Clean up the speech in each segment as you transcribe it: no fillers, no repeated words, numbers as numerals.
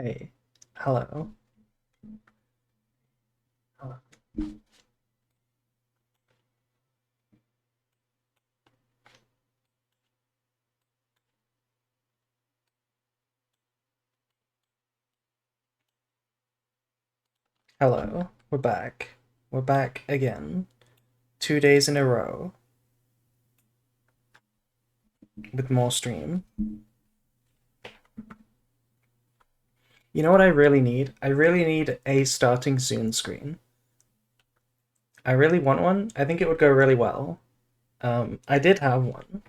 Hey, hello. Hello. Hello. We're back. We're back again. 2 days in a row with more stream. You know what I really need? I really need a starting soon screen. I really want one. I think it would go really well. I did have one.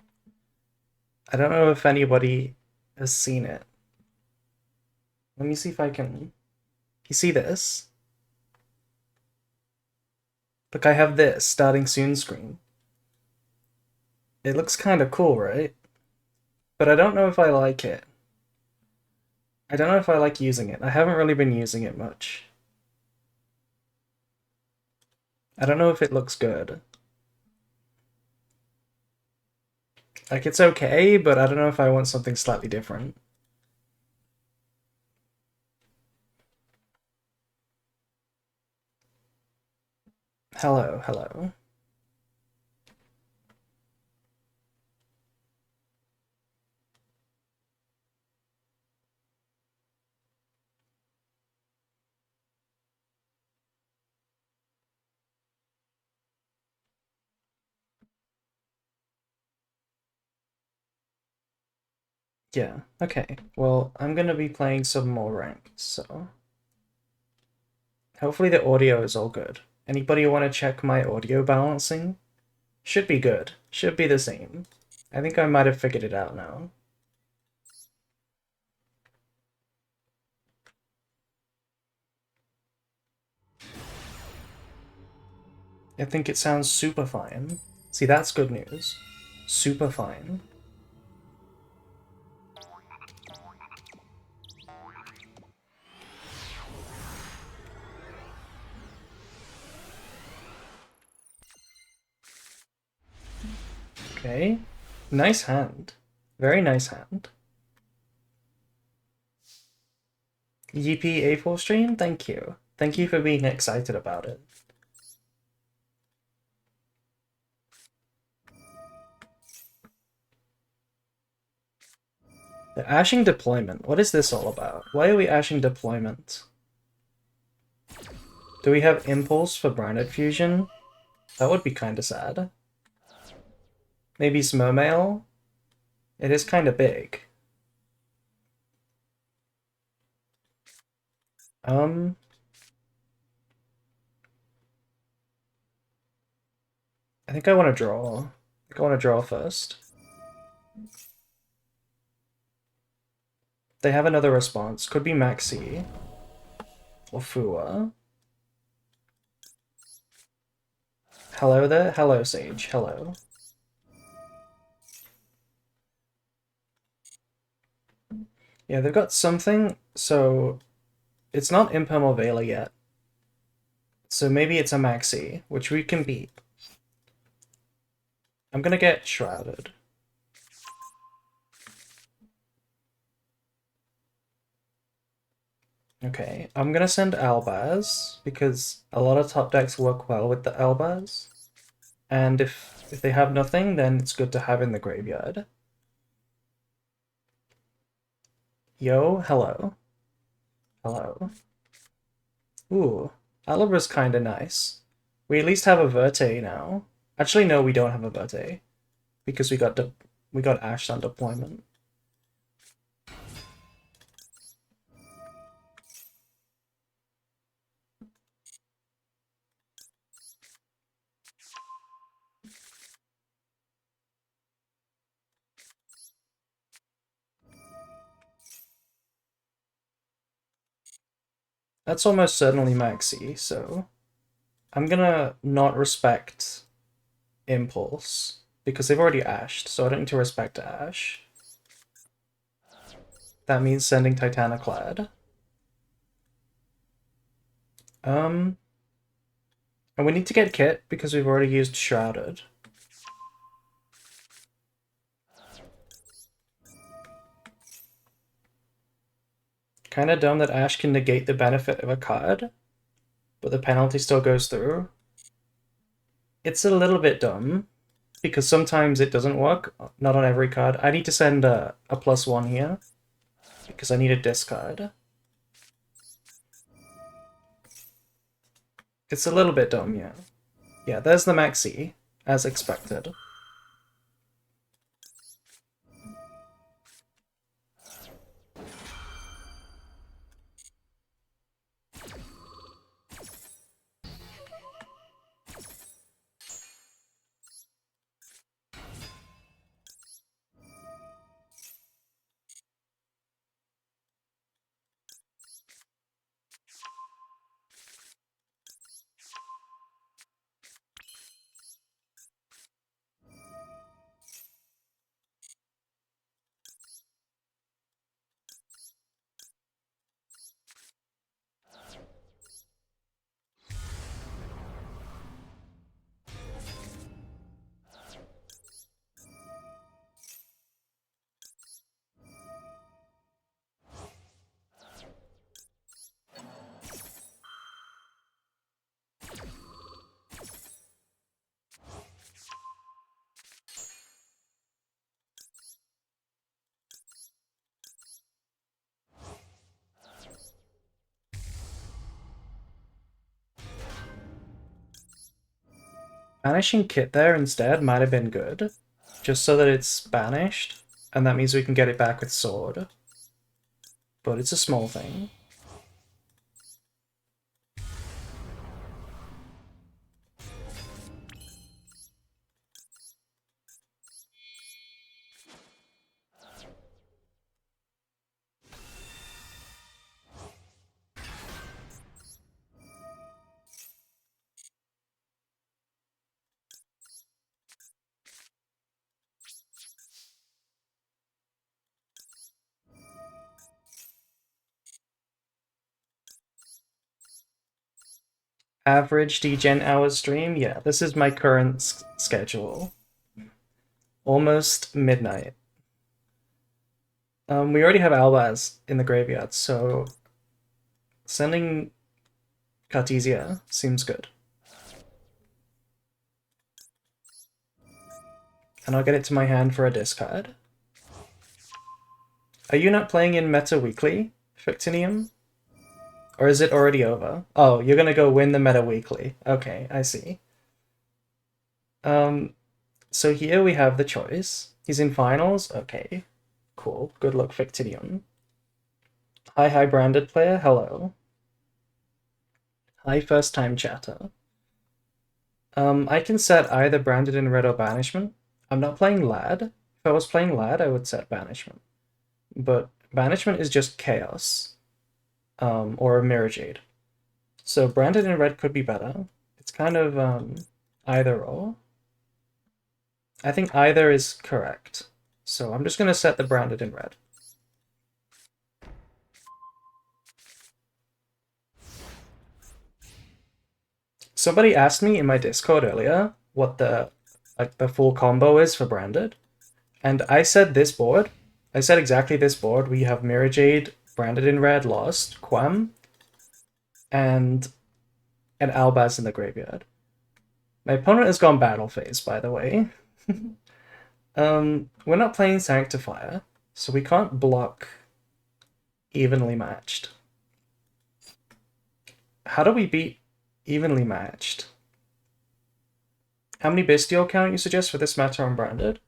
I don't know if anybody has seen it. Let me see if I can. You see this? Look, I have this starting soon screen. It looks kind of cool, right? But I don't know if I like it. I don't know if I like using it. I haven't really been using it much. I don't know if it looks good. Like, it's okay, but I don't know if I want something slightly different. Hello, hello. Yeah, okay. Well, I'm gonna be playing some more ranked, so hopefully the audio is all good. Anybody want to check my audio balancing? Should be good. Should be the same. I think I might have figured it out now. I think it sounds super fine. See, that's good news. Super fine. Okay. Nice hand. Very nice hand. GP A4 stream? Thank you. Thank you for being excited about it. The ashing deployment. What is this all about? Why are we ashing deployment? Do we have impulse for Branded Fusion? That would be kinda sad. Maybe Smomail? It is kinda big. Um... I think I want to draw. I think I want to draw first. They have another response. Could be Maxi. Or Fua. Hello there. Hello, Sage. Hello. Yeah, they've got something, so it's not Impermal Vela yet. So maybe it's a Maxi, which we can beat. I'm gonna get Shrouded. Okay, I'm gonna send Albaz, because a lot of top decks work well with the Albaz. And if they have nothing, then it's good to have in the graveyard. Yo, hello. Hello. Ooh, Alibra's kinda nice. We at least have a Verte now. Actually, no, we don't have a Verte. Because we got Ashed on deployment. That's almost certainly Maxi, so I'm gonna not respect Impulse because they've already ashed, so I don't need to respect Ash. That means sending Titaniclad. And we need to get Kit because we've already used Shrouded. Kind of dumb that Ash can negate the benefit of a card, but the penalty still goes through. It's a little bit dumb, because sometimes it doesn't work, not on every card. I need to send a +1 here, because I need a discard. It's a little bit dumb, yeah. Yeah, there's the Maxi, as expected. Banishing Kit there instead might have been good, just so that it's banished, and that means we can get it back with Sword. But it's a small thing. Average degen hours stream? Yeah, this is my current schedule. Almost midnight. We already have Albaz in the graveyard, so sending Cartesia seems good. And I'll get it to my hand for a discard. Are you not playing in Meta Weekly, Fictinium? Or is it already over? Oh, you're gonna go win the Meta Weekly. Okay, I see. So here we have the choice. He's in finals? Okay. Cool. Good luck, Fictinium. Hi, branded player. Hello. Hi, first time chatter. I can set either branded in red or banishment. I'm not playing Lad. If I was playing Lad, I would set banishment. But banishment is just chaos. Or a Mirror Jade. So branded in red could be better. It's kind of either or. I think either is correct. So I'm just going to set the branded in red. Somebody asked me in my Discord earlier what the full combo is for branded, and I said this board. I said exactly this board. We have Mirror Jade, branded in red, lost, Quam, and an Albaz in the graveyard. My opponent has gone battle phase, by the way. We're not playing Sanctifier, so we can't block evenly matched. How do we beat evenly matched? How many Bestial count you suggest for this match on branded?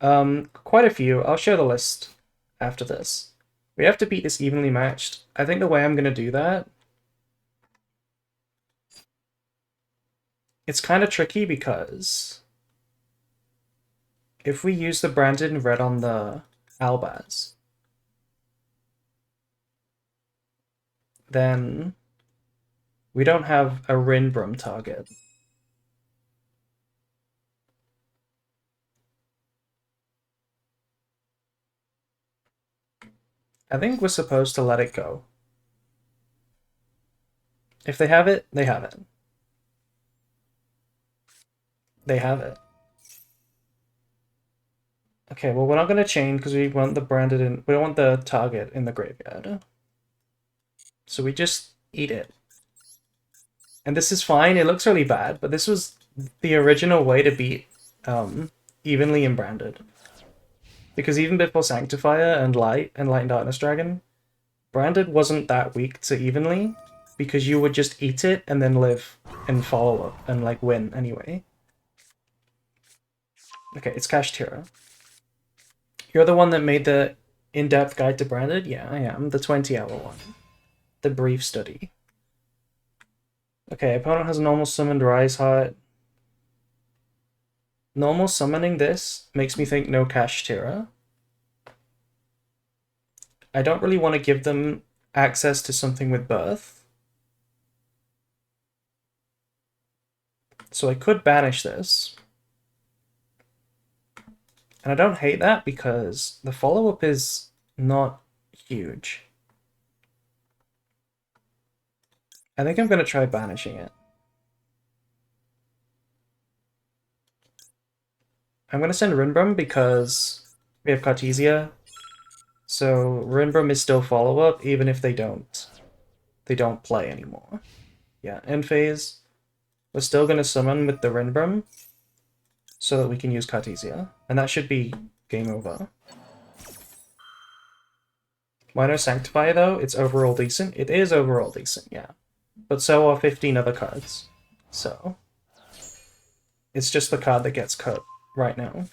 Quite a few. I'll show the list after this. We have to beat this evenly matched. I think the way I'm going to do that, it's kind of tricky because if we use the branded in red on the Albaz, then we don't have a Rinbrum target. I think we're supposed to let it go. If they have it, they have it. They have it. Okay, well, we're not going to chain because we want the branded in... We don't want the target in the graveyard. So we just eat it. And this is fine, it looks really bad, but this was the original way to beat evenly in Branded. Because even before Sanctifier and Light and Darkness Dragon, Branded wasn't that weak to evenly, because you would just eat it and then live and follow up and like win anyway. Okay, it's Kashtira. You're the one that made the in-depth guide to Branded? Yeah, I am. The 20-hour one. The brief study. Okay, opponent has normal summoned Rise Heart. Normal summoning this makes me think no Kashtira. I don't really want to give them access to something with Birth. So I could banish this. And I don't hate that because the follow-up is not huge. I think I'm going to try banishing it. I'm going to send Rinbrum because we have Cartesia. So Rinbrum is still follow-up even if they don't play anymore. Yeah, end phase. We're still going to summon with the Rinbrum so that we can use Cartesia. And that should be game over. Why no Sanctify though? It's overall decent. It is overall decent, yeah. But so are 15 other cards. So it's just the card that gets cut right now.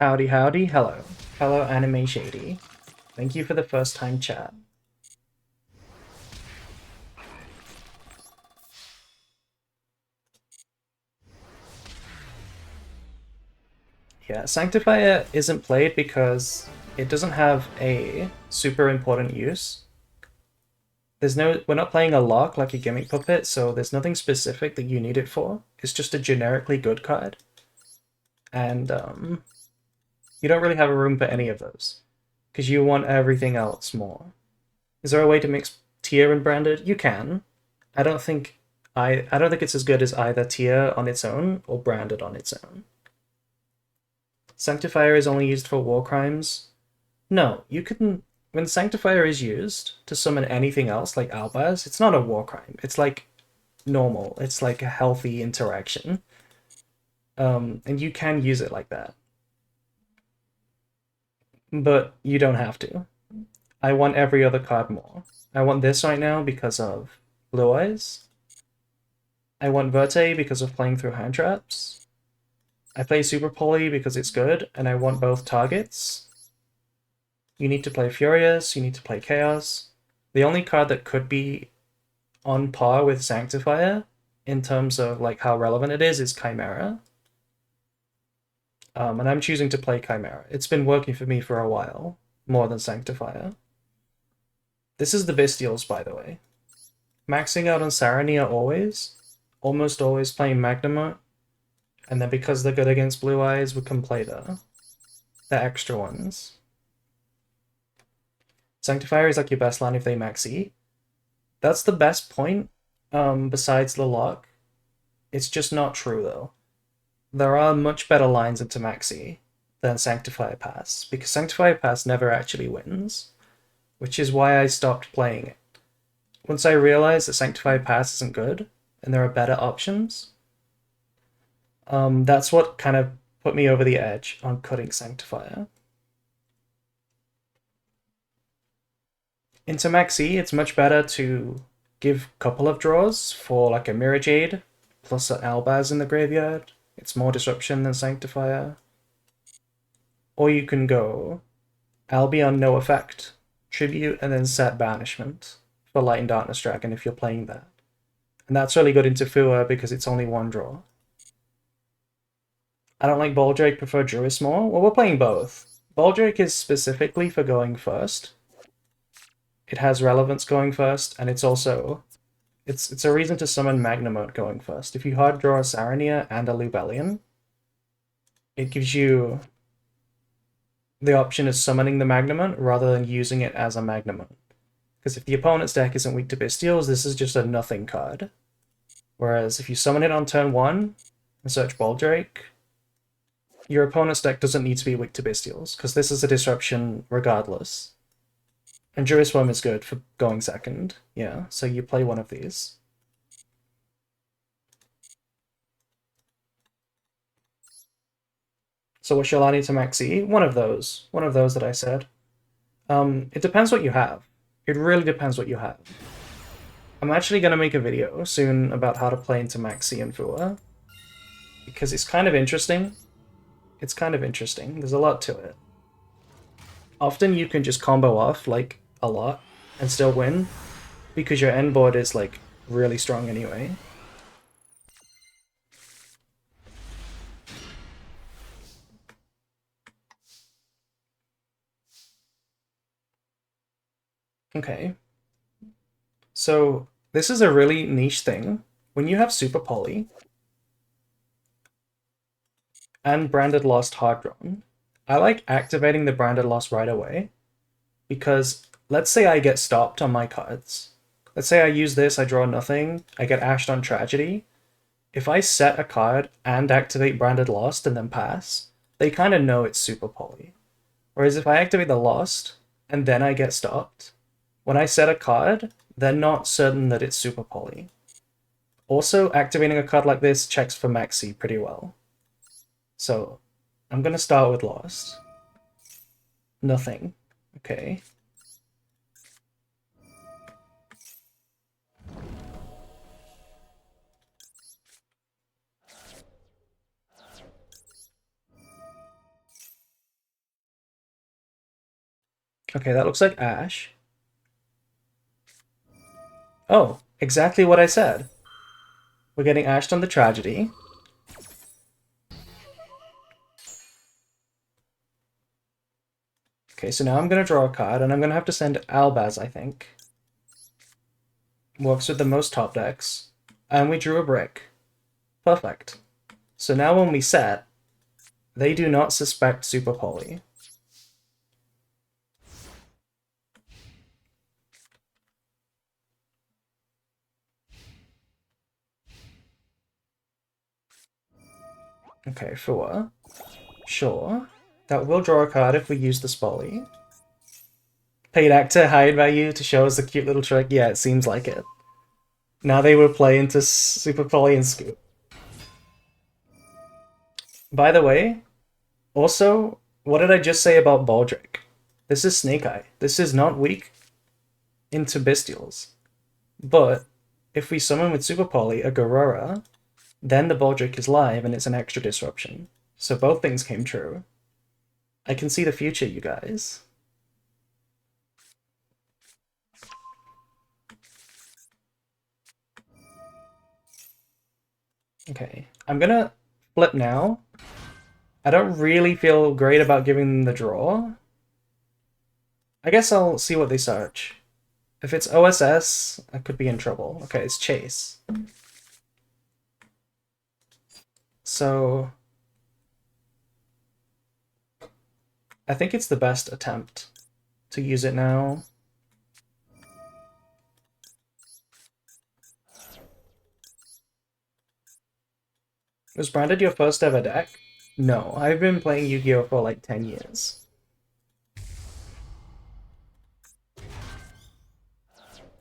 Howdy, howdy, hello. Hello, Anime Shady. Thank you for the first time chat. Yeah, Sanctifier isn't played because it doesn't have a super important use. We're not playing a lock like a Gimmick Puppet, so there's nothing specific that you need it for. It's just a generically good card. And you don't really have a room for any of those, because you want everything else more. Is there a way to mix Tier and Branded? You can. I don't think it's as good as either Tier on its own or Branded on its own. Sanctifier is only used for war crimes. No, you can. When Sanctifier is used to summon anything else, like Albaz, it's not a war crime. It's like normal. It's like a healthy interaction. And you can use it like that. But you don't have to. I want every other card more. I want this right now because of Blue Eyes. I want Verte because of playing through hand traps. I play Super Poly because it's good, and I want both targets. You need to play Furious, you need to play Chaos. The only card that could be on par with Sanctifier in terms of like how relevant it is Chimera. And I'm choosing to play Chimera. It's been working for me for a while, more than Sanctifier. This is the Bestials, by the way. Maxing out on Sarania almost always playing Magnemite, and then because they're good against Blue Eyes, we can play the extra ones. Sanctifier is like your best line if they max E. That's the best point, besides the lock. It's just not true, though. There are much better lines into max E than Sanctifier Pass, because Sanctifier Pass never actually wins, which is why I stopped playing it. Once I realized that Sanctifier Pass isn't good, and there are better options, that's what kind of put me over the edge on cutting Sanctifier. Into Max E, it's much better to give a couple of draws for like a Mirror Jade, plus an Albaz in the graveyard. It's more disruption than Sanctifier. Or you can go Albion no effect, Tribute, and then set Banishment for Light and Darkness Dragon if you're playing that. And that's really good into Fua because it's only one draw. I don't like Boldrake, prefer Druis more. Well, we're playing both. Boldrake is specifically for going first. It has relevance going first, and it's also... It's a reason to summon Magnemite going first. If you hard draw a Sarania and a Lubellion, it gives you the option of summoning the Magnemite rather than using it as a Magnemite. Because if the opponent's deck isn't weak to Bystials, this is just a nothing card. Whereas if you summon it on turn 1 and search Boldrake, your opponent's deck doesn't need to be weak to Bystials, because this is a disruption regardless. And Druis Worm is good for going second. Yeah, so you play one of these. So what shall I need to max E? One of those. One of those that I said. It depends what you have. It really depends what you have. I'm actually going to make a video soon about how to play into Max E and Fua, because it's kind of interesting. It's kind of interesting. There's a lot to it. Often you can just combo off, like, a lot, and still win, because your end board is, like, really strong anyway. Okay. So, this is a really niche thing. When you have Super Poly and Branded Lost hard drawn, I like activating the Branded Lost right away, because let's say I get stopped on my cards. Let's say I use this, I draw nothing, I get ashed on Tragedy. If I set a card and activate Branded Lost and then pass, they kind of know it's Super Poly. Whereas if I activate the Lost and then I get stopped, when I set a card, they're not certain that it's Super Poly. Also, activating a card like this checks for Maxi pretty well. So, I'm gonna start with Lost. Nothing. Okay. Okay, that looks like Ash. Oh, exactly what I said. We're getting ashed on the Tragedy. Okay, so now I'm going to draw a card, and I'm going to have to send Albaz, I think. Works with the most top decks. And we drew a brick. Perfect. So now when we set, they do not suspect Super Poly. Okay, Fua. Sure. That will draw a card if we use the Spoly. Paid actor, hide value to show us a cute little trick. Yeah, it seems like it. Now they will play into Super Poly and Scoop. By the way, also, what did I just say about Baldric? This is Snake Eye. This is not weak into Bystials. But if we summon with Super Poly a Garura, then the Baldric is live and it's an extra disruption. So both things came true. I can see the future, you guys. Okay, I'm gonna flip now. I don't really feel great about giving them the draw. I guess I'll see what they search. If it's OSS, I could be in trouble. Okay, it's Chase. So I think it's the best attempt to use it now. Was Branded your first ever deck? No, I've been playing Yu-Gi-Oh! For like 10 years.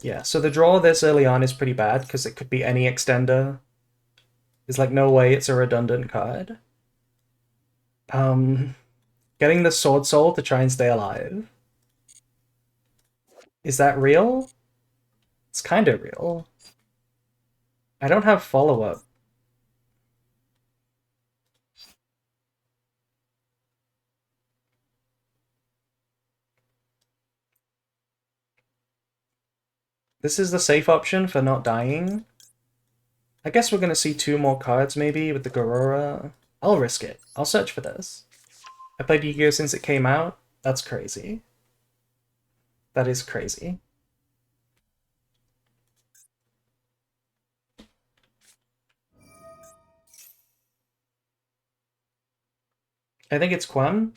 Yeah, so the draw this early on is pretty bad because it could be any extender. There's like no way it's a redundant card. Getting the Sword Soul to try and stay alive. Is that real? It's kind of real. I don't have follow-up. This is the safe option for not dying. I guess we're going to see 2 more cards maybe with the Garura. I'll risk it. I'll search for this. I played Yu-Gi-Oh! Since it came out. That's crazy. That is crazy. I think it's Quem.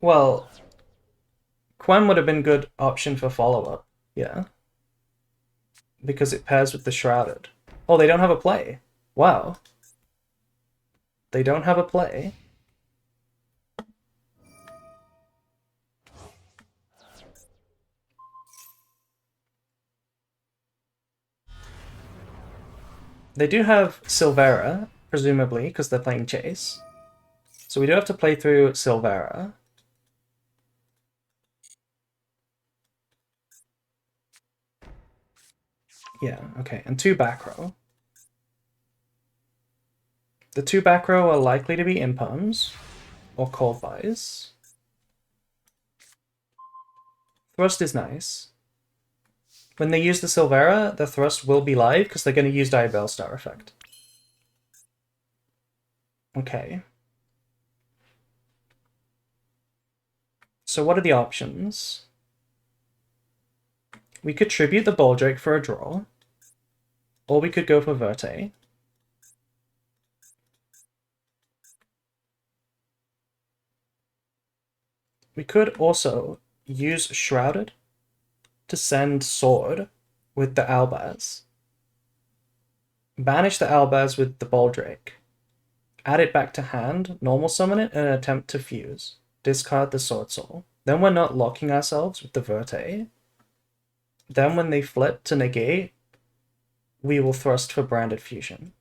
Well, Quem would have been a good option for follow-up. Yeah. Because it pairs with the Shrouded. Oh, they don't have a play. Wow. They don't have a play. They do have Silvera, presumably, because they're playing Chase. So we do have to play through Silvera. Yeah, okay, and 2 back row. The 2 back row are likely to be Imperms, or Cold Buys. Thrust is nice. When they use the Silvera, the Thrust will be live, because they're going to use Diabell Star Effect. Okay. So what are the options? We could tribute the Baldrake for a draw, or we could go for Verte. We could also use Shrouded to send Sword with the Albaz. Banish the Albaz with the Baldrake. Add it back to hand, normal summon it, and attempt to fuse. Discard the Sword Soul. Then we're not locking ourselves with the Verte. Then when they flip to negate, we will thrust for Branded Fusion.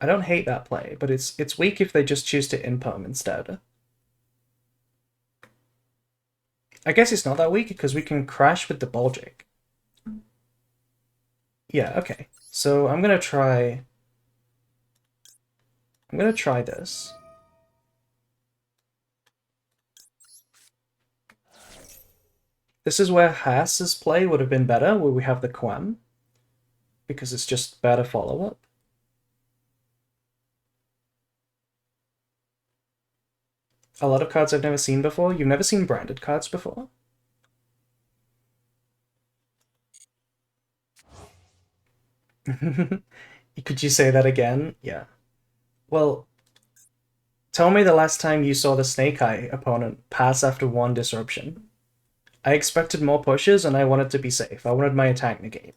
I don't hate that play, but it's weak if they just choose to Imperm instead. I guess it's not that weak because we can crash with the Baldrake. Yeah, okay. So I'm gonna try this. This is where Haas's play would have been better, where we have the Quem, because it's just better follow-up. A lot of cards I've never seen before. You've never seen branded cards before? Could you say that again? Yeah. Well, tell me the last time you saw the Snake Eye opponent pass after 1 disruption. I expected more pushes and I wanted to be safe. I wanted my attack negate.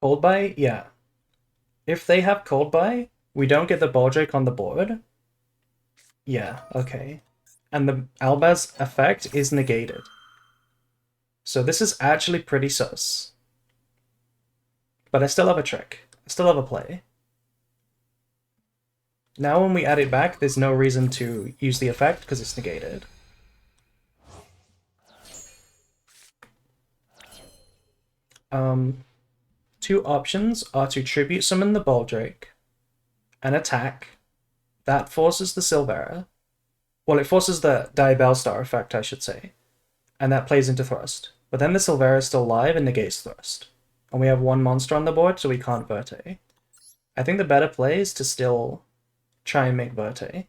Cold Buy? Yeah. If they have Cold Buy, we don't get the Baldrake on the board. Yeah, okay. And the Albaz effect is negated. So this is actually pretty sus. But I still have a trick. I still have a play. Now when we add it back, there's no reason to use the effect because it's negated. Two options are to tribute summon the Baldrake and attack. That forces the Silvera. Well, it forces the Diabell Star effect, I should say. And that plays into Thrust. But then the Silvera is still live and negates Thrust. And we have 1 monster on the board, so we can't Verte. I think the better play is to still try and make Verte.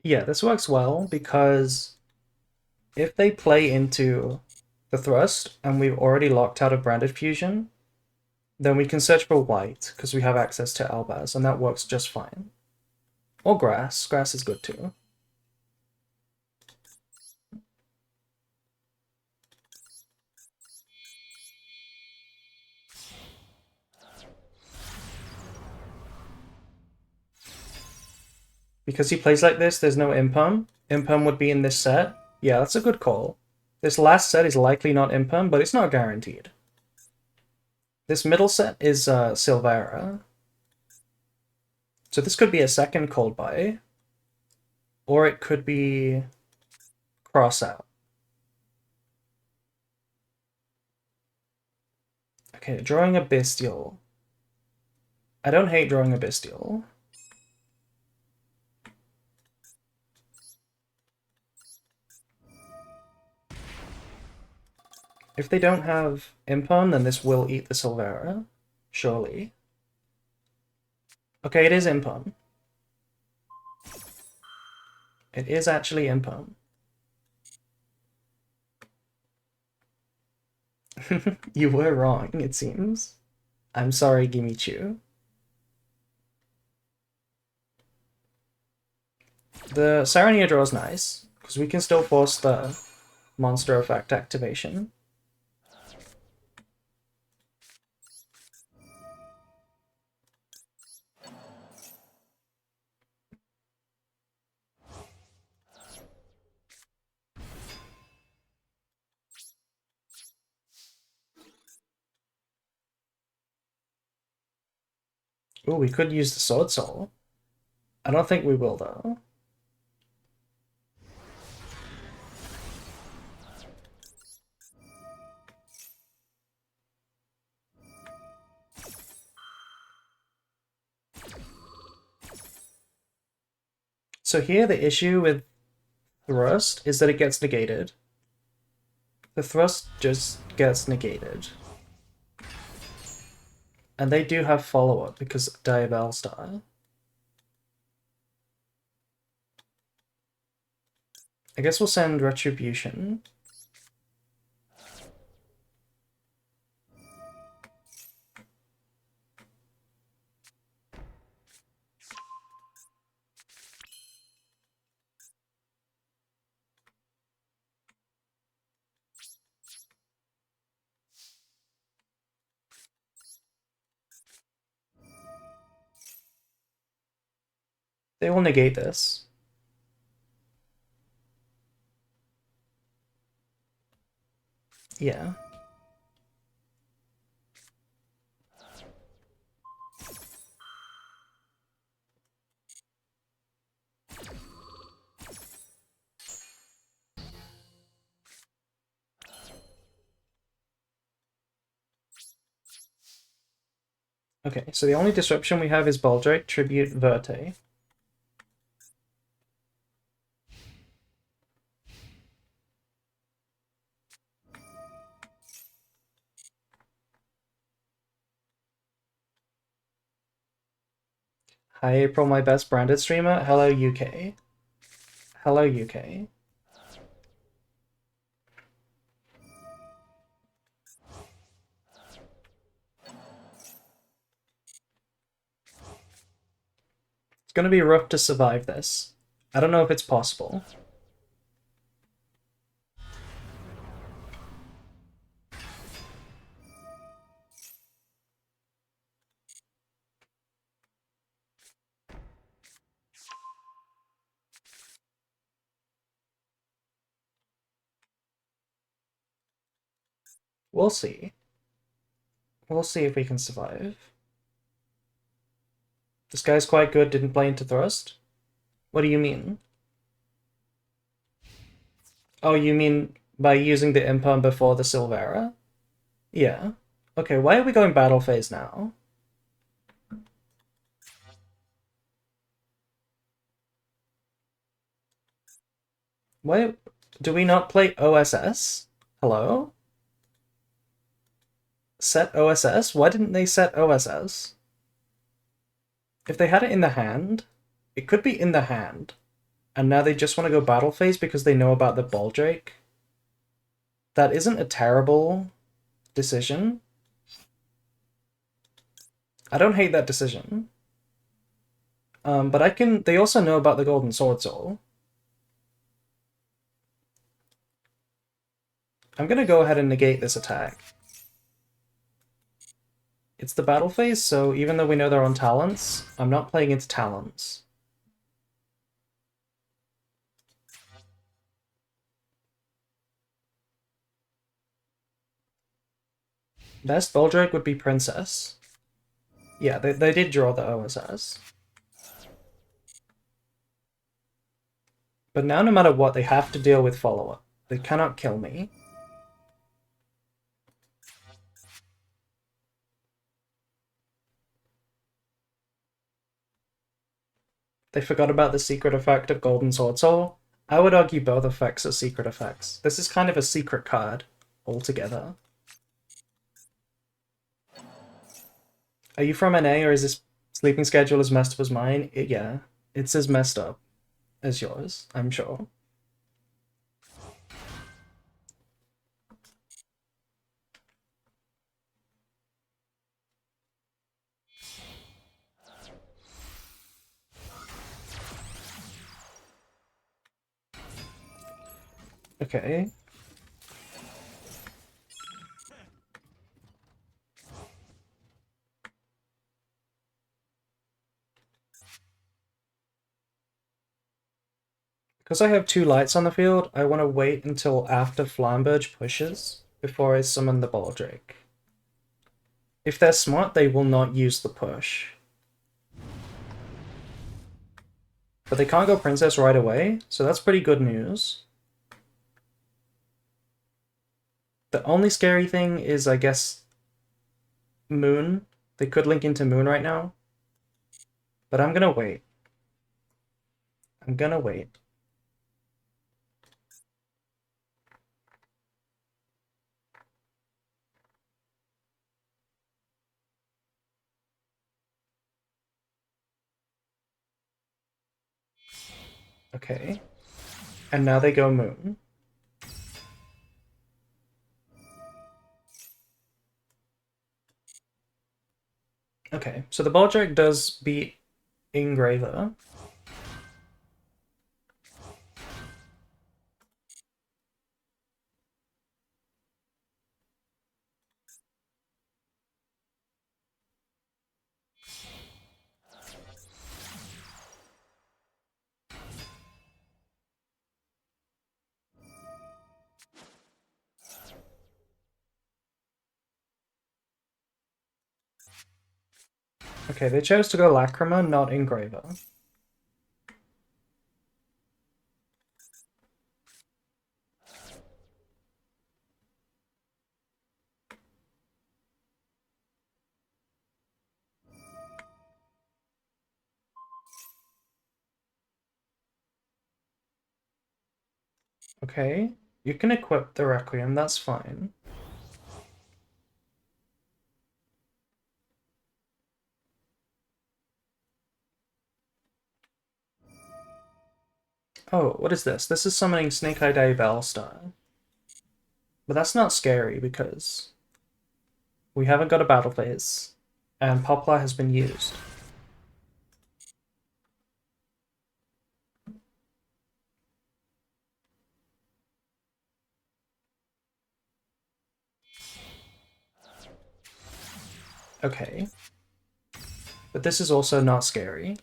Yeah, this works well because if they play into the Thrust and we've already locked out of Branded Fusion, then we can search for white, because we have access to Albaz, and that works just fine. Or grass. Grass is good too. Because he plays like this, there's no Imperm. Imperm would be in this set. Yeah, that's a good call. This last set is likely not Imperm, but it's not guaranteed. This middle set is Silvera. So this could be a second Cold Buy. Or it could be Crossout. Okay, drawing a Bestial. I don't hate drawing a Bestial. If they don't have Imperm, then this will eat the Silvera. Surely. Okay, it is Imperm. It is actually Imperm. You were wrong, it seems. I'm sorry, Gimichu. The Sarania draw is nice, because we can still force the monster effect activation. Ooh, we could use the Sword Soul. I don't think we will, though. So here the issue with Thrust is that it gets negated. The Thrust just gets negated. And they do have follow-up because Diabell Star. I guess we'll send Retribution. They will negate this. Yeah. Okay, so the only disruption we have is Baldrake, Tribute, Verte. Hi April, my best branded streamer. Hello UK. Hello UK. It's gonna be rough to survive this. I don't know if it's possible. We'll see. We'll see if we can survive. This guy's quite good, didn't play into Thrust? What do you mean? Oh, you mean by using the Imperm before the Silvera? Yeah. Okay, why are we going battle phase now? Why do we not play OSS? Hello? Set OSS? Why didn't they set OSS? If they had it in the hand, it could be in the hand. And now they just want to go battle phase because they know about the Baldrake. That isn't a terrible decision. I don't hate that decision. But they also know about the Golden Sword Soul. I'm gonna go ahead and negate this attack. It's the battle phase, so even though we know they're on talents, I'm not playing into talents. Best Boldrake would be Princess. Yeah, they did draw the OSS. But now no matter what, they have to deal with follow-up. They cannot kill me. They forgot about the secret effect of Golden Sword Soul. I would argue both effects are secret effects. This is kind of a secret card altogether. Are you from NA, or is this sleeping schedule as messed up as mine? Yeah, it's as messed up as yours, I'm sure. Okay. Because I have 2 lights on the field, I want to wait until after Flamberge pushes before I summon the Baldrake. If they're smart, they will not use the push. But they can't go Princess right away, so that's pretty good news. The only scary thing is, I guess, Moon. They could link into Moon right now. But I'm gonna wait. I'm gonna wait. Okay. And now they go Moon. Okay, so the Baldrake does beat Engraver. Okay, they chose to go Lacrima, not Engraver. Okay, you can equip the Requiem, that's fine. Oh, what is this? This is summoning Snake Eye Day Battlestar. But that's not scary because we haven't got a battle phase, and Poplar has been used. Okay. But this is also not scary.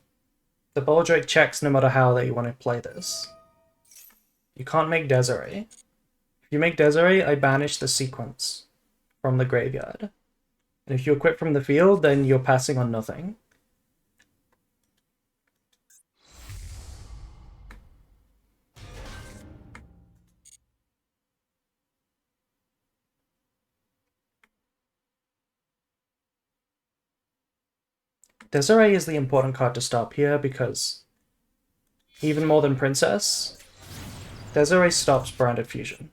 The Baldrake checks no matter how that you want to play this. You can't make Desiree. If you make Desiree, I banish the sequence from the graveyard. And if you equip from the field, then you're passing on nothing. Desiree is the important card to stop here because, even more than Princess, Desiree stops Branded Fusion.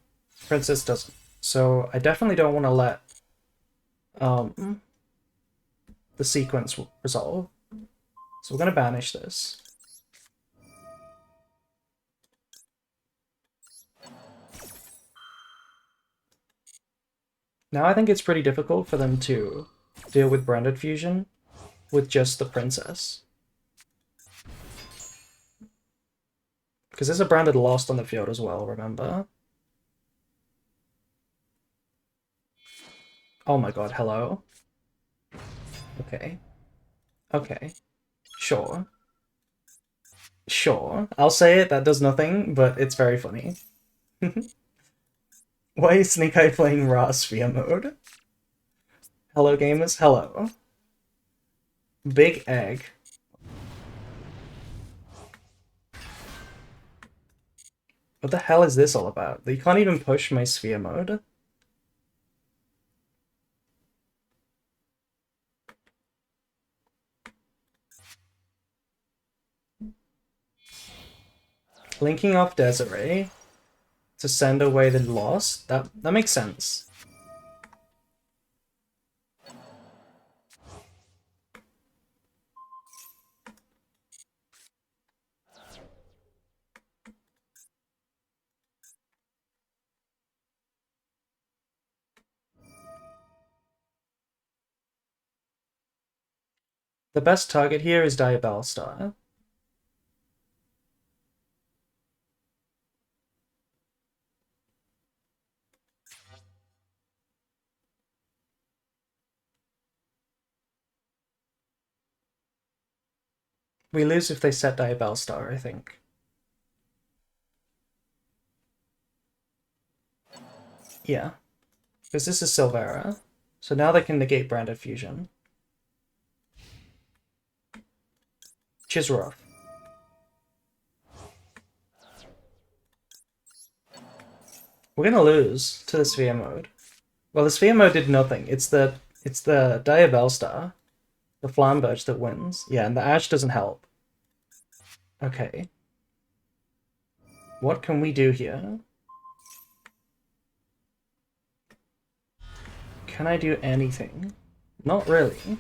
Princess doesn't. So I definitely don't want to let the sequence resolve. So we're going to banish this. Now I think it's pretty difficult for them to deal with Branded Fusion with just the princess. Because there's a branded Lost on the field as well, remember? Oh my god, hello? Okay. Okay. Sure. Sure. I'll say it, that does nothing, but it's very funny. Why is Snake Eye playing Raw Sphere mode? Hello gamers, hello. Big egg. What the hell is this all about? You can't even push my sphere mode. Linking off Desiree to send away the Lost? That makes sense. The best target here is Diabellstar. We lose if they set Diabellstar, I think. Yeah. Because this is Silvera. So now they can negate Branded Fusion. Which is rough. We're gonna lose to the Sphere mode. Well, the Sphere mode did nothing. It's the Diabellstar, the Flamberge that wins. Yeah, and the Ash doesn't help. Okay. What can we do here? Can I do anything? Not really.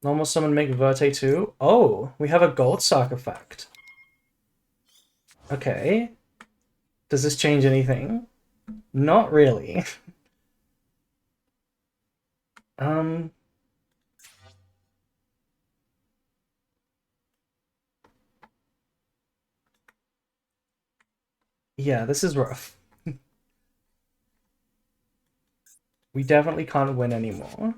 Normal summon make Verte too? Oh, we have a Gold Sock effect. Okay. Does this change anything? Not really. um... Yeah, this is rough. We definitely can't win anymore.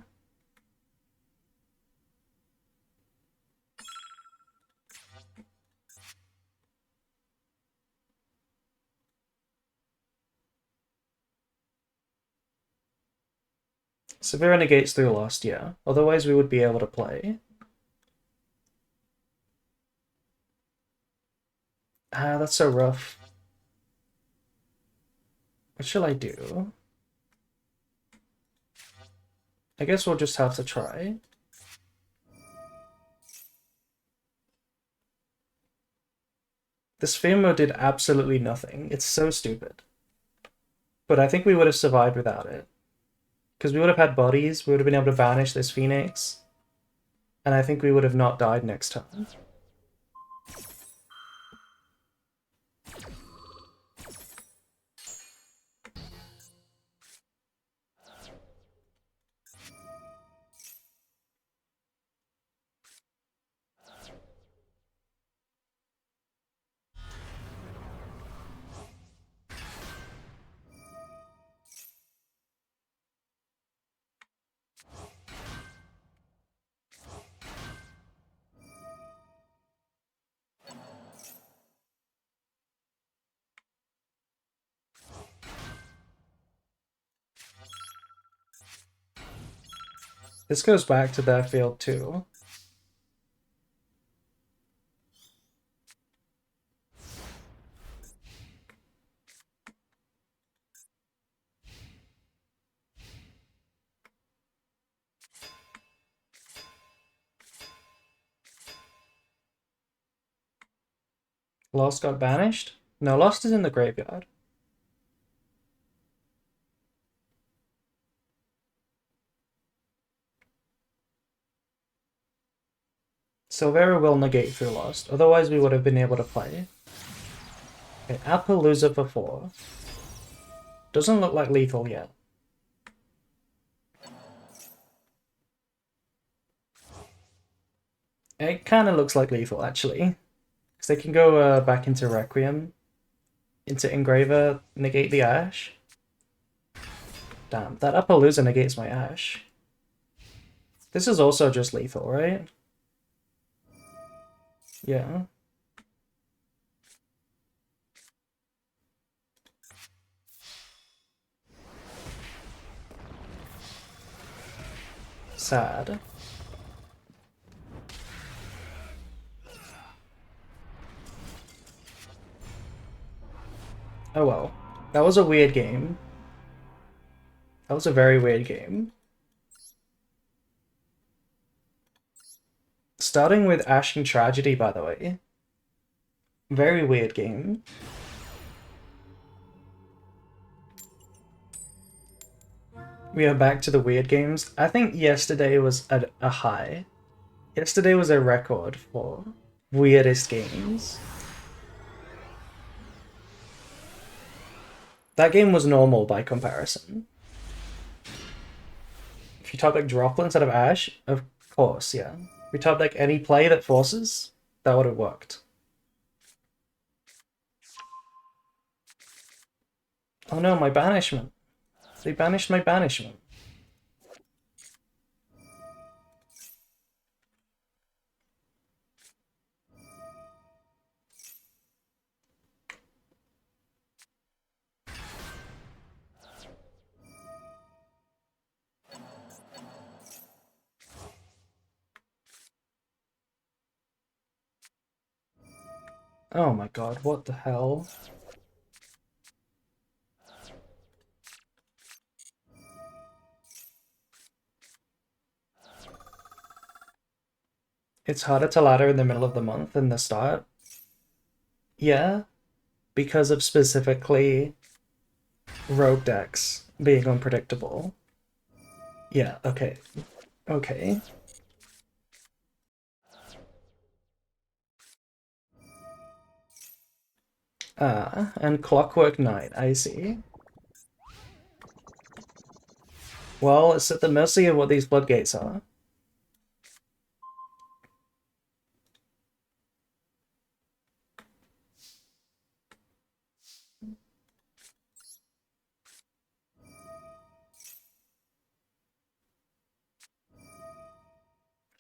Severa negates through Lost, yeah. Otherwise we would be able to play. Ah, that's so rough. What shall I do? I guess we'll just have to try. This Sphere mode did absolutely nothing. It's so stupid. But I think we would have survived without it. Because we would have had bodies, we would have been able to banish this Phoenix. And I think we would have not died next time. This goes back to their field too. Lost got banished? No, Lost is in the graveyard. Silvera will negate through Lost, otherwise we would have been able to play. Okay, Appaloosa for 4. Doesn't look like lethal yet. kind of looks like lethal, actually. Because they can go back into Requiem, into Engraver, negate the Ash. Damn, that Appaloosa negates my Ash. This is also just lethal, right? Yeah. Sad. Oh well. That was a weird game. That was a very weird game. Starting with Ashen Tragedy, by the way. Very weird game. We are back to the weird games. I think yesterday was a high. Yesterday was a record for weirdest games. That game was normal by comparison. If you type like Droplet instead of Ash, of course, yeah. If you type like any play that forces, that would have worked. Oh no, my banishment. They banished my banishment. Oh my god, what the hell? It's harder to ladder in the middle of the month than the start. Yeah, because of specifically rogue decks being unpredictable. Yeah, okay. Okay. And Clockwork Knight, I see. Well, it's at the mercy of what these floodgates are.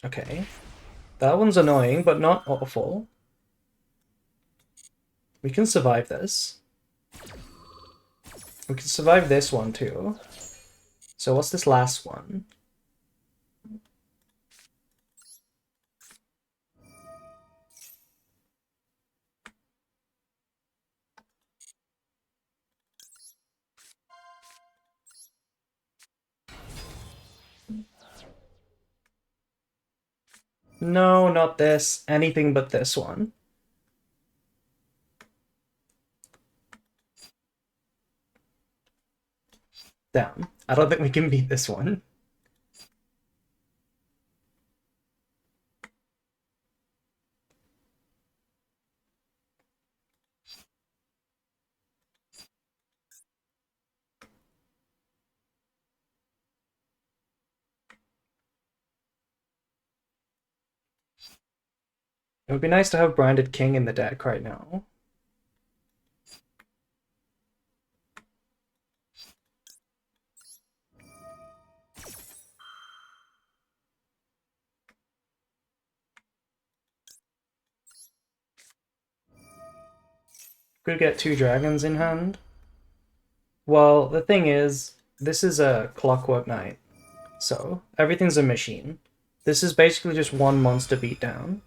Okay. That one's annoying, but not awful. We can survive this. We can survive this one too. So what's this last one? No, not this. Anything but this one. Damn. I don't think we can beat this one. It would be nice to have Branded King in the deck right now. Could get 2 dragons in hand. Well, the thing is, this is a Clockwork Knight, so everything's a machine. This is basically just one monster beat down.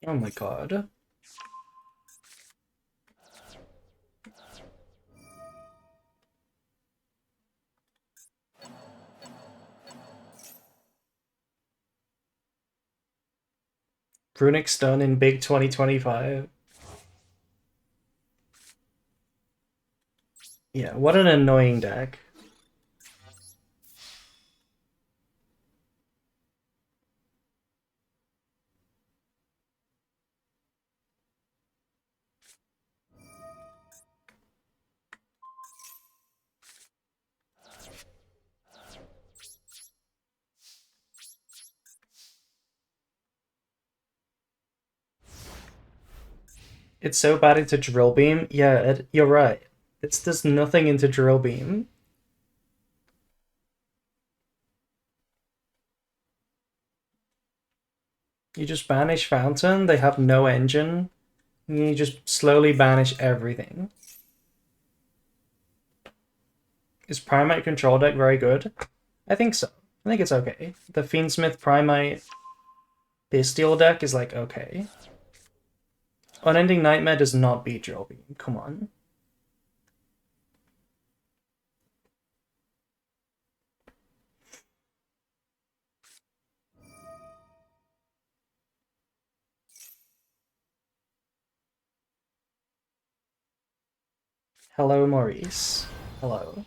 Oh my god. Runic Stun in big 2025. Yeah, what an annoying deck. It's so bad into Drill Beam. Yeah, you're right. It's does nothing into Drill Beam. You just banish Fountain, they have no engine, and you just slowly banish everything. Is Primite control deck very good? I think so. I think it's okay. The Fiendsmith Primite Bestial deck is like okay. Unending Nightmare does not beat Drill Beam. Come on. Hello, Maurice. Hello.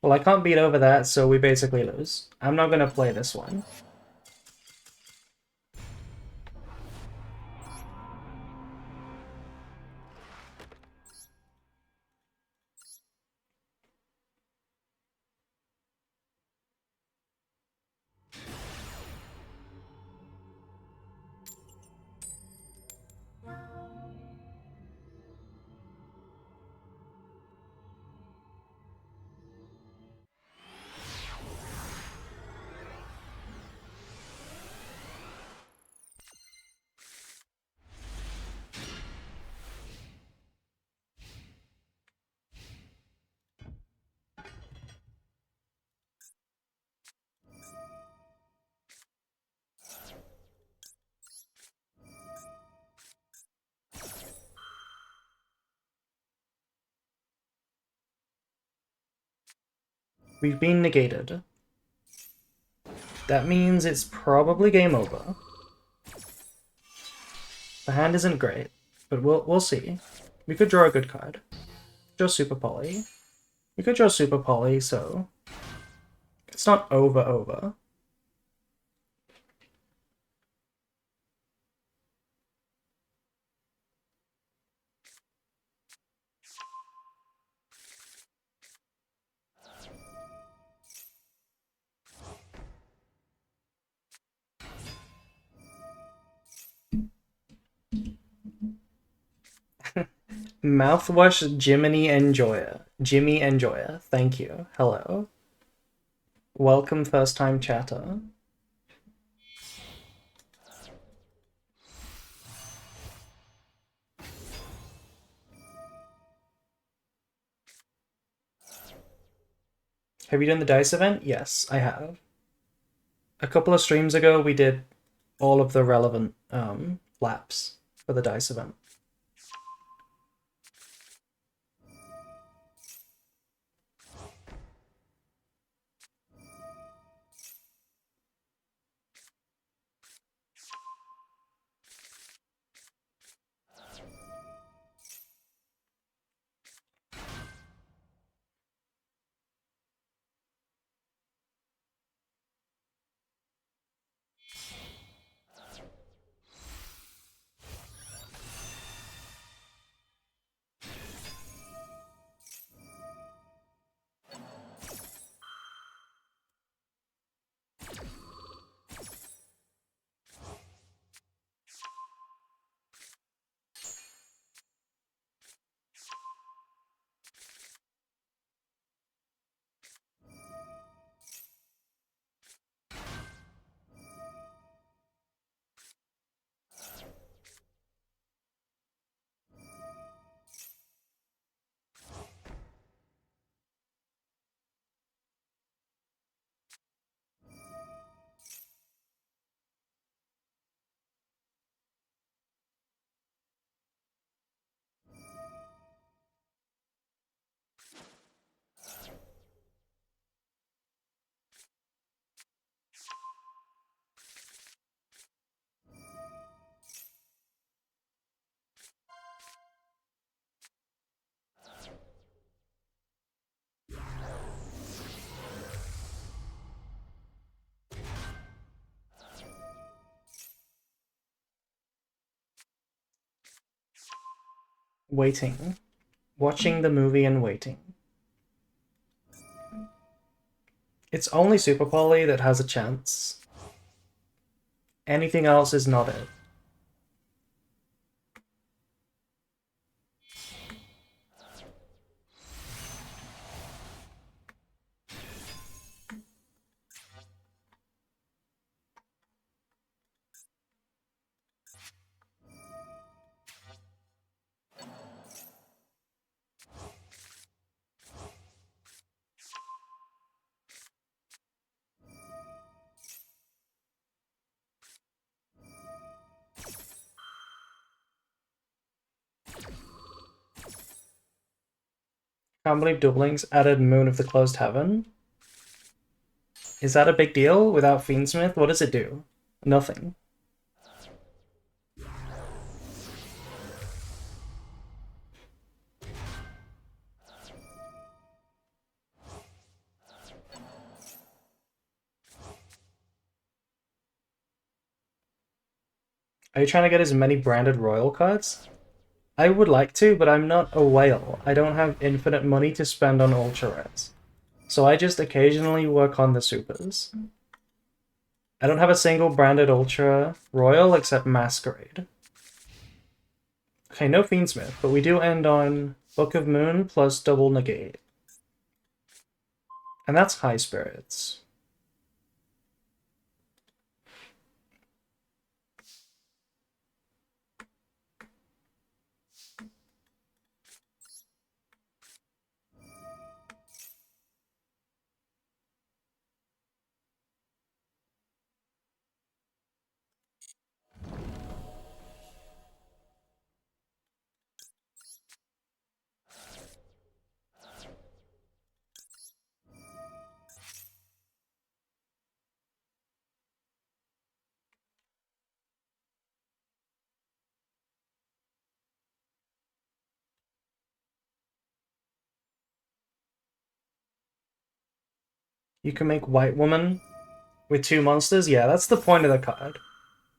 Well, I can't beat over that, so we basically lose. I'm not gonna play this one. We've been negated. That means it's probably game over. The hand isn't great, but we'll see. We could draw a good card. Draw Super Poly. We could draw Super Poly, so it's not over. Mouthwash Jiminy Enjoyer. Jimmy Enjoyer. Thank you. Hello. Welcome, first time chatter. Have you done the dice event? Yes, I have. A couple of streams ago, we did all of the relevant laps for the dice event. Waiting. Watching the movie and waiting. It's only Super Poly that has a chance. Anything else is not it. Can't believe Doublings added Moon of the Closed Heaven. Is that a big deal? Without Fiendsmith, what does it do? Nothing. Are you trying to get as many branded royal cards? I would like to, but I'm not a whale. I don't have infinite money to spend on ultra rares. So I just occasionally work on the supers. I don't have a single branded ultra royal except Masquerade. Okay, no Fiendsmith, but we do end on Book of Moon plus double negate. And that's High Spirits. You can make White Woman with 2 monsters? Yeah, that's the point of the card.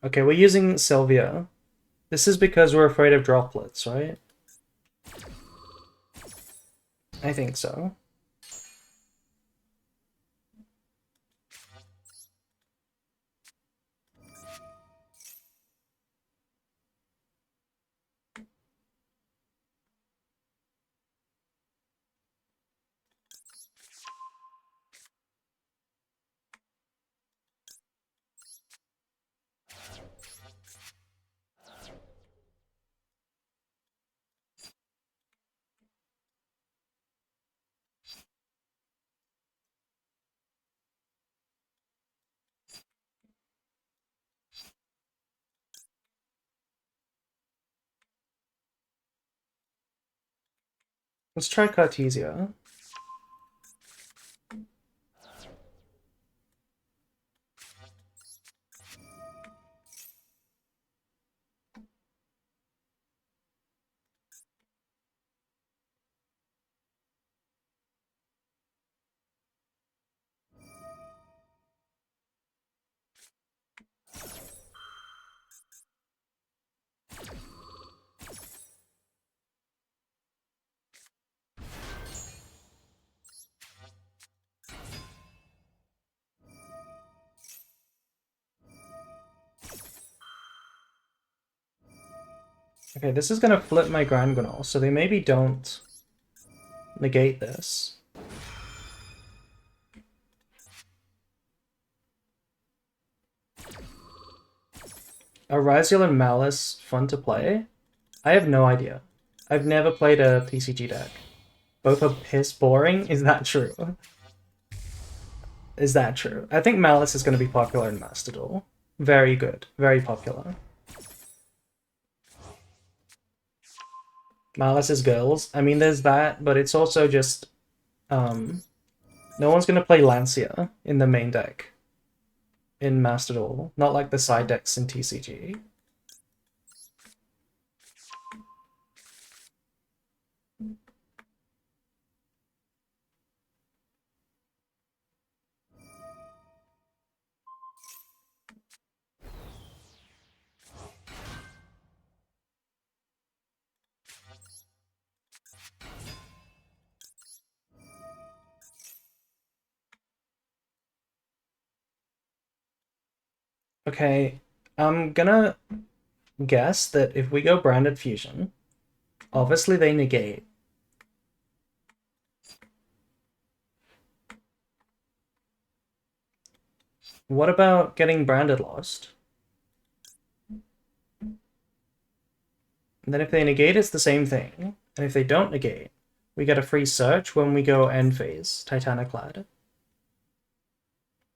Okay, we're using Sylvia. This is because we're afraid of droplets, right? I think so. Let's try Cartesia. Okay, this is gonna flip my Grangonol, so they maybe don't negate this. Are Raziel and Malice fun to play? I have no idea. I've never played a TCG deck. Both are piss boring? Is that true? Is that true? I think Malice is going to be popular in Master Duel. Very good. Very popular. Malice is girls. I mean, there's that, but it's also just... no one's going to play Lancia in the main deck in Master Duel. Not like the side decks in TCG. Okay, I'm gonna guess that if we go Branded Fusion, obviously they negate. What about getting Branded Lost? And then if they negate, it's the same thing. And if they don't negate, we get a free search when we go end phase, Titaniclad.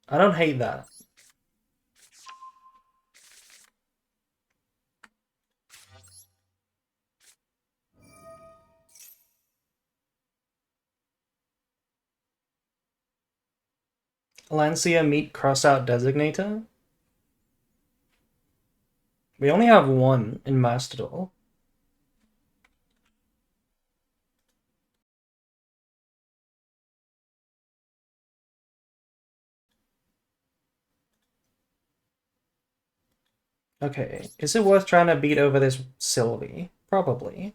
I don't hate that. Lancia meet Crossout Designator? We only have one in Master Duel. Okay, is it worth trying to beat over this Sylvie? Probably.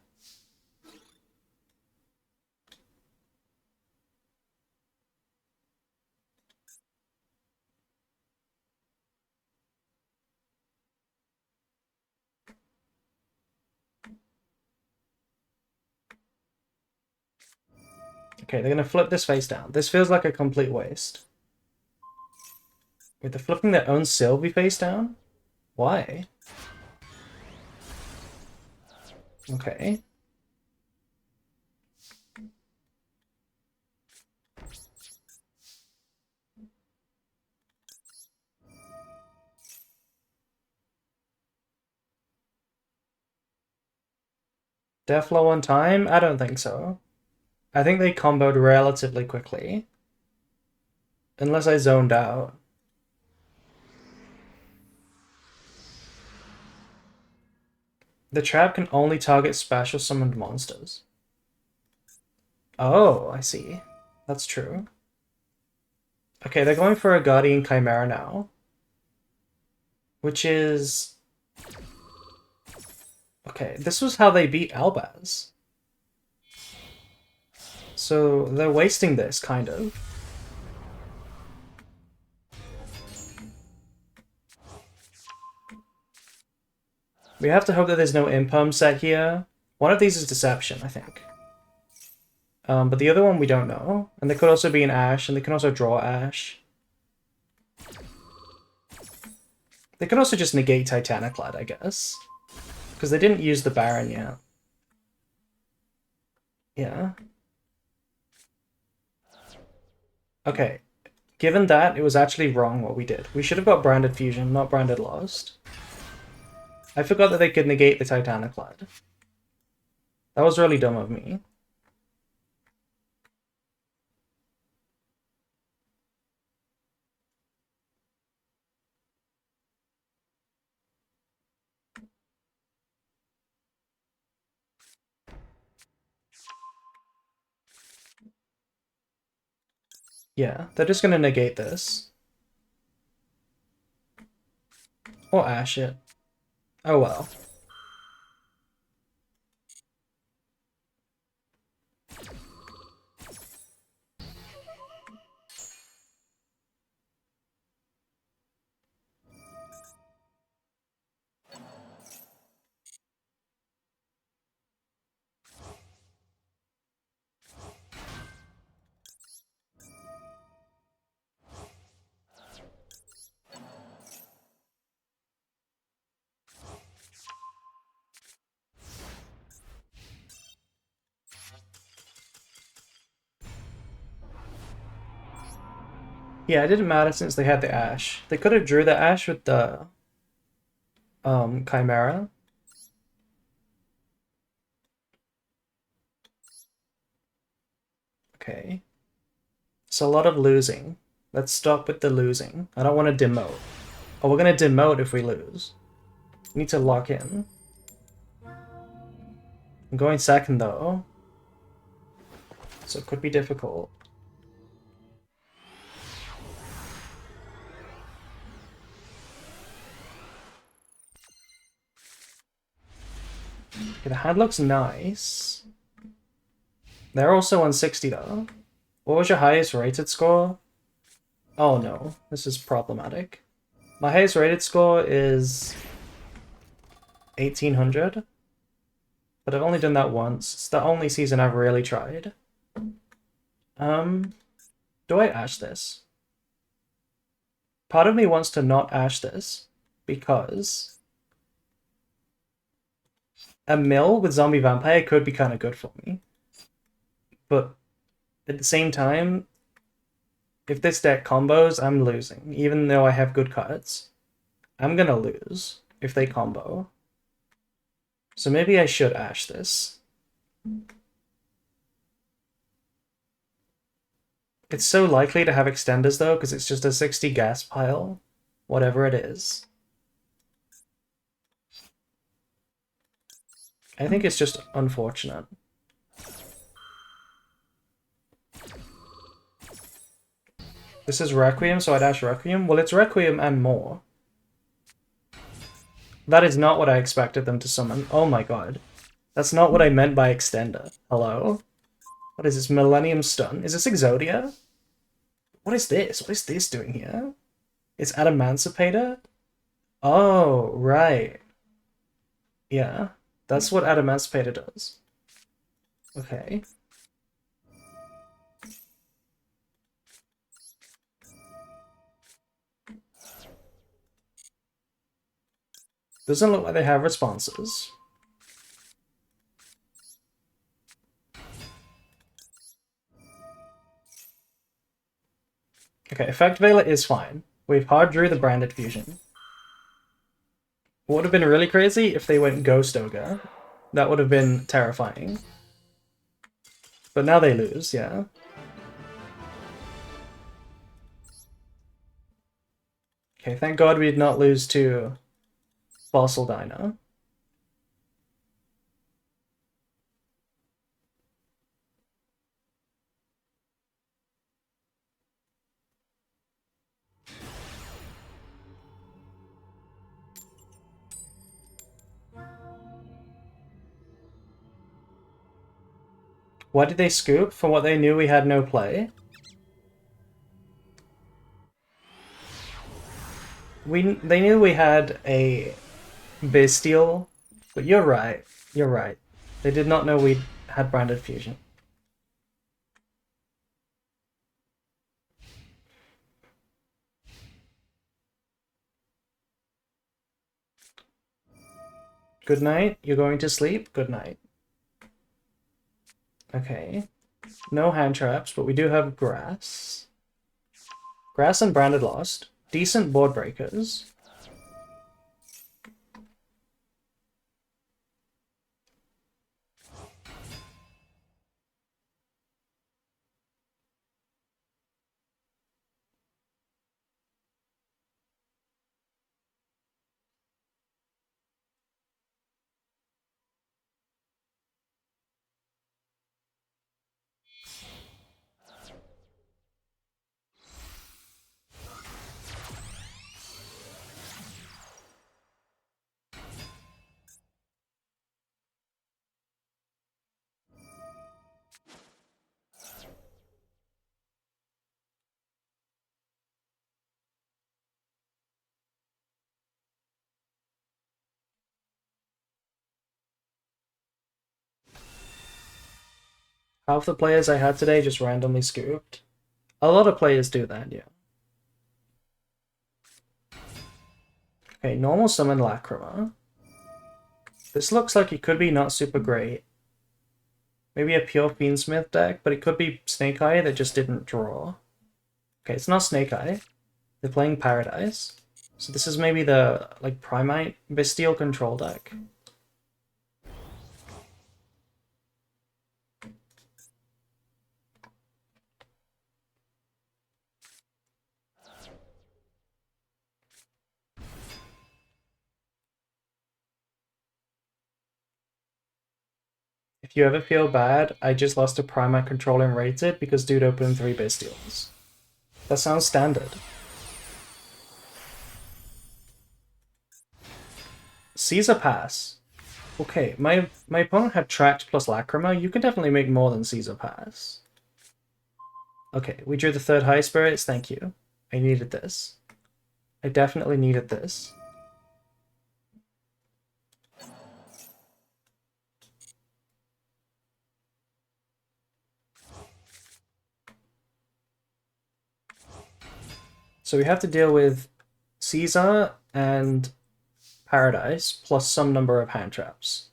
Okay, they're gonna flip this face down. This feels like a complete waste. Wait, they're flipping their own Sylvie face down? Why? Okay. Deathflow on time? I don't think so. I think they comboed relatively quickly. Unless I zoned out. The trap can only target special summoned monsters. Oh, I see. That's true. Okay, they're going for a Guardian Chimera now. Which is... Okay, this was how they beat Albaz. So they're wasting this, kind of. We have to hope that there's no Imperm set here. One of these is Deception, I think. But the other one we don't know. And there could also be an Ash, and they can also draw Ash. They can also just negate Titaniclad, I guess. Because they didn't use the Baron yet. Yeah. Okay. Given that, it was actually wrong what we did. We should have got Branded Fusion, not Branded Lost. I forgot that they could negate the Titaniclad. That was really dumb of me. Yeah, they're just gonna negate this. Or Ash it. Oh well. Yeah, it didn't matter since they had the Ash. They could have drew the Ash with the Chimera. Okay. It's a lot of losing. Let's stop with the losing. I don't want to demote. Oh, we're gonna demote if we lose. We need to lock in. I'm going second though. So it could be difficult. Okay, the hand looks nice. They're also on 60 though. What was your highest rated score? Oh no, this is problematic. My highest rated score is 1800, but I've only done that once. It's the only season I've really tried. Do I ash this? Part of me wants to not ash this because a mill with zombie vampire could be kind of good for me. But at the same time, if this deck combos, I'm losing. Even though I have good cards, I'm gonna lose if they combo. So maybe I should ash this. It's so likely to have extenders though, because it's just a 60 gas pile, whatever it is. I think it's just unfortunate. This is Requiem, so I'd ash Requiem. Well, it's Requiem and more. That is not what I expected them to summon. Oh my god. That's not what I meant by extender. Hello? What is this? Millennium Stun? Is this Exodia? What is this? What is this doing here? It's Adamancipator? Oh, right. Yeah. That's what Adamancipator does. Okay. Doesn't look like they have responses. Okay, Effect Veiler is fine. We've hard drew the Branded Fusion. What would have been really crazy if they went Ghost Ogre. That would have been terrifying. But now they lose, yeah. Okay, thank god we did not lose to Fossil Dino. Why did they scoop? For what they knew we had no play? They knew we had a Bestial, but you're right. You're right. They did not know we had Branded Fusion. Good night. You're going to sleep? Good night. Okay. No hand traps, but we do have grass. Grass and Branded Lost. Decent board breakers. Half the players I had today just randomly scooped. A lot of players do that, yeah. Okay, normal summon Lacrima. This looks like it could be not super great. Maybe a pure Fiendsmith deck, but it could be Snake Eye that just didn't draw. Okay, it's not Snake Eye. They're playing Paradise. So this is maybe the, like, Primite Bestial control deck. If you ever feel bad, I just lost a Primite controller and rated because dude opened 3 Bestials. That sounds standard. Caesar Pass. Okay, my opponent had Tract plus Lacrima. You can definitely make more than Caesar Pass. Okay, we drew the 3rd High Spirits. Thank you. I needed this. I definitely needed this. So we have to deal with Caesar and Paradise plus some number of hand traps.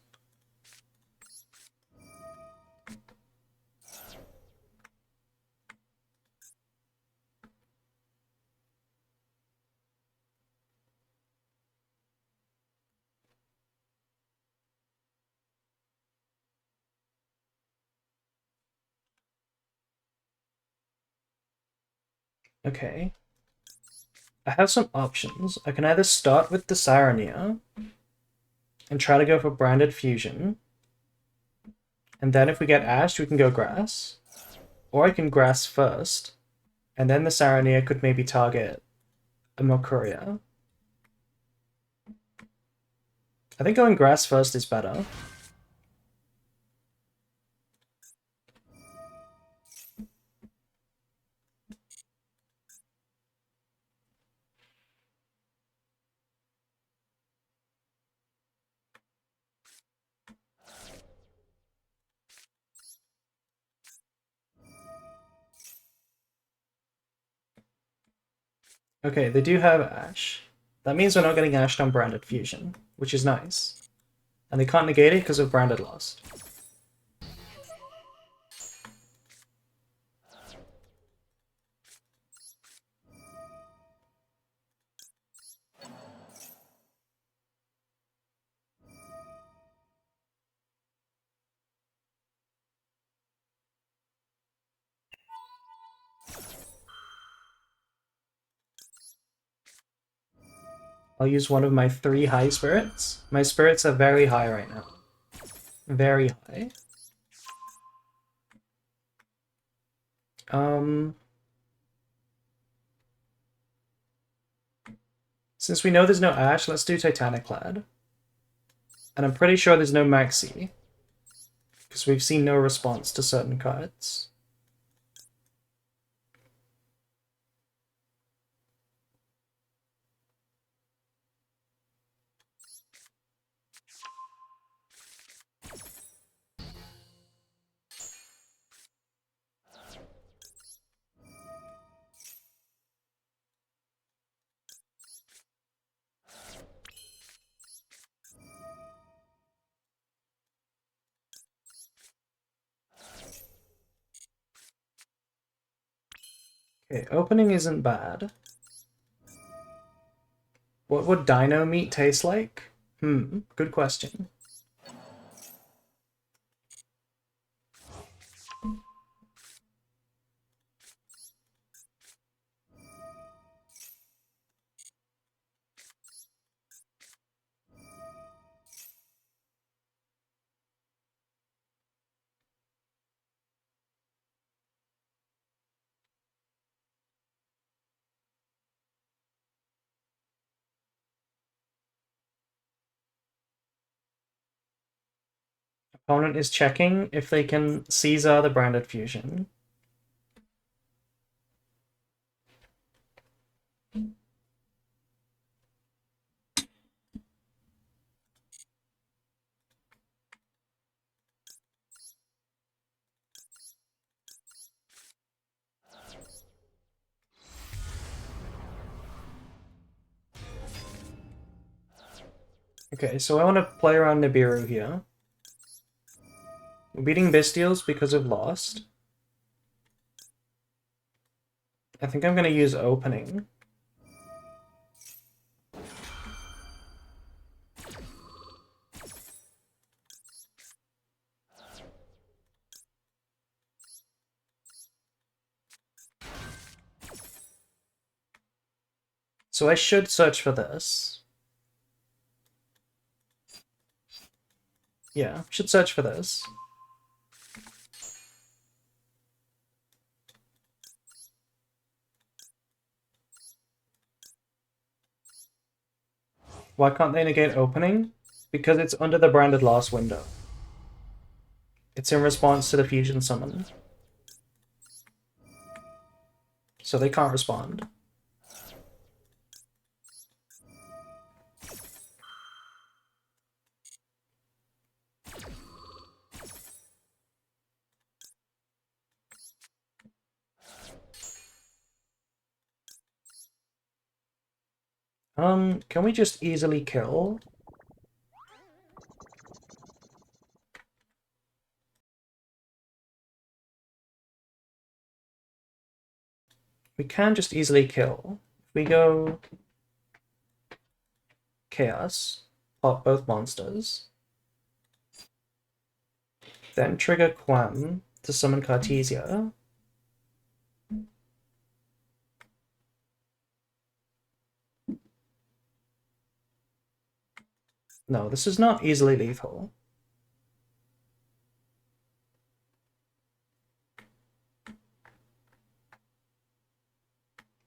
Okay. I have some options. I can either start with the Saronir and try to go for Branded Fusion. And then if we get Ashed, we can go Grass. Or I can Grass first. And then the Saronir could maybe target a Mokuria. I think going Grass first is better. Okay, they do have Ash. That means we're not getting Ashed on Branded Fusion, which is nice. And they can't negate it because of Branded Lost. I'll use one of my 3 high spirits. My spirits are very high right now. Very high. Since we know there's no Ash, let's do Titaniclad. And I'm pretty sure there's no Maxi. Because we've seen no response to certain cards. Okay, opening isn't bad. What would dino meat taste like? Good question. Opponent is checking if they can Caesar the Branded Fusion. Okay, so I want to play around Nibiru here. We're beating Bystials because of Lost. I think I'm going to use opening. So I should search for this. Yeah, should search for this. Why can't they negate opening? Because it's under the Branded Lost window. It's in response to the Fusion Summon. So they can't respond. Can we just easily kill? We can just easily kill. If we go Chaos, pop both monsters, then trigger Quam to summon Cartesia. No, this is not easily lethal.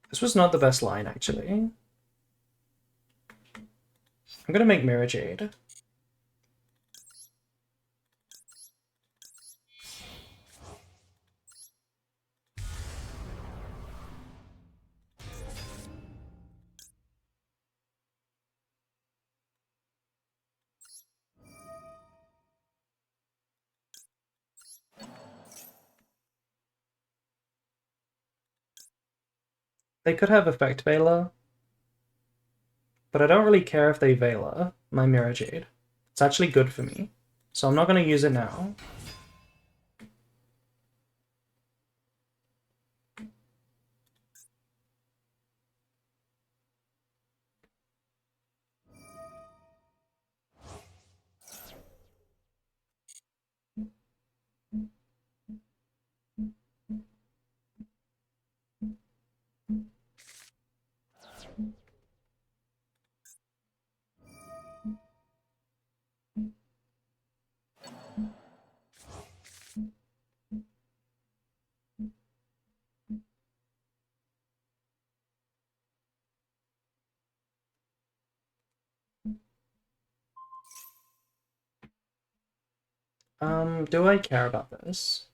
This was not the best line, actually. I'm gonna make Mirror Jade. They could have Effect Veiler, but I don't really care if they Veiler my Mirror Jade. It's actually good for me, so I'm not gonna use it now. Do I care about this?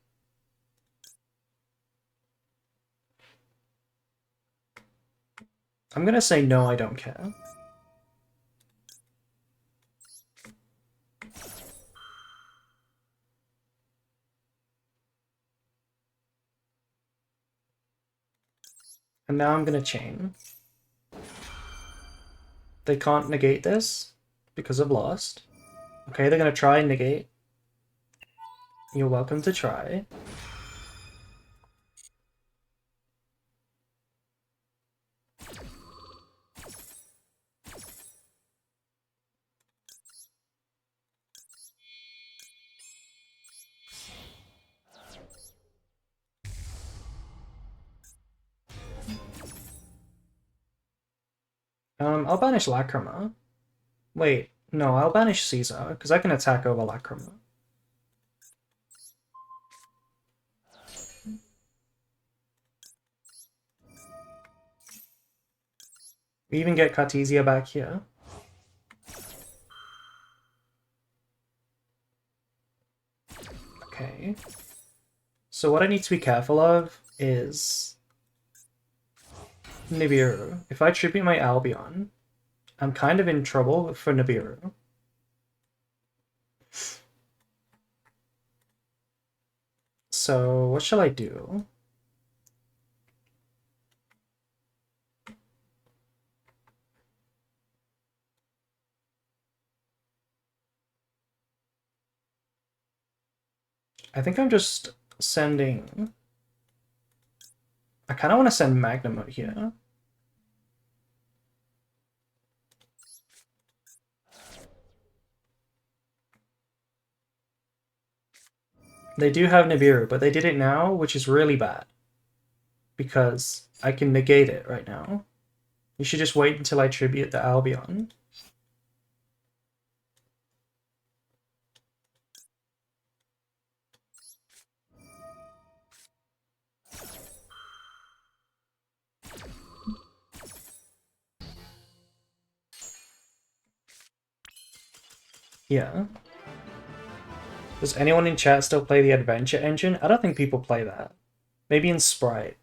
I'm gonna say no, I don't care. And now I'm gonna chain. They can't negate this because of Lost. Okay, they're gonna try and negate. You're welcome to try. I'll banish Lacrima. Wait, no, I'll banish Caesar, because I can attack over Lacrima. We even get Cartesia back here. Okay. So what I need to be careful of is Nibiru. If I tribute my Albion, I'm kind of in trouble for Nibiru. So what shall I do? I think I'm just sending... I kind of want to send Magnum out here. They do have Nibiru, but they did it now, which is really bad. Because I can negate it right now. You should just wait until I tribute the Albion. Yeah. Does anyone in chat still play the Adventure Engine? I don't think people play that. Maybe in Sprite.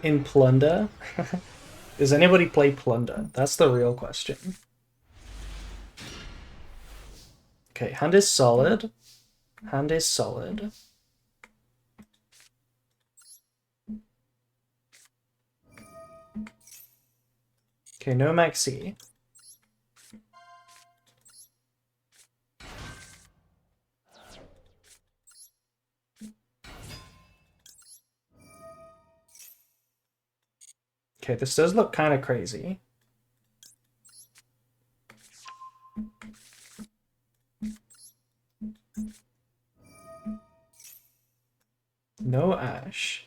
In Plunder? Does anybody play Plunder? That's the real question. Okay, hand is solid. Hand is solid. Okay, no Maxi. Okay, this does look kind of crazy. No Ash.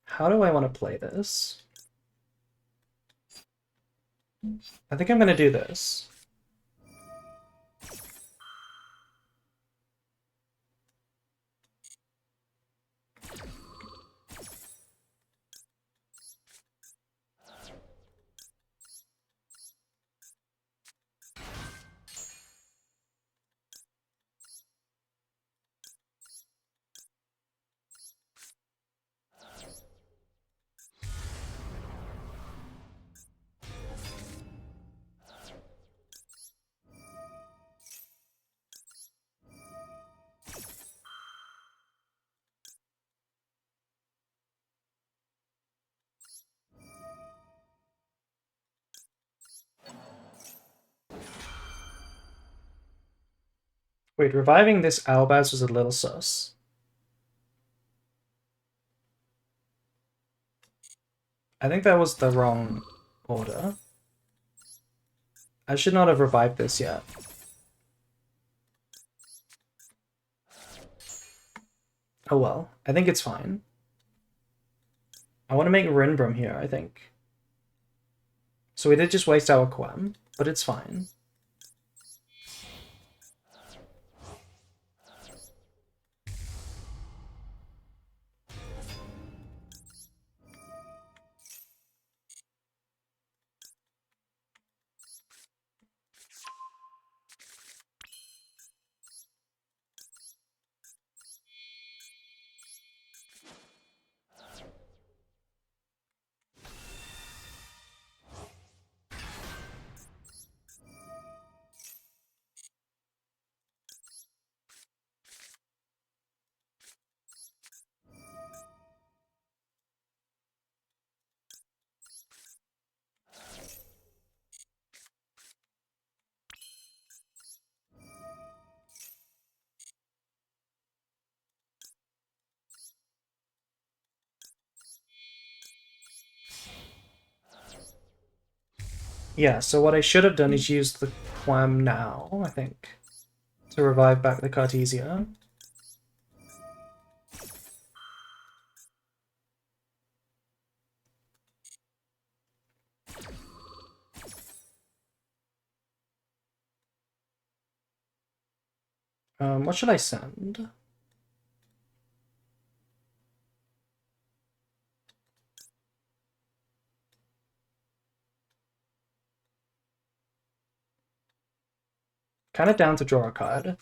How do I want to play this? I think I'm going to do this. Wait, reviving this Albaz was a little sus. I think that was the wrong order. I should not have revived this yet. Oh well, I think it's fine. I want to make Rinbram here, I think. So we did just waste our Quem, but it's fine. Yeah, so what I should have done is use the Quem now, I think, to revive back the Cartesia. What should I send? Kind of down to draw a card.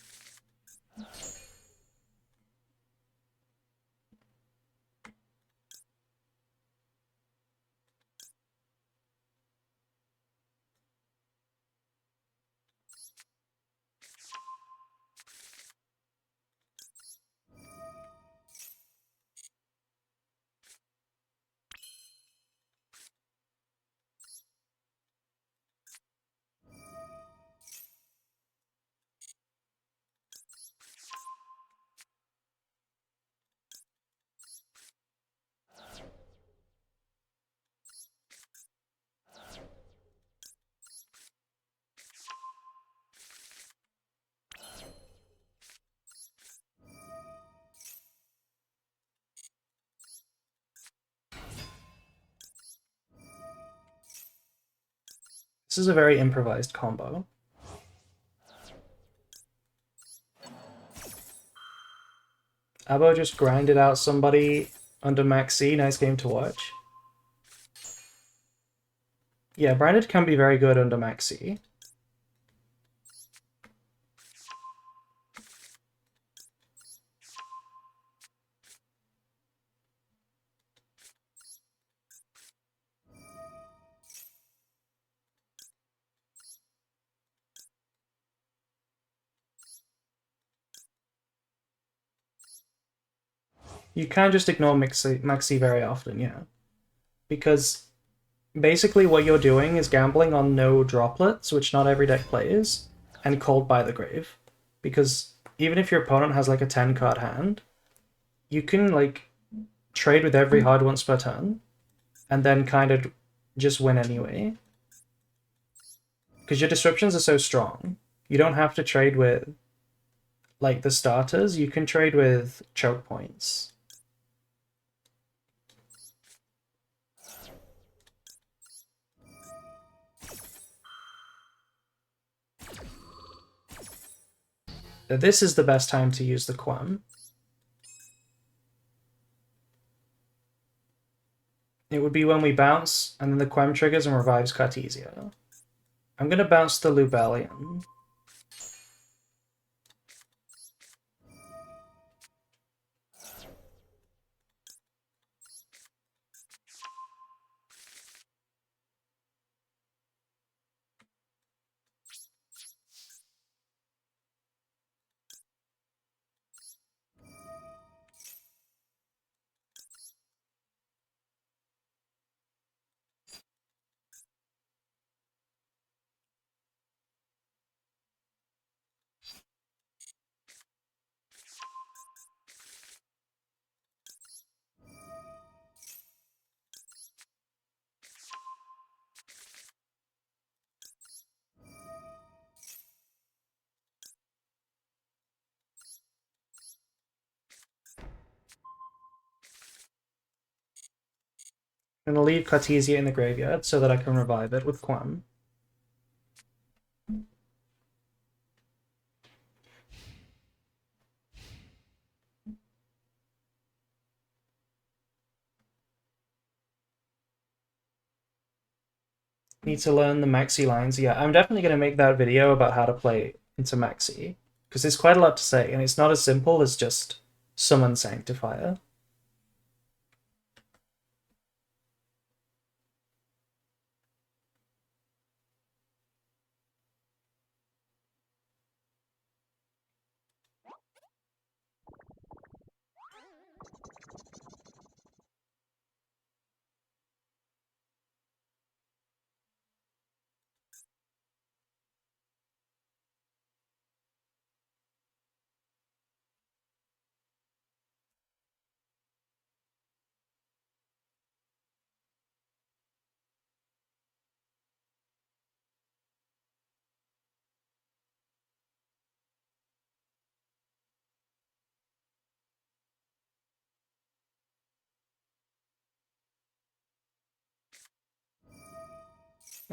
This is a very improvised combo. Abo just grinded out somebody under Maxi. Nice game to watch. Yeah, branded can be very good under Maxi. You can't just ignore Maxi very often, yeah. Because basically what you're doing is gambling on no droplets, which not every deck plays, and Called by the Grave. Because even if your opponent has like a 10 card hand, you can like trade with every hard once per turn, and then kind of just win anyway. Because your disruptions are so strong. You don't have to trade with like the starters, you can trade with choke points. This is the best time to use the Quam. It would be when we bounce, and then the Quem triggers and revives Cartesia. I'm gonna bounce the Lubellion. I'm gonna leave Cartesia in the graveyard so that I can revive it with Quam. Need to learn the Maxi lines. Yeah, I'm definitely gonna make that video about how to play into Maxi. Because there's quite a lot to say, and it's not as simple as just summon Sanctifier.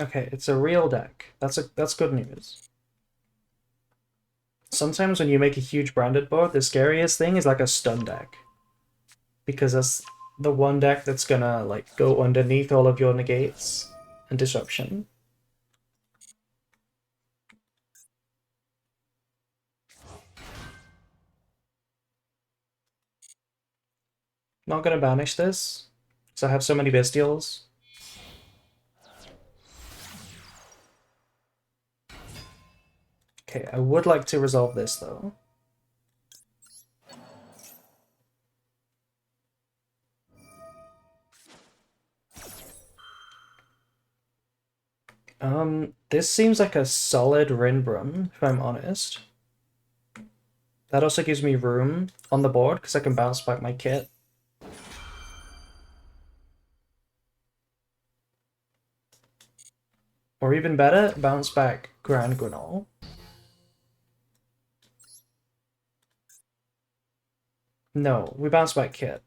Okay, it's a real deck. That's good news. Sometimes when you make a huge branded board, the scariest thing is like a stun deck. Because that's the one deck that's gonna like go underneath all of your negates and disruption. Not gonna banish this, because I have so many bestials. Okay, I would like to resolve this though. This seems like a solid Rinbrum, if I'm honest. That also gives me room on the board, because I can bounce back my kit. Or even better, bounce back Grand Guignol. No, we bounce back kit.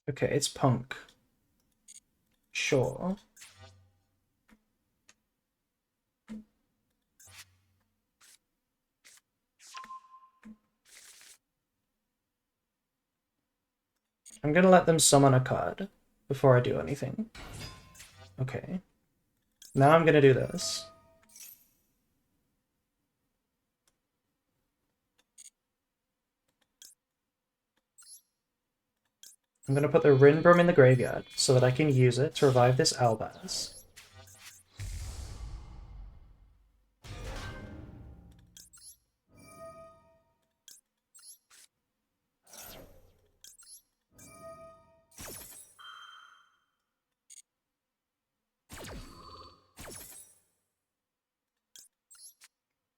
Okay, it's punk. Sure. I'm gonna let them summon a card before I do anything. Okay. Now I'm gonna do this. I'm gonna put the Rinbroom in the graveyard so that I can use it to revive this Albaz.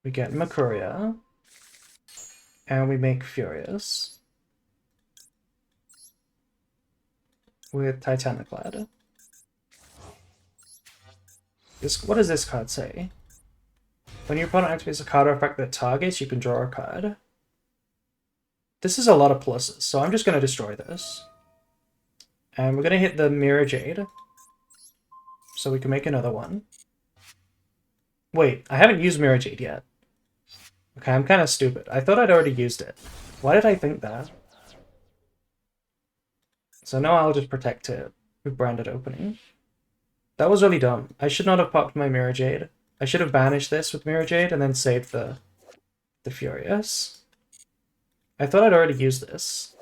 We get Makuria. And we make Furious. With Titaniclad. What does this card say? When your opponent activates a card or effect that targets, you can draw a card. This is a lot of pluses, so I'm just going to destroy this. And we're going to hit the Mirror Jade. So we can make another one. Wait, I haven't used Mirror Jade yet. Okay, I'm kind of stupid. I thought I'd already used it. Why did I think that? So now I'll just protect it with Branded Opening. That was really dumb. I should not have popped my Mirror Jade. I should have banished this with Mirror Jade and then saved the Furious. I thought I'd already used this.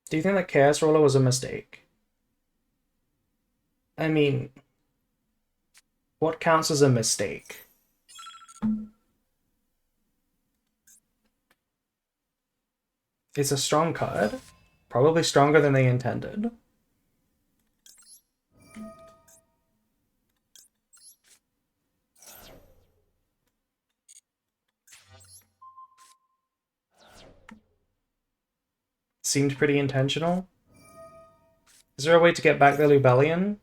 Do you think that Chaos Roller was a mistake? I mean, what counts as a mistake? It's a strong card. Probably stronger than they intended. Seemed pretty intentional. Is there a way to get back the Lubellion?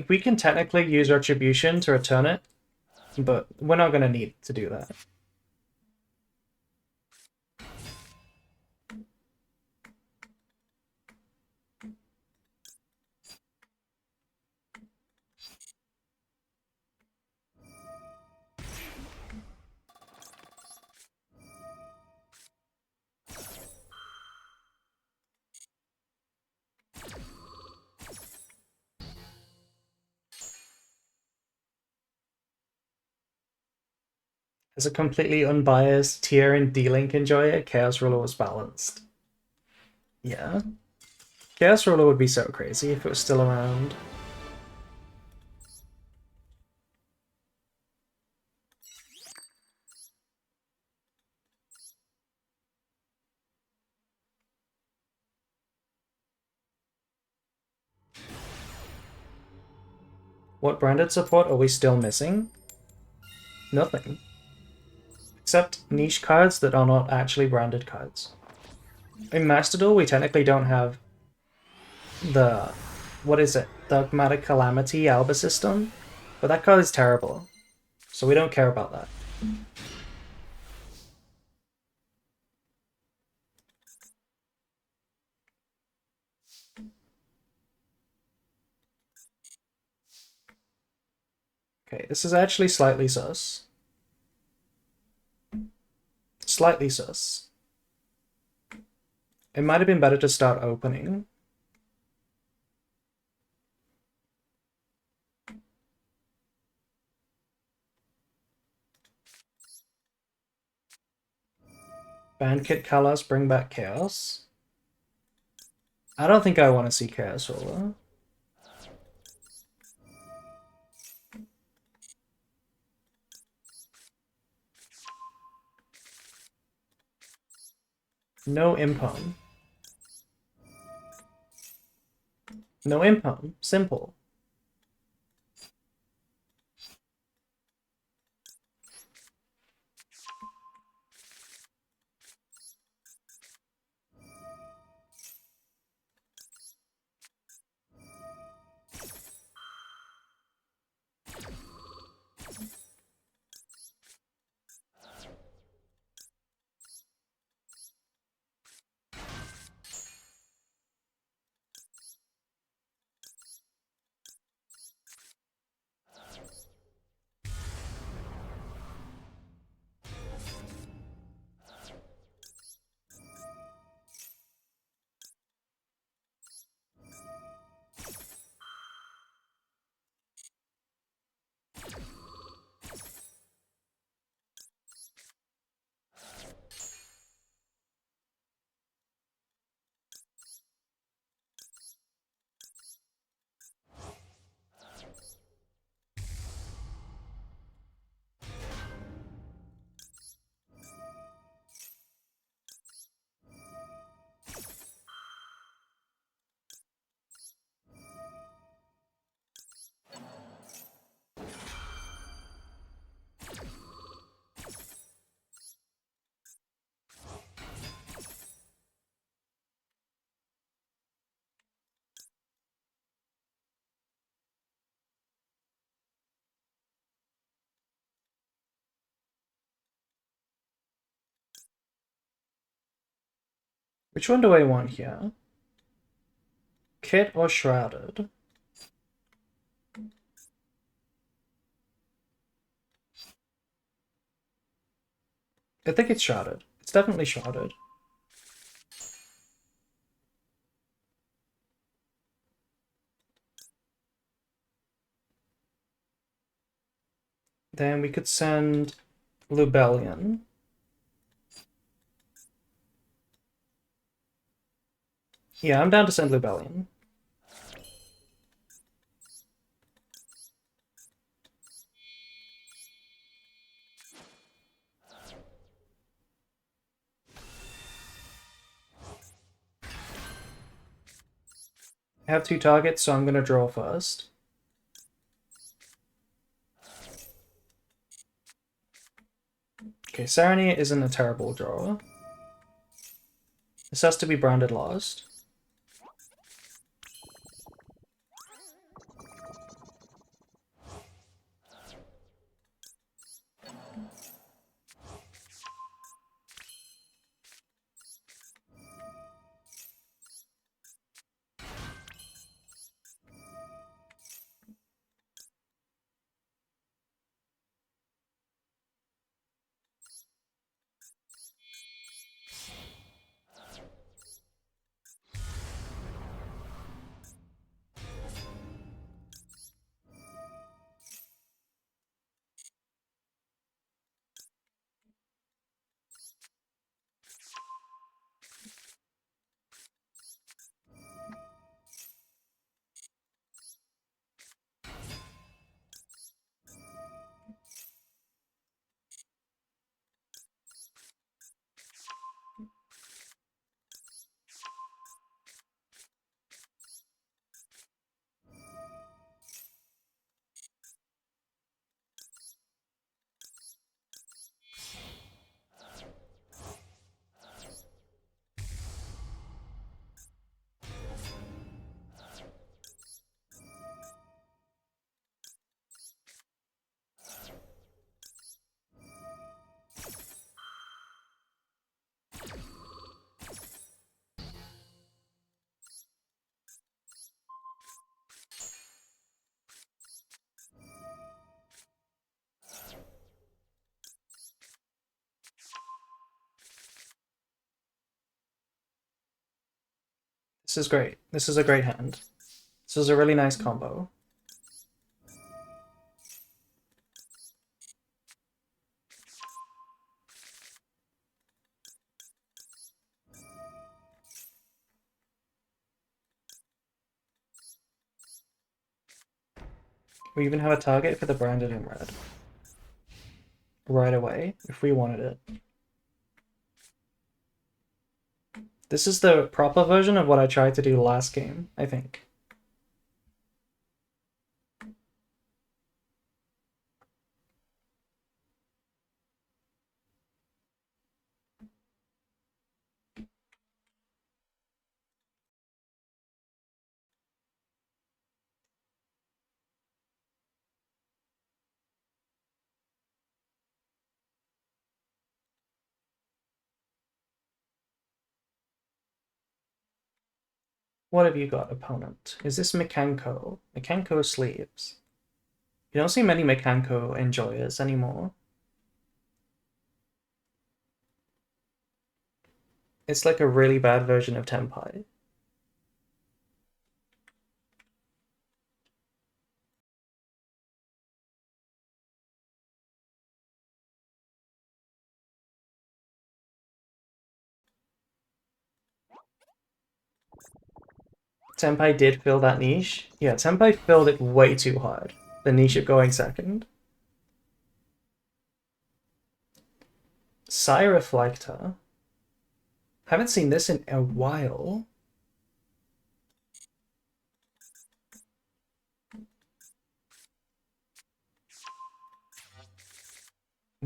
We can technically use Retribution to return it, but we're not going to need to do that. As a completely unbiased tier and D-Link enjoyer, Chaos Ruler was balanced. Yeah. Chaos Ruler would be so crazy if it was still around. What branded support are we still missing? Nothing. Except niche cards that are not actually branded cards. In Master Duel, we technically don't have the... what is it? Dogmatic Calamity Alba system? But that card is terrible. So we don't care about that. Okay, this is actually slightly sus. Slightly sus. It might have been better to start opening. Ban Kit Kalas, bring back Chaos. I don't think I want to see Chaos Ruler. No Impone. No Impone. Simple. Which one do I want here? Kit or Shrouded? I think it's Shrouded. It's definitely Shrouded. Then we could send Lubellion. Yeah, I'm down to send Lubellion. I have 2 targets, so I'm gonna draw first. Okay, Sarani isn't a terrible draw. This has to be branded lost. This is great. This is a great hand. This is a really nice combo. We even have a target for the branded in red. Right away, if we wanted it. This is the proper version of what I tried to do last game, I think. What have you got, opponent? Is this Mekanko? Mekanko sleeves. You don't see many Mekanko enjoyers anymore. It's like a really bad version of Tenpai. Tenpai did fill that niche. Yeah, Tenpai filled it way too hard. The niche of going second. Psy Reflector. Haven't seen this in a while.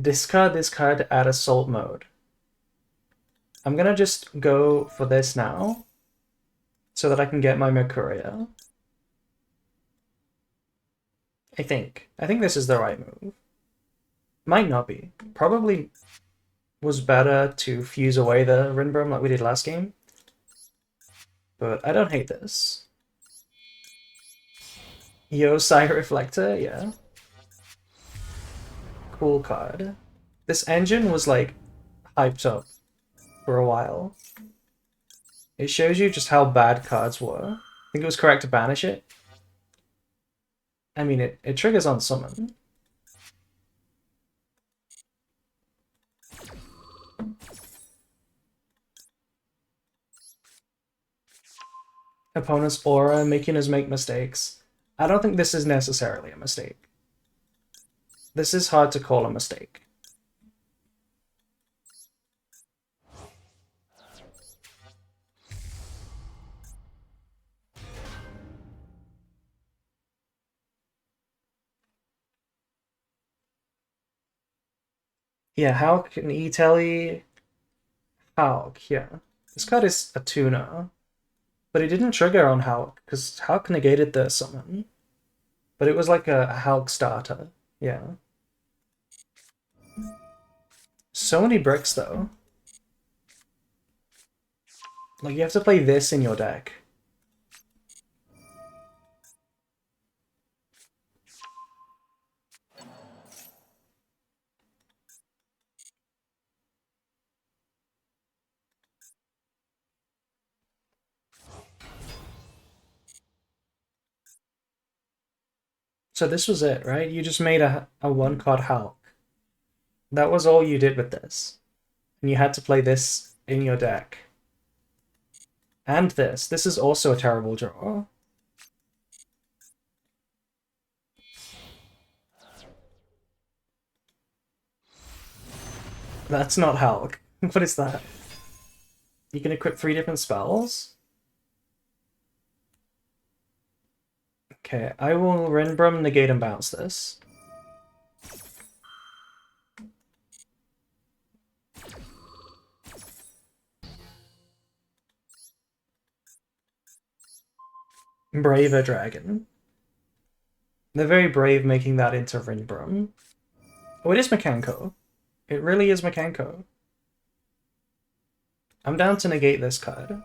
Discard this card to add Assault mode. I'm gonna just go for this now, so that I can get my Mercuria. I think this is the right move. Might not be. Probably was better to fuse away the Rinbrom like we did last game. but I don't hate this. Yosai Reflector, yeah. Cool card. This engine was like hyped up for a while. It shows you just how bad cards were. I think it was correct to banish it. I mean, it triggers on summon. Opponent's aura, making us make mistakes. I don't think this is necessarily a mistake. This is hard to call a mistake. Yeah, Hulk and E-Telly. Hulk, yeah. This card is a tuner. But it didn't trigger on Hulk, because Hulk negated the summon. But it was like a Hulk starter, yeah. So many bricks, though. Like, you have to play this in your deck. So this was it, right? You just made a one-card Hulk. That was all you did with this. And you had to play this in your deck. And this. This is also a terrible draw. That's not Hulk. What is that? You can equip 3 different spells? Okay, I will Rinbrum, negate, and bounce this. Braver Dragon. They're very brave making that into Rinbrum. Oh, it is Mekanko. It really is Mekanko. I'm down to negate this card.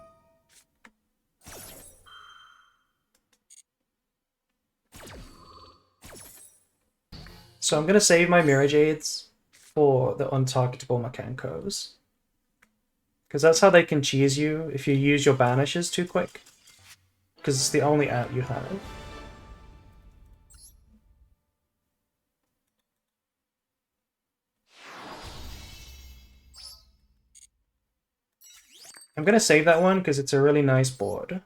So I'm gonna save my Mirror Jades for the untargetable Mekankos. Because that's how they can cheese you if you use your banishes too quick. Because it's the only out you have. I'm gonna save that one because it's a really nice board.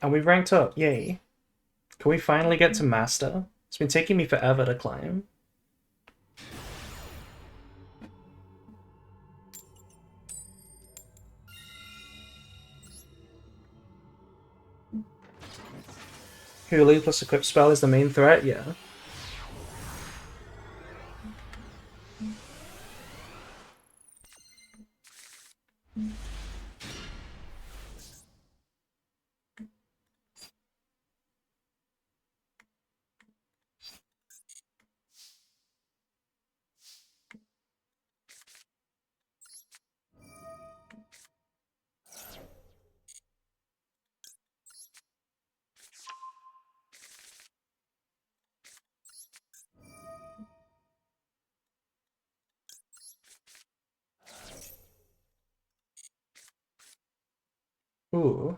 And we've ranked up, yay. Can we finally get to Master? It's been taking me forever to climb. Hulu plus equip spell is the main threat, yeah. Ooh.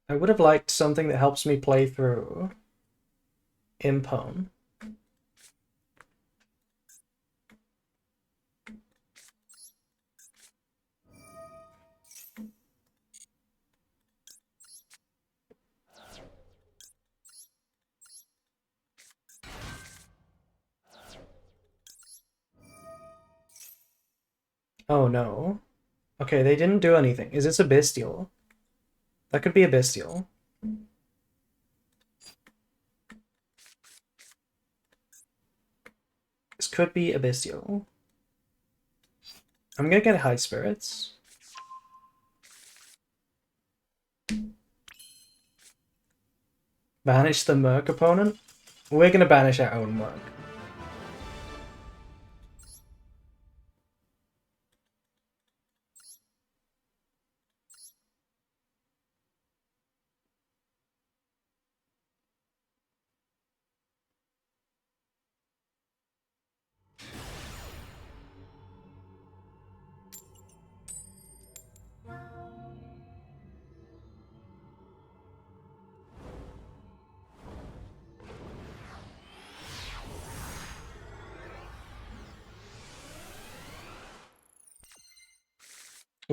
I would have liked something that helps me play through Impone. Oh no. Okay, they didn't do anything. Is this a Bestial? That could be a Bestial. This could be a Bestial. I'm gonna get High Spirits. Banish the Merc opponent? We're gonna banish our own Merc.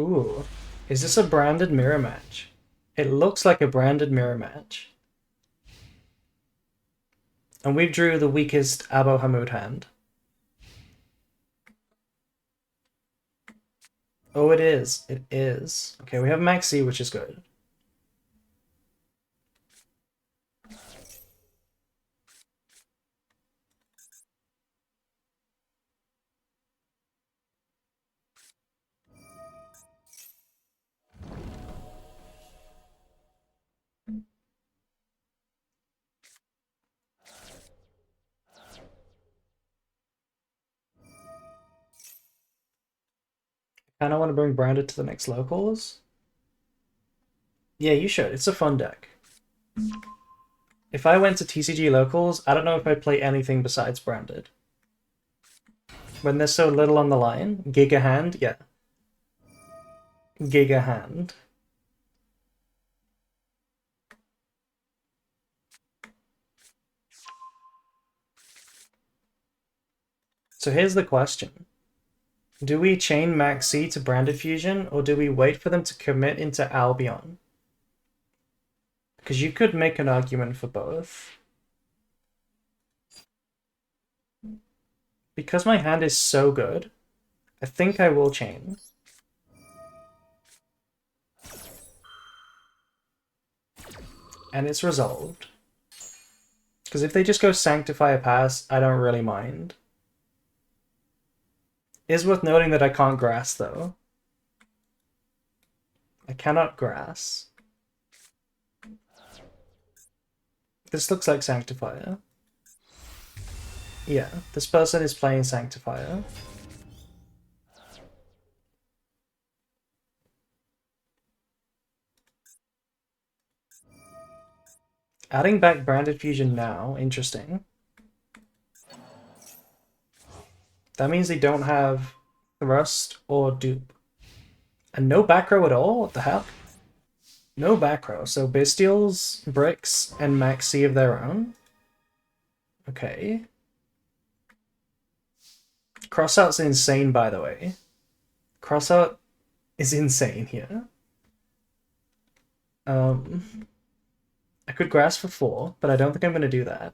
Ooh. Is this a branded mirror match? It looks like a branded mirror match. And we drew the weakest Abo Hamoud hand. Oh, it is. It is. Okay, we have Maxi, which is good. I kind of want to bring Branded to the next locals. Yeah, you should. It's a fun deck. If I went to TCG locals, I don't know if I'd play anything besides Branded. When there's so little on the line, Giga Hand, yeah. Giga Hand. So here's the question. Do we chain Maxi to Branded Fusion, or do we wait for them to commit into Albion? Because you could make an argument for both. Because my hand is so good, I think I will chain. And it's resolved. Because if they just go Sanctify a pass, I don't really mind. It is worth noting that I can't grass, though. I cannot grass. This looks like Sanctifier. Yeah, this person is playing Sanctifier. Adding back Branded Fusion now, interesting. That means they don't have Thrust or Dupe. And no back row at all? What the heck? No back row. So Bestials, Bricks, and Maxi of their own? Okay. Crossout's insane, by the way. Crossout is insane here. I could grass for 4, but I don't think I'm going to do that.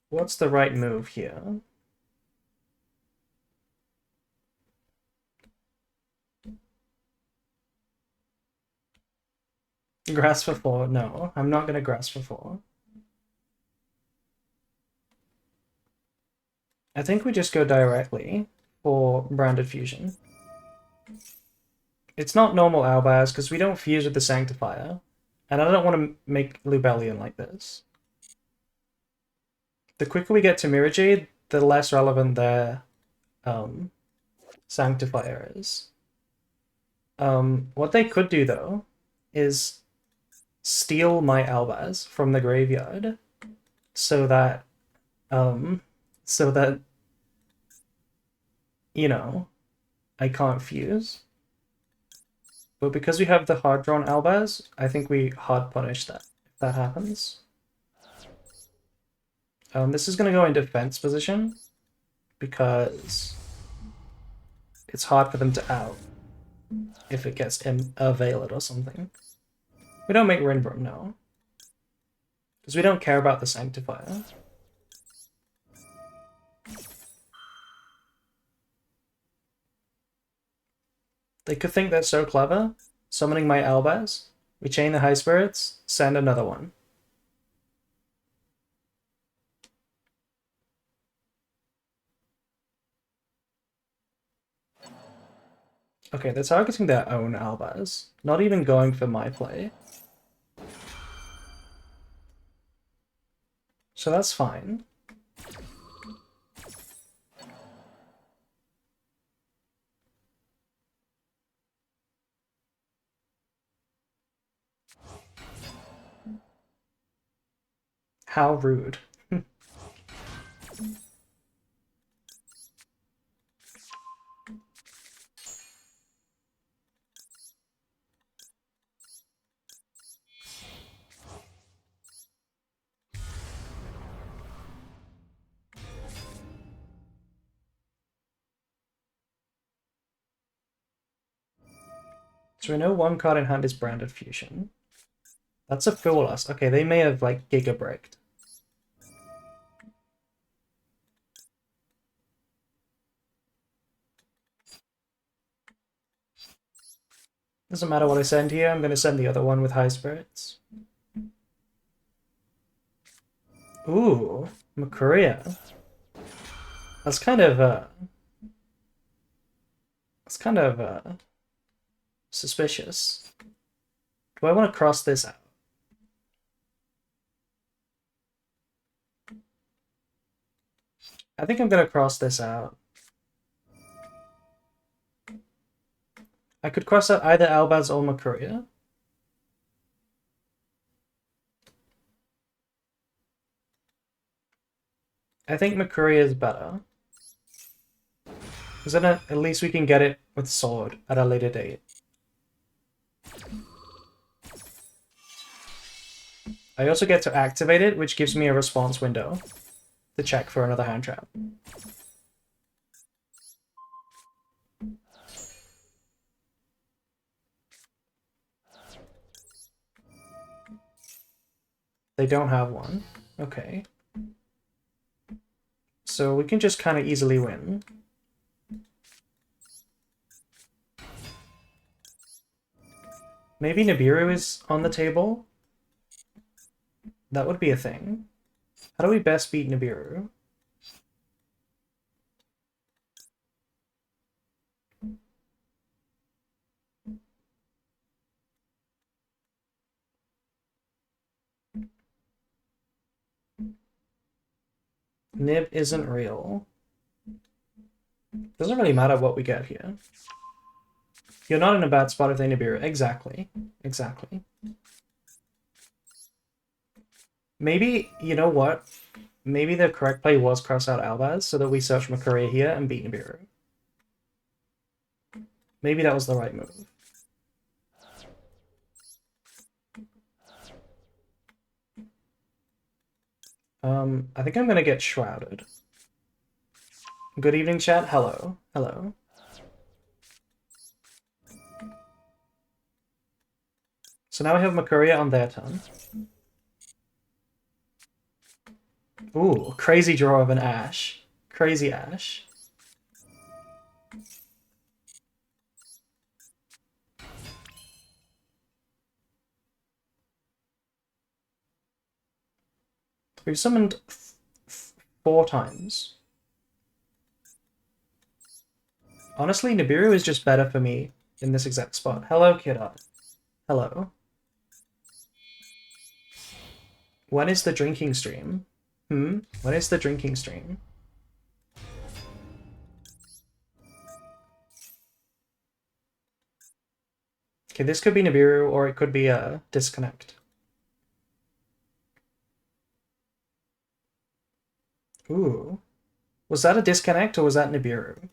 What's the right move here? Grass for 4? No, I'm not going to grass for 4. I think we just go directly for Branded Fusion. It's not normal Albaz because we don't fuse with the Sanctifier. And I don't want to make Lubellion like this. The quicker we get to Mirror Jade, the less relevant their Sanctifier is. What they could do, though, is steal my Albaz from the graveyard so that, you know, I can't fuse. But because we have the hard drawn Albaz, I think we hard punish that if that happens. This is going to go in defense position because it's hard for them to out if it gets Veiled or something. We don't make Rinbroom, no. Because we don't care about the Sanctifier. They could think they're so clever. Summoning my Albaz. We chain the High Spirits, send another one. Okay, they're targeting their own Albaz. Not even going for my play. So that's fine. How rude. So we know one card in hand is Branded Fusion. That's a Fool Us. Okay, they may have, like, Giga Bricked. Doesn't matter what I send here, I'm going to send the other one with High Spirits. Ooh, Makuria. That's kind of, suspicious. Do I want to cross this out? I think I'm going to cross this out. I could cross out either Albaz or Makuria. I think Makuria is better. Because then at least we can get it with Sword at a later date. I also get to activate it, which gives me a response window to check for another hand trap. They don't have one. Okay. So we can just kind of easily win. Maybe Nibiru is on the table? That would be a thing. How do we best beat Nibiru? Nib isn't real. Doesn't really matter what we get here. You're not in a bad spot if they Nibiru. Exactly. Exactly. Maybe, you know what? Maybe the correct play was cross out Albaz so that we search Makuria here and beat Nibiru. Maybe that was the right move. I think I'm gonna get shrouded. Good evening, chat. Hello. Hello. So now we have Makuria on their turn. Ooh, crazy draw of an Ash. Crazy Ash. We've summoned 4 times. Honestly, Nibiru is just better for me in this exact spot. Hello, Kiddo. Hello. When is the drinking stream? When is the drinking stream? Okay, this could be Nibiru, or it could be a disconnect. Ooh. Was that a disconnect, or was that Nibiru?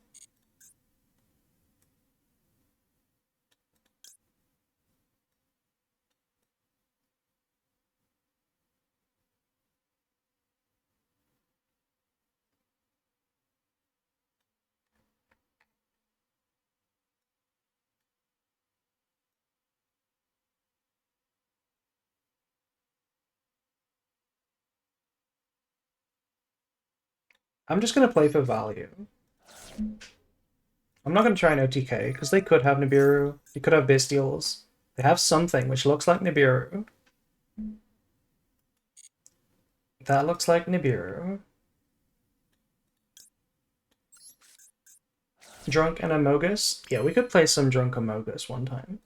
I'm just gonna play for value. I'm not gonna try an OTK, because they could have Nibiru. They could have Bestials. They have something which looks like Nibiru. That looks like Nibiru. Drunk and Amogus? Yeah, we could play some Drunk Amogus one time.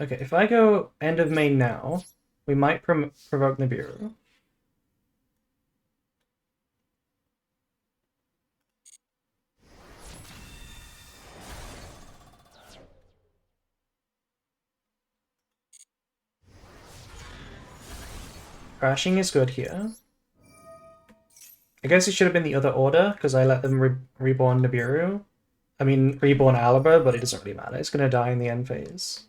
Okay, if I go end of main now, we might provoke Nibiru. Crashing is good here. I guess it should have been the other order, because I let them reborn Nibiru. I mean, reborn Alaba, but it doesn't really matter. It's going to die in the end phase.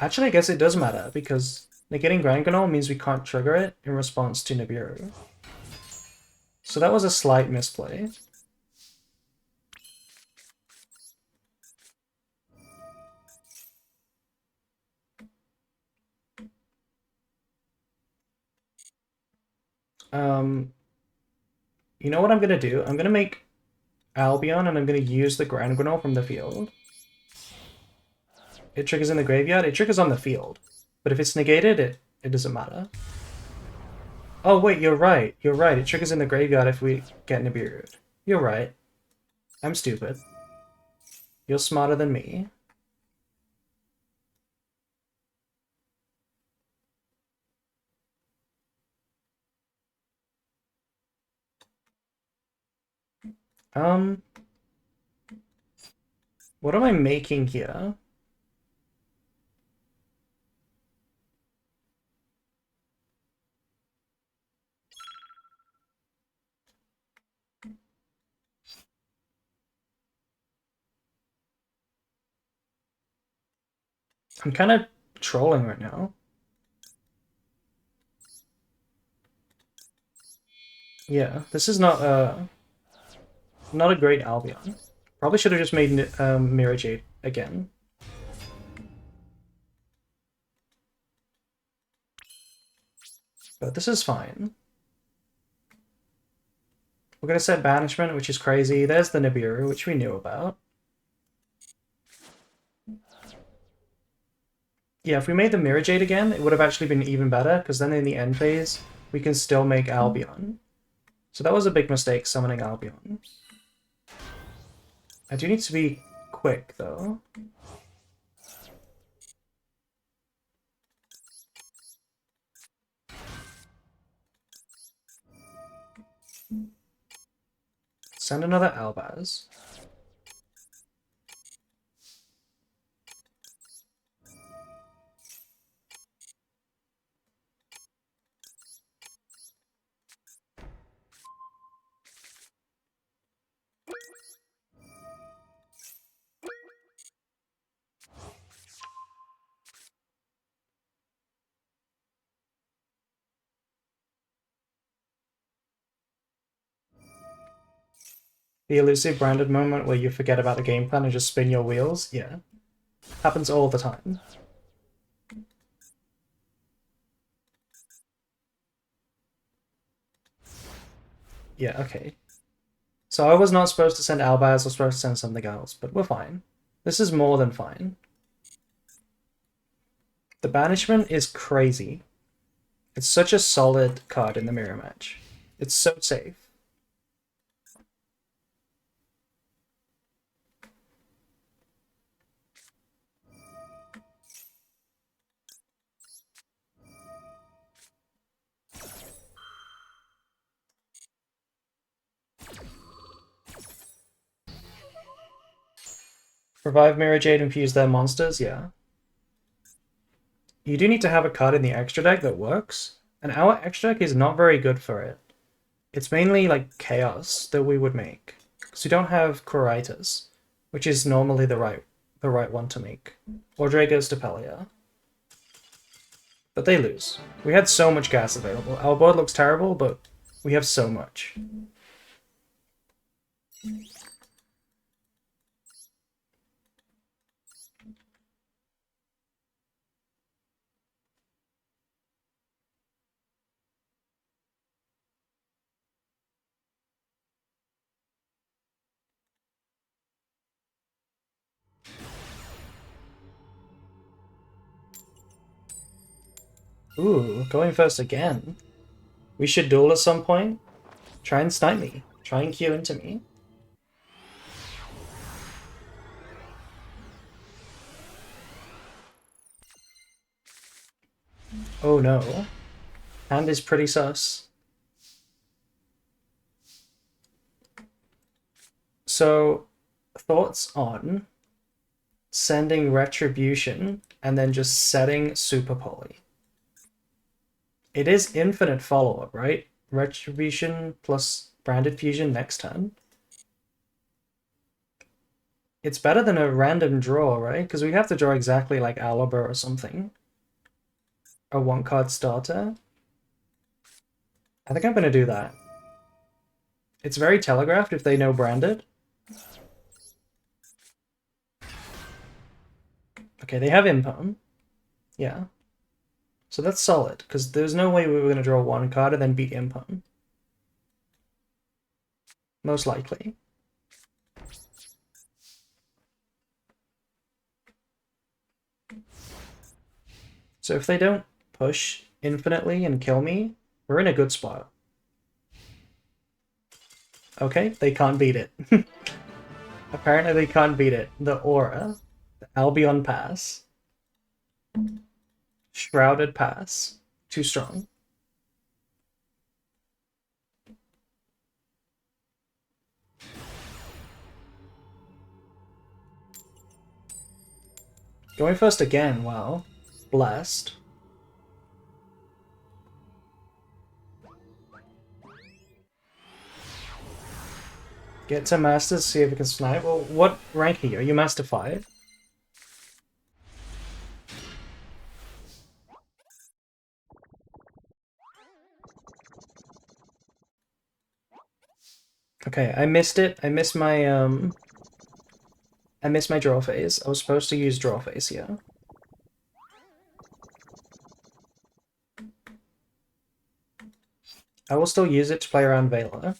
Actually, I guess it does matter, because Negating Grand Gnoll means we can't trigger it in response to Nibiru. So that was a slight misplay. You know what I'm gonna do? I'm gonna make Albion and I'm gonna use the Grand Gnoll from the field. It triggers in the graveyard, it triggers on the field. But if it's negated, it doesn't matter. Oh wait, you're right. You're right. It triggers in the graveyard if we get Nibiru. You're right. I'm stupid. You're smarter than me. What am I making here? I'm kind of trolling right now. Yeah, this is not a great Albion. Probably should have just made Mirror Jade again. But this is fine. We're gonna set Banishment, which is crazy. There's the Nibiru, which we knew about. Yeah, if we made the Mirror Jade again, it would have actually been even better, because then in the end phase, we can still make Albion. So that was a big mistake, summoning Albion. I do need to be quick, though. Send another Albaz. The elusive branded moment where you forget about the game plan and just spin your wheels? Yeah. Happens all the time. Yeah, okay. So I was not supposed to send Albaz, I was supposed to send something else, but we're fine. This is more than fine. The Banishment is crazy. It's such a solid card in the mirror match. It's so safe. Revive Mirror Jade, infuse their monsters, yeah. You do need to have a card in the extra deck that works, and our extra deck is not very good for it. It's mainly like Chaos that we would make. Because we don't have Quiritis, which is normally the right one to make. Or Drago's Depelia. But they lose. We had so much gas available. Our board looks terrible, but we have so much. Ooh, going first again. We should duel at some point. Try and snipe me. Try and queue into me. Oh no. Hand is pretty sus. So, thoughts on sending Retribution and then just setting Super Poly? It is infinite follow-up, right? Retribution plus Branded Fusion next turn. It's better than a random draw, right? Because we have to draw exactly like Alaba or something. a 1-card starter. I think I'm going to do that. It's very telegraphed if they know branded. Okay, they have Impone. Yeah. So that's solid, because there's no way we were going to draw 1 card and then beat Impone. Most likely. So if they don't push infinitely and kill me, we're in a good spot. Okay, they can't beat it. Apparently they can't beat it. The Aura, the Albion Pass, Shrouded Pass, too strong. Going first again, wow. Blessed. Get to Masters, see if we can snipe. Well, what rank are you? Are you Master 5? Okay, I missed it. I missed my draw phase. I was supposed to use draw phase here. I will still use it to play around Vela.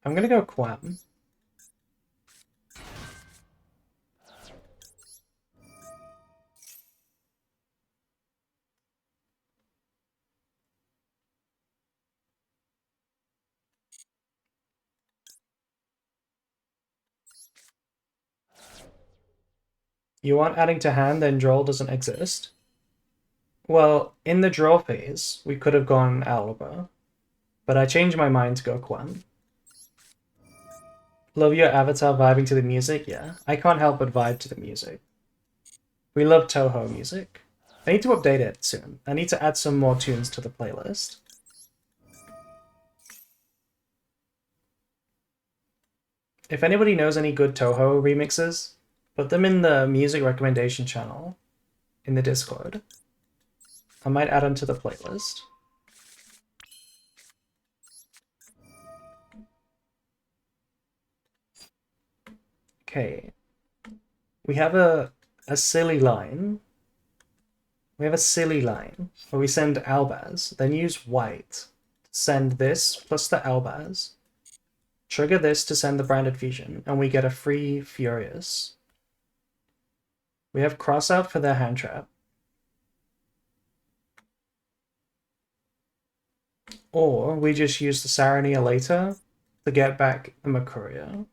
I'm gonna go Quam. You want adding to hand, then draw doesn't exist? Well, in the draw phase, we could have gone Alba, but I changed my mind to go Quam. Love your avatar vibing to the music? Yeah, I can't help but vibe to the music. We love Toho music. I need to update it soon. I need to add some more tunes to the playlist. If anybody knows any good Toho remixes, put them in the music recommendation channel in the Discord. I might add them to the playlist. Okay. We have a silly line. We have a silly line where we send Albaz, then use white to send this plus the Albaz. Trigger this to send the Branded Fusion, and we get a free Furious. We have Crossout for their hand trap. Or we just use the Sarania later to get back the Mercuria.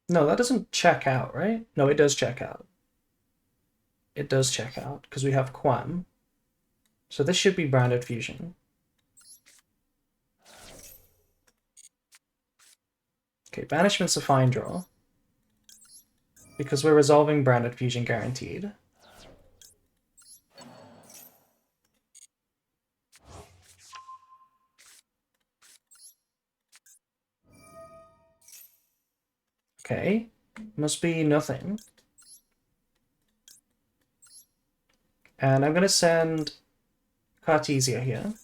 No, that doesn't check out, right? No, it does check out. It does check out, because we have Quam. So this should be Branded Fusion. Okay, Banishment's a fine draw. Because we're resolving Branded Fusion guaranteed. Okay, must be nothing. And I'm going to send Cartesia here.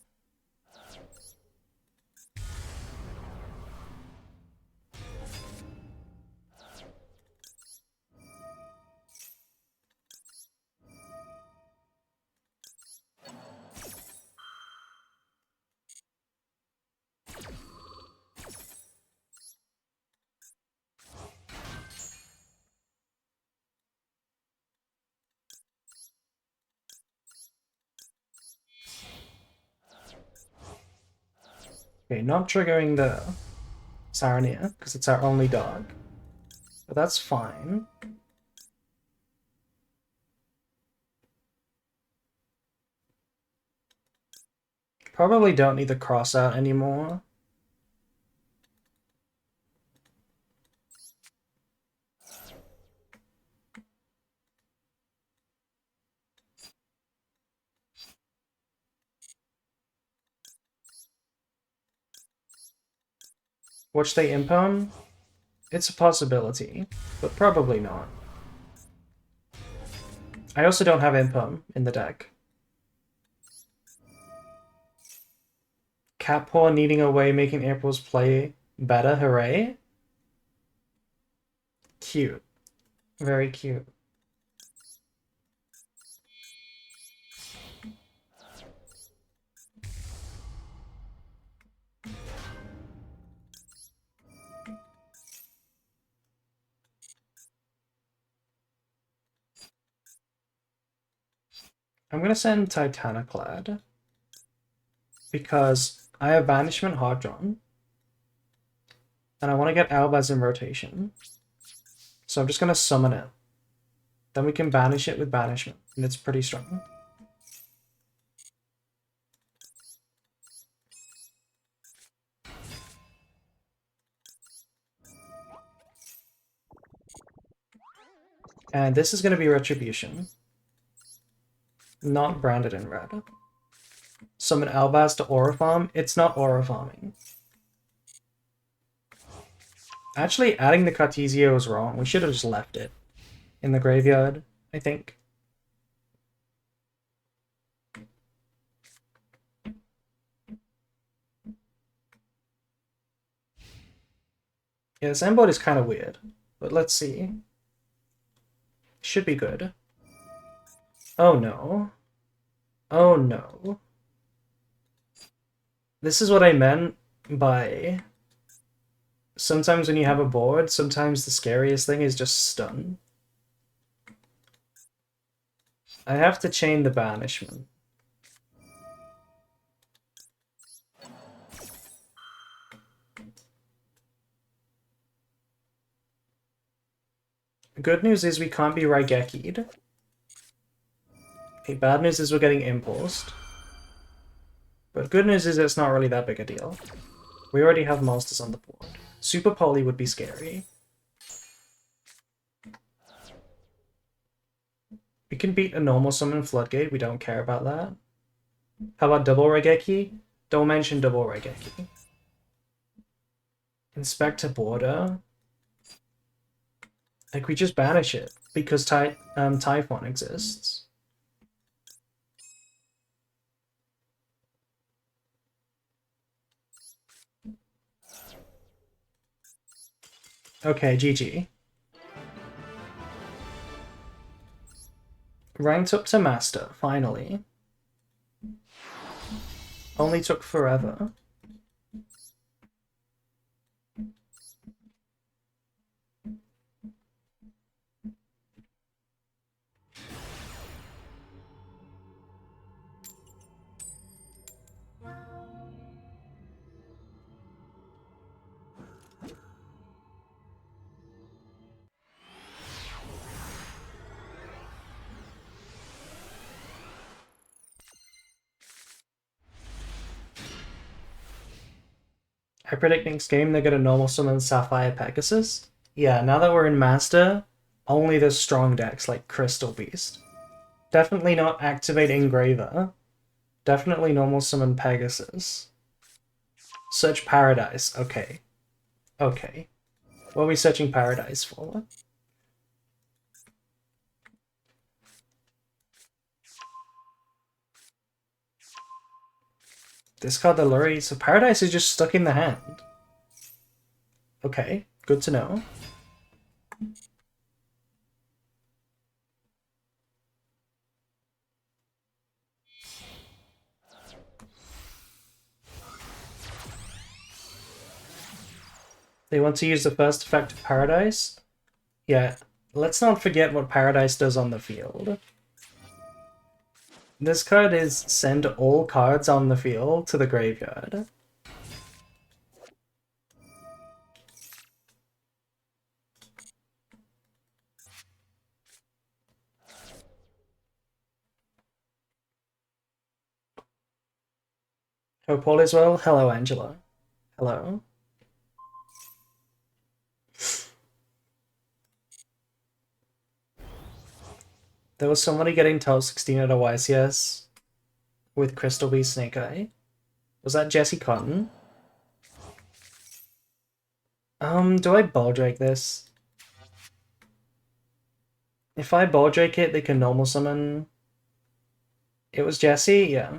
Okay, not triggering the Sarania, because it's our only dog. But that's fine. Probably don't need the cross out anymore. Which they impone? It's a possibility, but probably not. I also don't have impone in the deck. Cat Paw needing a way, making April's play better, hooray. Cute. Very cute. I'm gonna send Titaniclad because I have Banishment Hard Drawn and I want to get Albaz in rotation. So I'm just gonna summon it. Then we can banish it with Banishment, and it's pretty strong. And this is going to be Retribution. Not branded in red. Summon Albaz to Aura Farm. It's not Aura Farming. Actually, adding the Cartesio was wrong. We should have just left it in the graveyard, I think. Yeah, this endboard is kind of weird, but let's see. Should be good. Oh no. Oh no. This is what I meant by... Sometimes when you have a board, sometimes the scariest thing is just stun. I have to chain the Banishment. Good news is we can't be Raigeki'd. Okay, bad news is we're getting Impulsed. But good news is it's not really that big a deal. We already have monsters on the board. Super Poly would be scary. We can beat a normal summon Floodgate, we don't care about that. How about double Raigeki? Don't mention double Raigeki. Inspector Border. Like, we just banish it, because Typhon exists. Okay, GG. Ranked up to Master, finally. Only took forever. I predict next game they're gonna normal summon Sapphire Pegasus. Yeah, now that we're in Master, only the strong decks like Crystal Beast. Definitely not activate Engraver. Definitely normal summon Pegasus. Search Paradise. Okay. Okay. What are we searching Paradise for? Discard the Lurry. So Paradise is just stuck in the hand. Okay, good to know. They want to use the first effect of Paradise? Yeah, let's not forget what Paradise does on the field. This card is send all cards on the field to the graveyard. Hope all is well. Hello, Angela. Hello. There was somebody getting top 16 at a YCS with Crystal Beast Snake Eye. Was that Jesse Cotton? Do I Baldrake this? If I Baldrake it, they can normal summon. It was Jesse, yeah.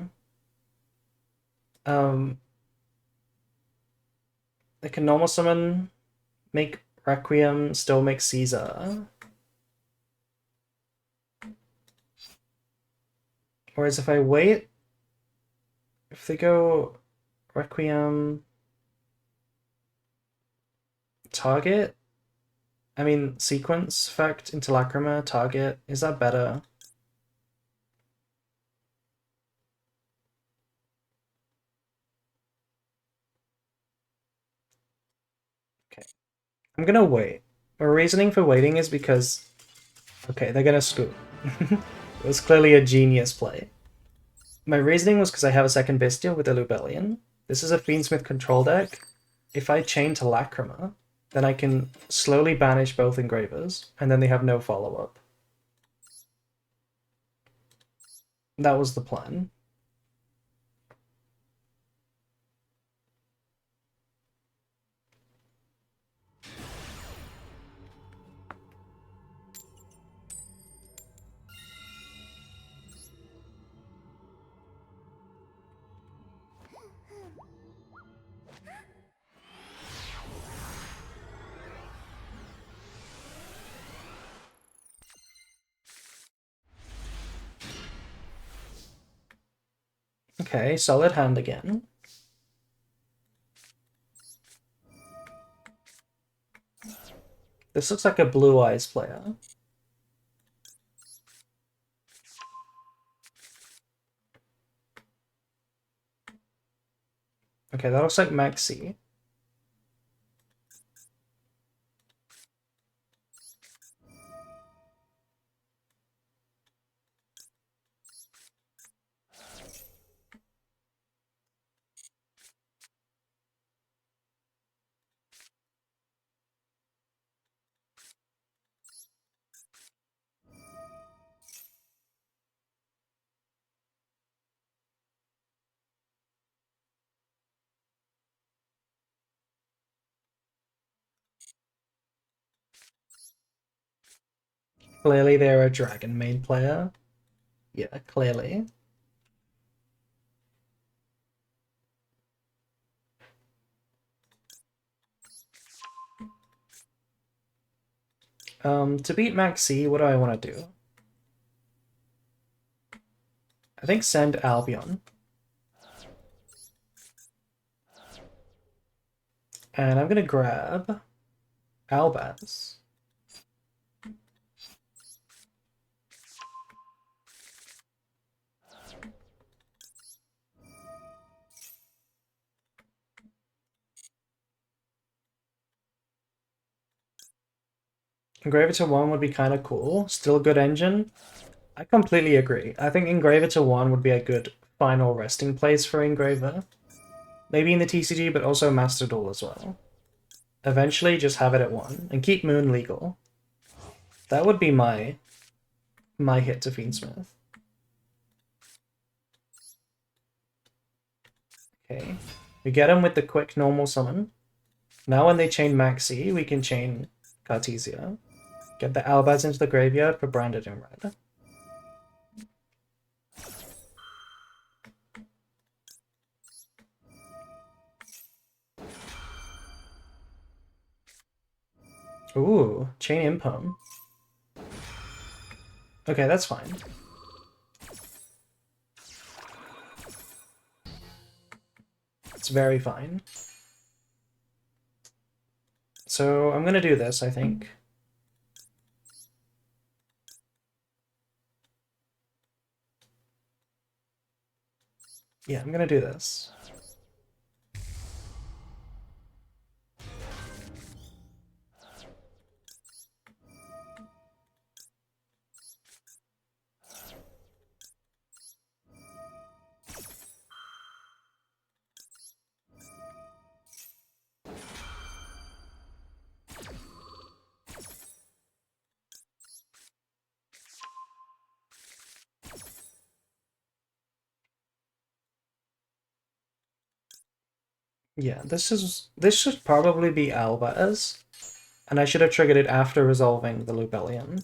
They can normal summon, make Requiem, still make Caesar. Whereas if I wait, if they go Requiem, target, I mean sequence effect into Lacrima, target, is that better? Okay, I'm gonna wait. My reasoning for waiting is because, okay, they're gonna scoop. It was clearly a genius play. My reasoning was because I have a second Bestial with the Lubellion. This is a Fiendsmith control deck. If I chain to Lacrima, then I can slowly banish both Engravers, and then they have no follow-up. That was the plan. Okay, solid hand again. This looks like a Blue Eyes player. Okay, that looks like Maxi. Clearly they're a Dragon main player. Yeah, clearly. To beat Maxi, what do I want to do? I think send Albion. And I'm gonna grab Albaz. Engraver to 1 would be kind of cool. Still a good engine. I completely agree. I think Engraver to 1 would be a good final resting place for Engraver. Maybe in the TCG, but also Master Duel as well. Eventually, just have it at 1, and keep Moon legal. That would be my hit to Fiendsmith. Okay. We get him with the quick normal summon. Now when they chain Maxi, we can chain Cartesia. Get the Albaz into the graveyard for Branded in red. Ooh, chain Impum. Okay, that's fine. It's very fine. So I'm gonna do this, I think. Yeah, I'm gonna do this. Yeah, this should probably be Albaz, and I should have triggered it after resolving the Lubellion.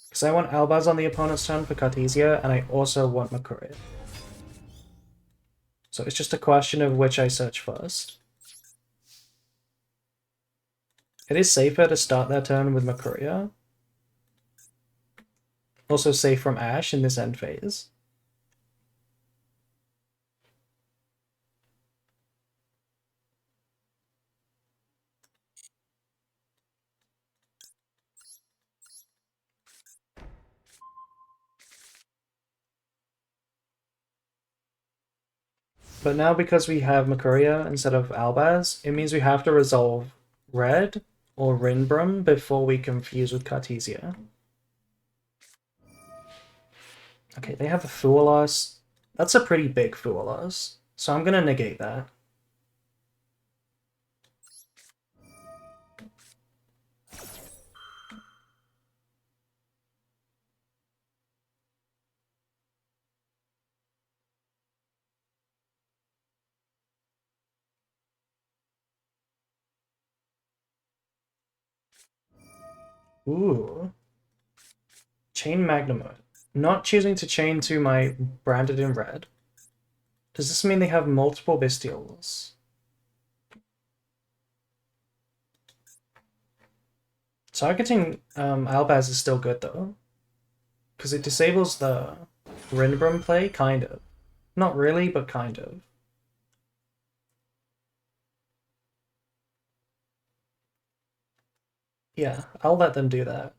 Because I want Albaz on the opponent's turn for Cartesia, and I also want Makuria. So it's just a question of which I search first. It is safer to start their turn with Makuria. Also safe from Ash in this end phase. But now because we have Makuria instead of Albaz, it means we have to resolve Red or Rinbrum before we confuse with Cartesia. Okay, they have a Fualas. That's a pretty big Fualas, so I'm gonna negate that. Ooh. Chain Magnamode. Not choosing to chain to my branded in red. Does this mean they have multiple Bestials? Targeting Albaz is still good though. Because it disables the Rinbrum play, kind of. Not really, but kind of. Yeah, I'll let them do that.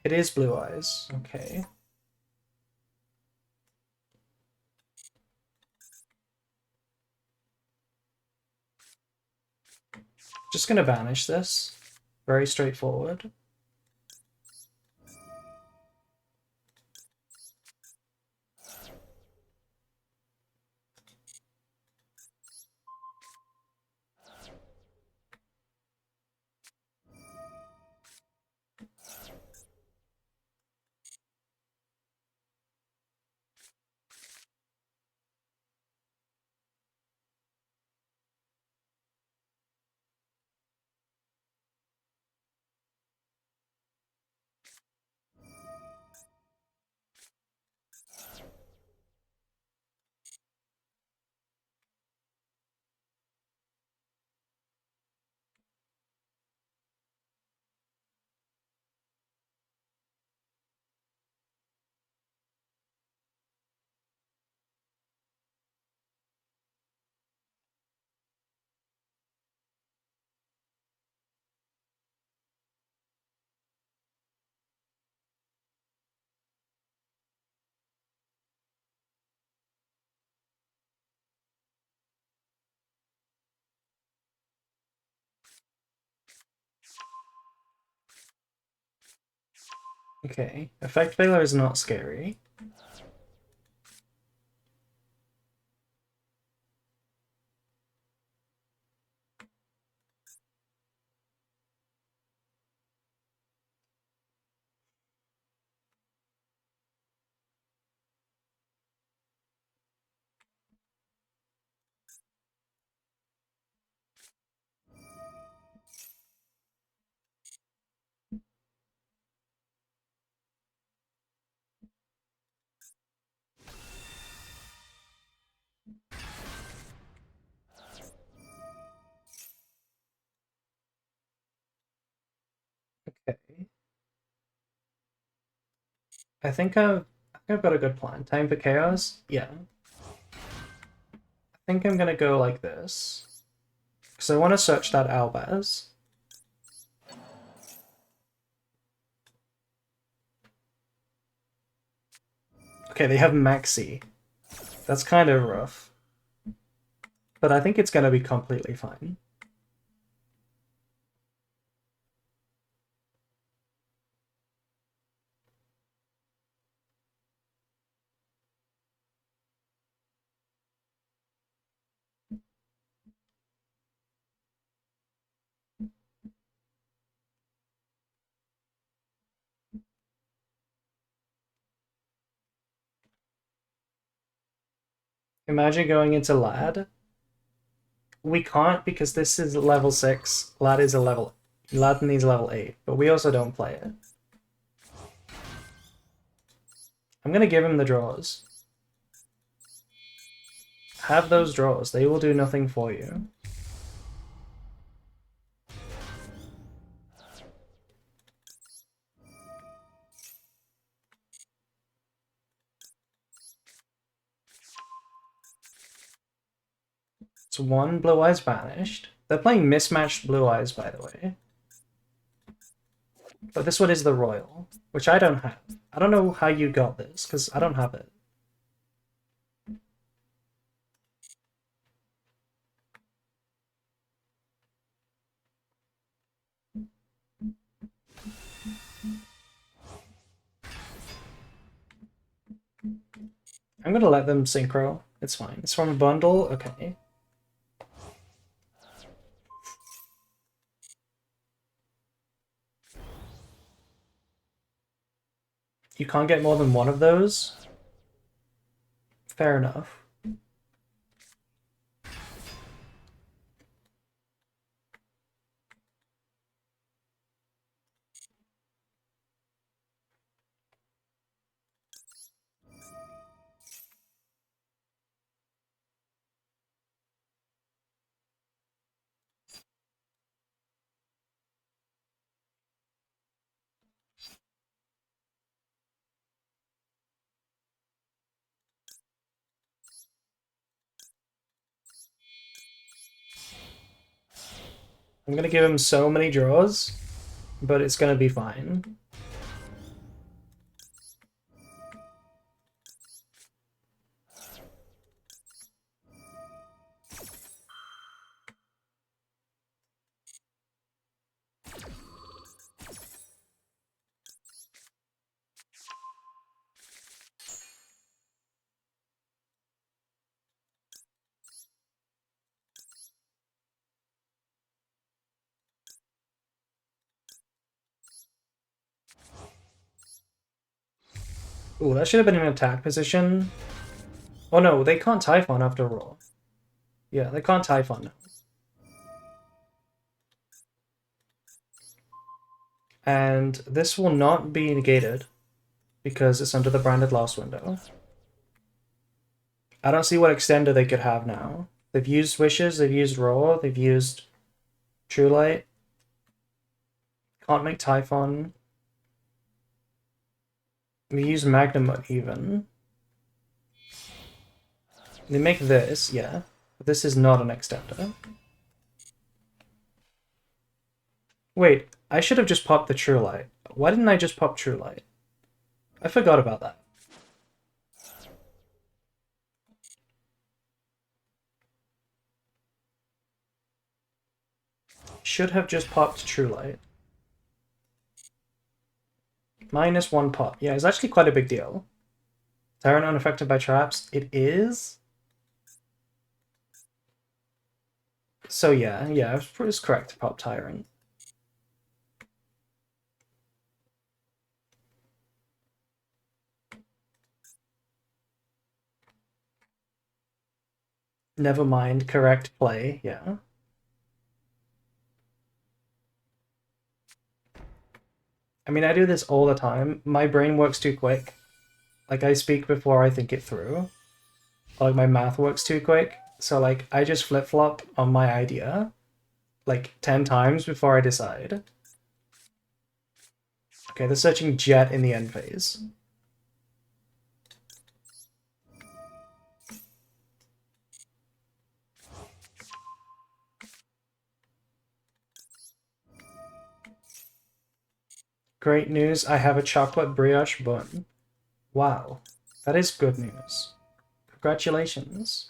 It is Blue Eyes. Okay. Just gonna banish this. Very straightforward. Okay. Effect Failure is not scary. Okay. I think I've got a good plan. Time for Chaos? Yeah. I think I'm gonna go like this. Because I want to search that Albaz. Okay, they have Maxi. That's kind of rough. But I think it's gonna be completely fine. Imagine going into Lad. We can't because this is level 6. Lad is a level... Lad needs level 8, but we also don't play it. I'm gonna give him the draws. Have those draws. They will do nothing for you. It's one Blue Eyes banished. They're playing mismatched Blue Eyes, by the way. But this one is the Royal, which I don't have. I don't know how you got this, because I don't have it. I'm gonna let them synchro. It's fine. It's from a bundle? Okay. You can't get more than one of those? Fair enough. I'm gonna give him so many draws, but it's gonna be fine. Ooh, that should have been an attack position. Oh no, they can't Typhon after all. Yeah, they can't Typhon now. And this will not be negated because it's under the branded loss window. I don't see what extender they could have now. They've used Wishes, they've used Roar, they've used True Light. Can't make Typhon. We use Magnum even. They make this, yeah. But this is not an extender. Wait, I should have just popped the True Light. Why didn't I just pop True Light? I forgot about that. Should have just popped True Light. -1 pop. Yeah, it's actually quite a big deal. Tyrant unaffected by traps? It is? So yeah, it's correct to pop Tyrant. Never mind, correct play, yeah. I mean, I do this all the time. My brain works too quick. Like, I speak before I think it through. Or, like, my math works too quick. So, like, I just flip-flop on my idea, like, 10 times before I decide. Okay, they're searching Jet in the end phase. Great news, I have a chocolate brioche bun. Wow, that is good news. Congratulations.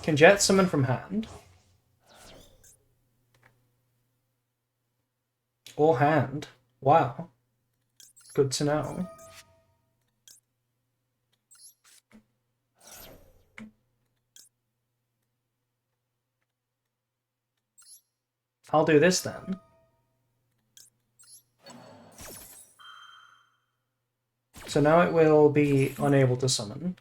Can Jet summon from hand? Or hand? Wow. Good to know. I'll do this then. So now it will be unable to summon.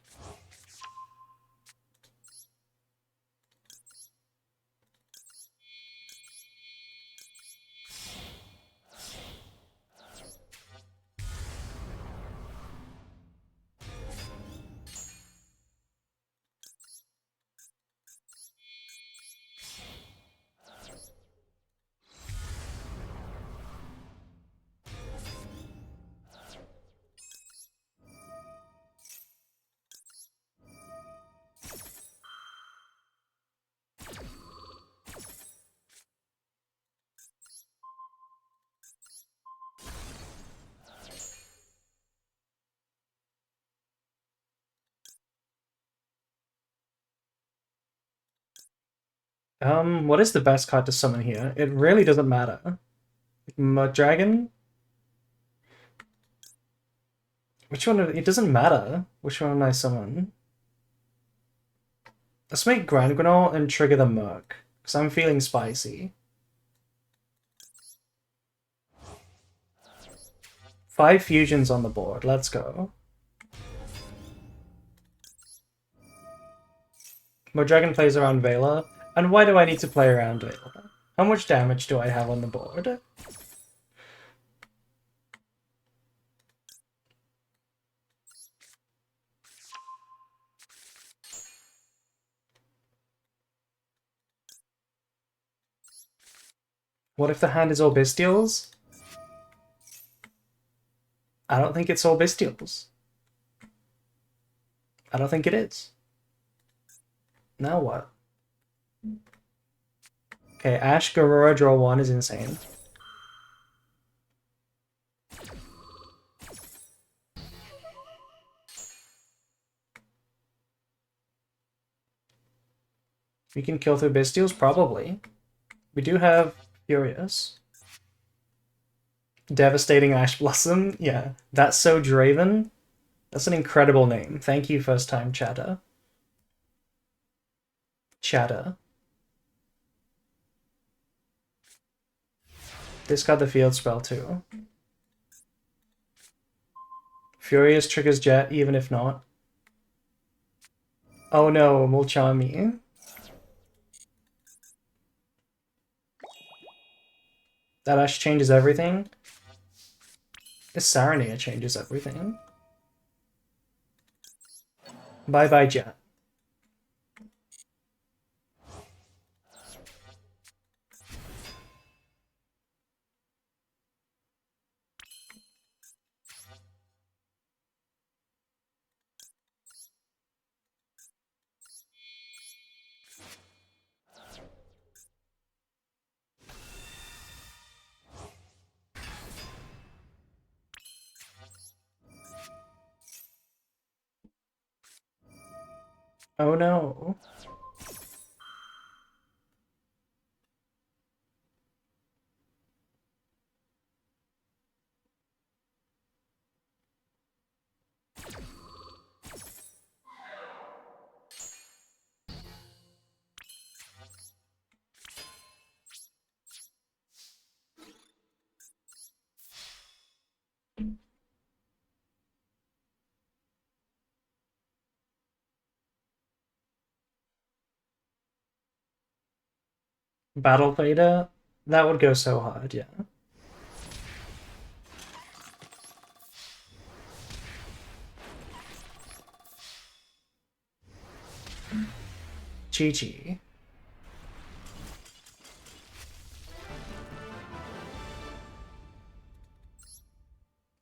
What is the best card to summon here? It really doesn't matter. Mud Dragon? Which one? It doesn't matter which one I summon. Let's make Grand Granol and trigger the Merc, because I'm feeling spicy. 5 fusions on the board, let's go. Mud Dragon plays around Vela. And why do I need to play around Vela? How much damage do I have on the board? What if the hand is all Bestials? I don't think it's all Bestials. I don't think it is. Now what? Okay, Ash Garura draw 1 is insane. We can kill through Bestials? Probably. We do have Furious. Devastating Ash Blossom? Yeah, that's so Draven. That's an incredible name. Thank you, first time chatter. Chatter. Discard the field spell too. Furious triggers Jet, even if not. Oh no, Mulchami. That Ash changes everything. This Saronir changes everything. Bye bye, Jet. Oh no. Battle Vader? That would go so hard, yeah. Chi-Chi.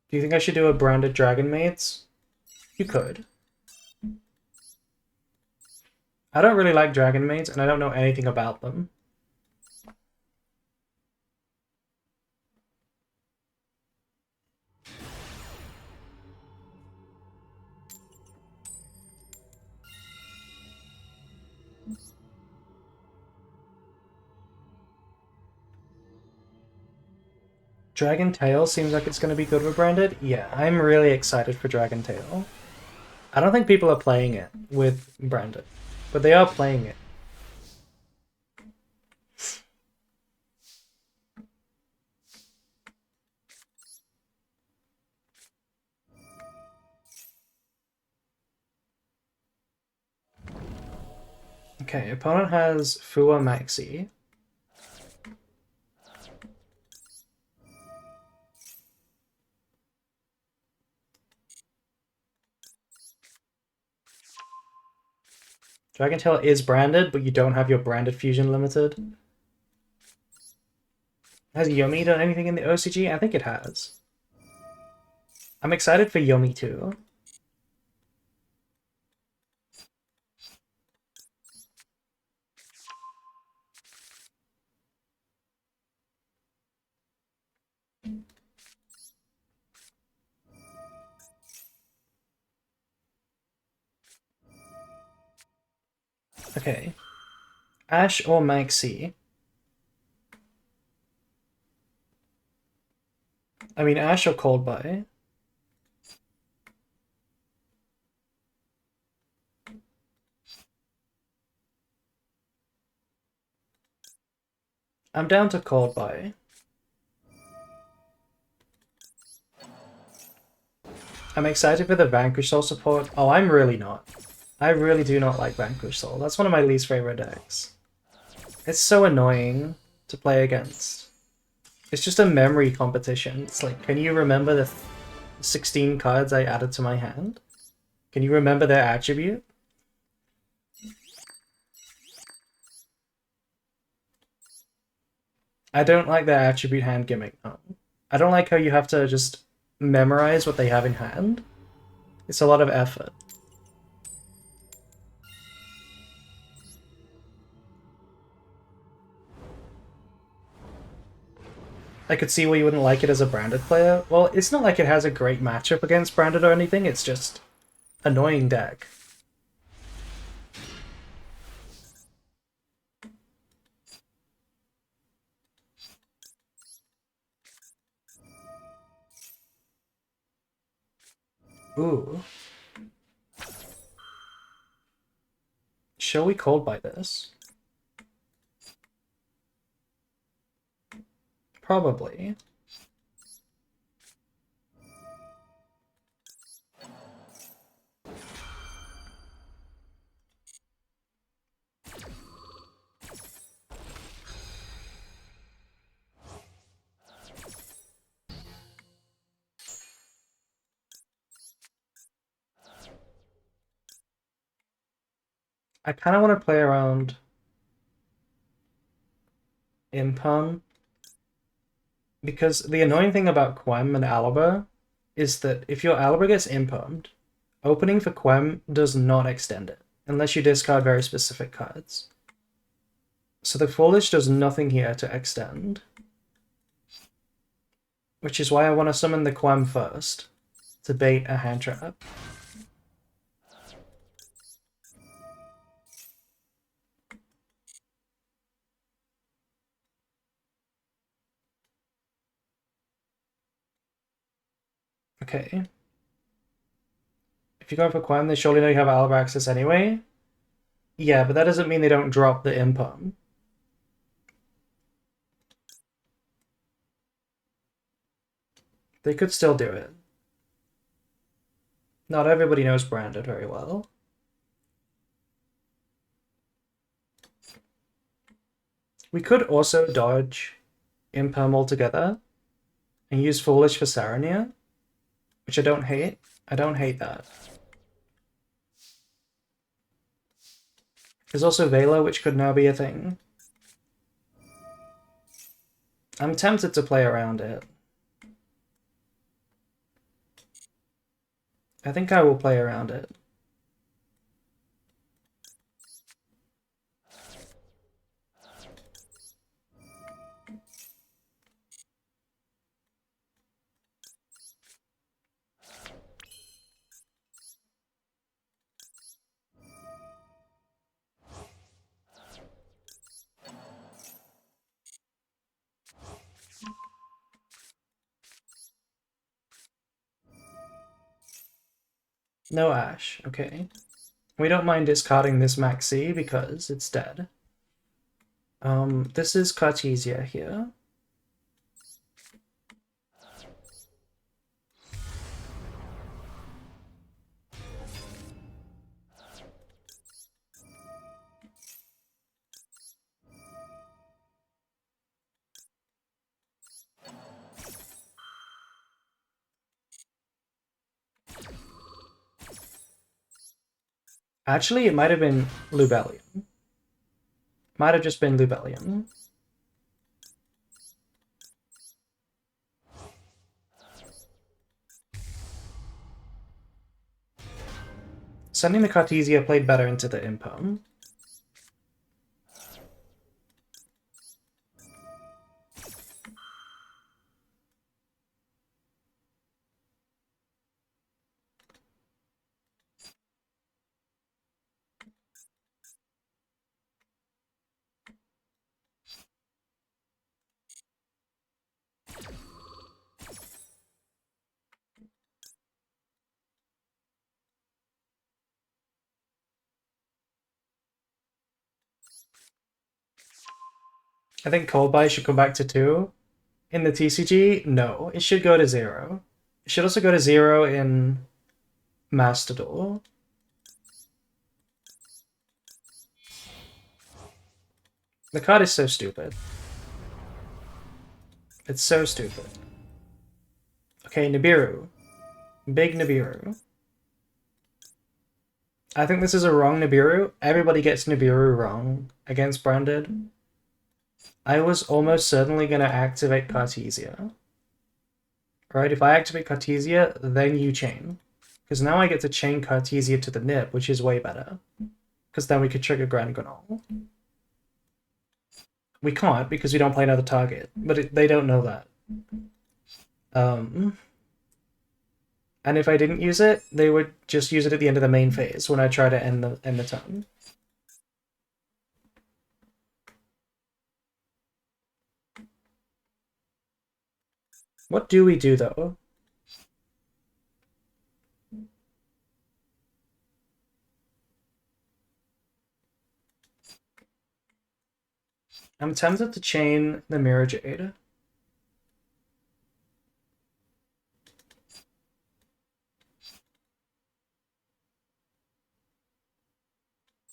Do you think I should do a branded Dragon Mates? You could. I don't really like Dragon Mates, and I don't know anything about them. Dragon Tail seems like it's going to be good with branded. Yeah, I'm really excited for Dragon Tail. I don't think people are playing it with branded, but they are playing it. Okay, opponent has Fua Maxi. Dragon Tail is branded, but you don't have your branded fusion limited. Has Yomi done anything in the OCG? I think it has. I'm excited for Yomi too. Okay. Ash or Maxi? I mean, Ash or Cold Buy? I'm down to Cold Buy. I'm excited for the Vanquish Soul support. Oh, I'm really not. I really do not like Vanquish Soul. That's one of my least favorite decks. It's so annoying to play against. It's just a memory competition. It's like, can you remember the 16 cards I added to my hand? Can you remember their attribute? I don't like their attribute hand gimmick. No. I don't like how you have to just memorize what they have in hand. It's a lot of effort. I could see why you wouldn't like it as a branded player. Well, it's not like it has a great matchup against branded or anything, it's just annoying deck. Ooh. Shall we Cold Buy this? Probably. I kind of want to play around Imperm, because the annoying thing about Quem and Alaba is that if your Alaba gets Impermed, opening for Quem does not extend it, unless you discard very specific cards. So the Foolish does nothing here to extend. Which is why I want to summon the Quem first, to bait a hand trap. Okay. If you go for Quem, they surely know you have Alaba access anyway. Yeah, but that doesn't mean they don't drop the Imperm. They could still do it. Not everybody knows Branded very well. We could also dodge Imperm altogether and use Foolish for Sarania, which I don't hate. I don't hate that. There's also Vela, which could now be a thing. I'm tempted to play around it. I think I will play around it. No Ash, okay. We don't mind discarding this Maxi because it's dead. This is Cartesia here. Actually, it might have been Lubellion. Might have just been Lubellion. Sending the Cartesia played better into the Impom. I think Cold Bite should come back to 2. In the TCG, no. It should go to 0. It should also go to 0 in Master Duel. The card is so stupid. It's so stupid. Okay, Nibiru. Big Nibiru. I think this is a wrong Nibiru. Everybody gets Nibiru wrong against Branded. I was almost certainly going to activate Cartesia. Right, if I activate Cartesia, then you chain. Because now I get to chain Cartesia to the Nib, which is way better. Because then we could trigger Grand Granol. We can't because we don't play another target, but they don't know that. And if I didn't use it, they would just use it at the end of the main phase when I try to end the turn. What do we do though? I'm tempted to chain the Mirror Jade.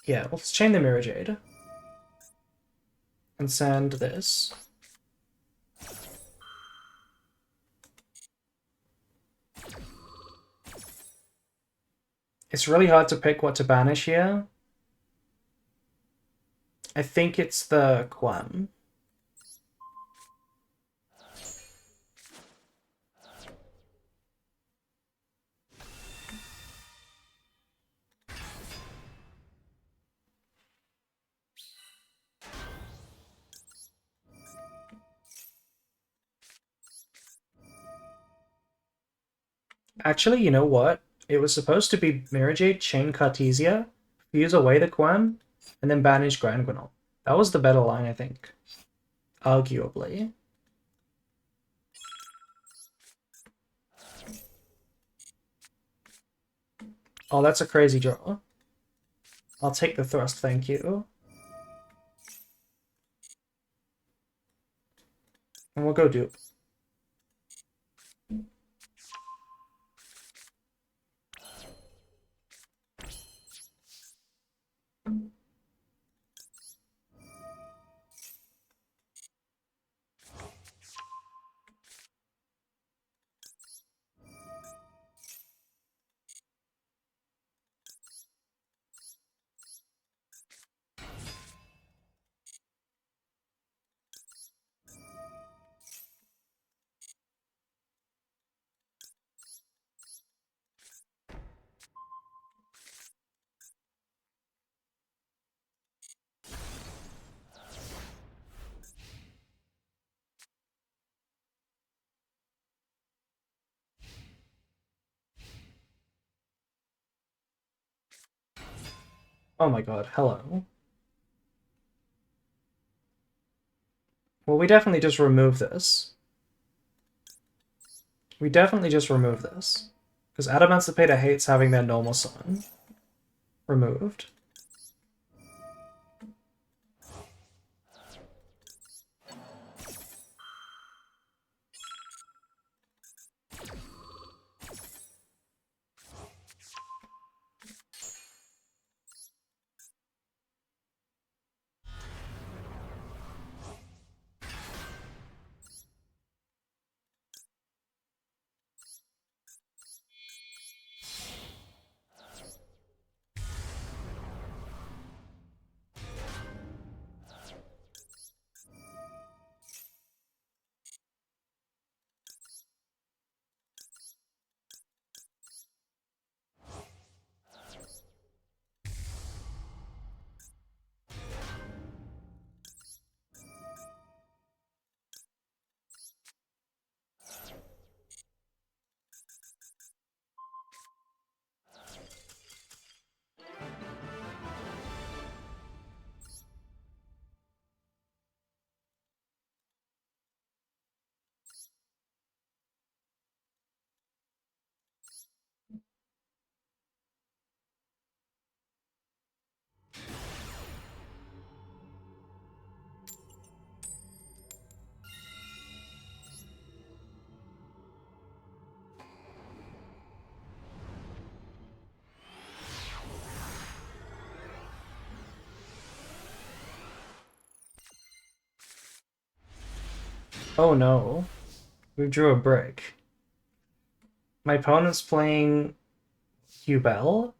Yeah, let's chain the Mirror Jade. And send this. It's really hard to pick what to banish here. I think it's the Quam. Actually, you know what? It was supposed to be Mirror Jade, chain Cartesia, fuse away the Quam, and then banish Grand Granol. That was the better line, I think. Arguably. Oh, that's a crazy draw. I'll take the thrust, thank you. And we'll go dupe. Oh my god, hello. Well, we definitely just remove this. We definitely just remove this. Because Adamancipator hates having their normal summon removed. Oh no, we drew a brick. My opponent's playing Hubel.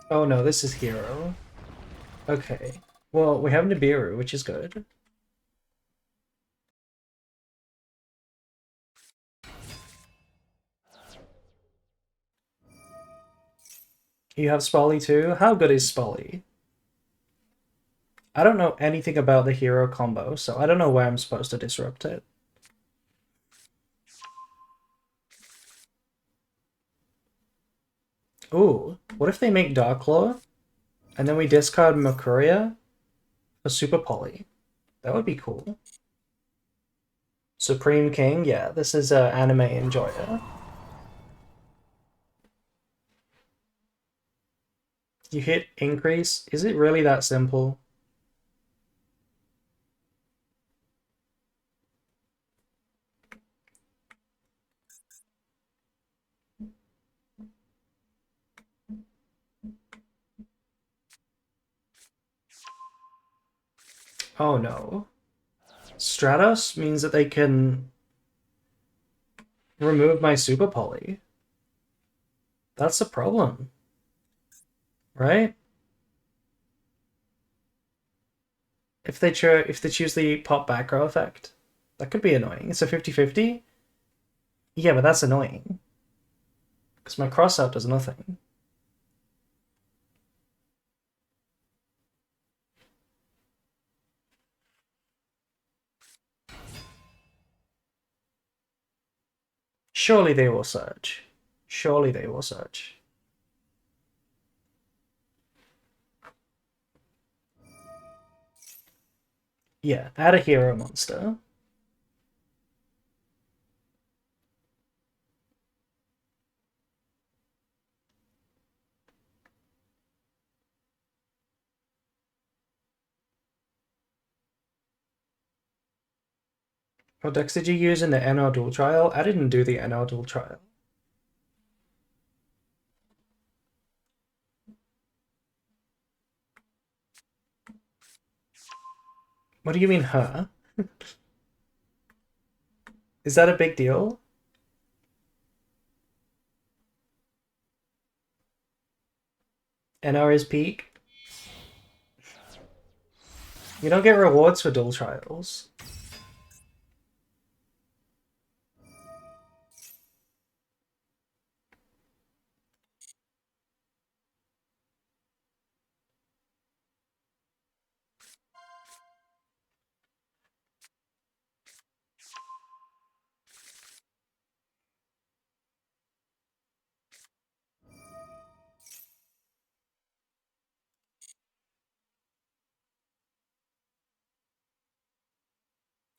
Oh no, this is Hero. Okay. Well, we have Nibiru, which is good. You have Spolly too? How good is Spolly? I don't know anything about the hero combo, so I don't know where I'm supposed to disrupt it. Ooh, what if they make Dark Claw, and then we discard Mercuria for Super Poly? That would be cool. Supreme King, yeah, this is anime enjoyer. You hit increase. Is it really that simple? Oh no. Stratos means that they can remove my Super Poly. That's a problem, right? If they choose the pop back row effect, that could be annoying. It's a 50-50. Yeah, but that's annoying. Because my crossout does nothing. Surely they will search. Surely they will search. Yeah, add a hero monster. What decks did you use in the NR Duel Trial? I didn't do the NR Duel Trial. What do you mean, her? Is that a big deal? NR is peak? You don't get rewards for duel trials.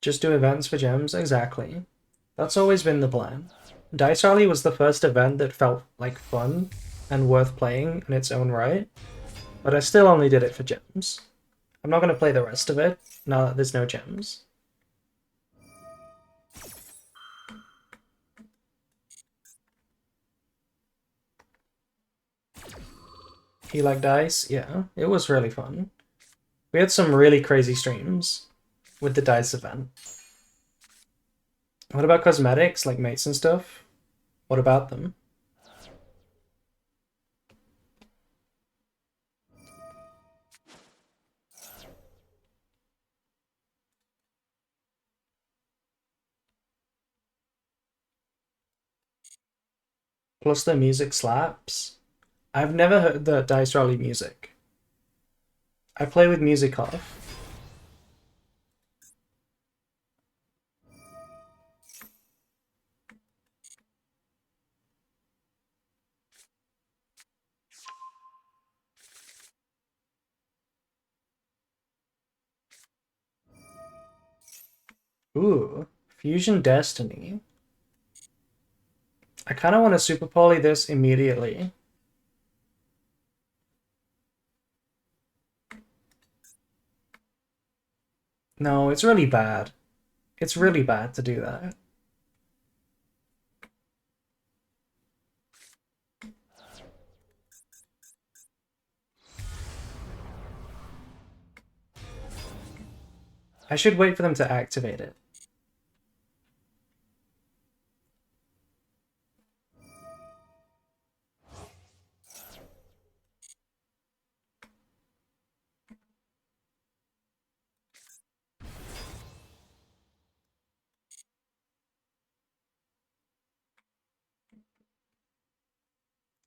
Just do events for gems? Exactly. That's always been the plan. Dice Rally was the first event that felt like fun and worth playing in its own right, but I still only did it for gems. I'm not going to play the rest of it now that there's no gems. He like dice? Yeah, it was really fun. We had some really crazy streams with the dice event. What about cosmetics like mates and stuff? What about them? Plus the music slaps. I've never heard the Dice Rally music. I play with music off. Ooh, Fusion Destiny. I kind of want to Super Poly this immediately. No, it's really bad. It's really bad to do that. I should wait for them to activate it.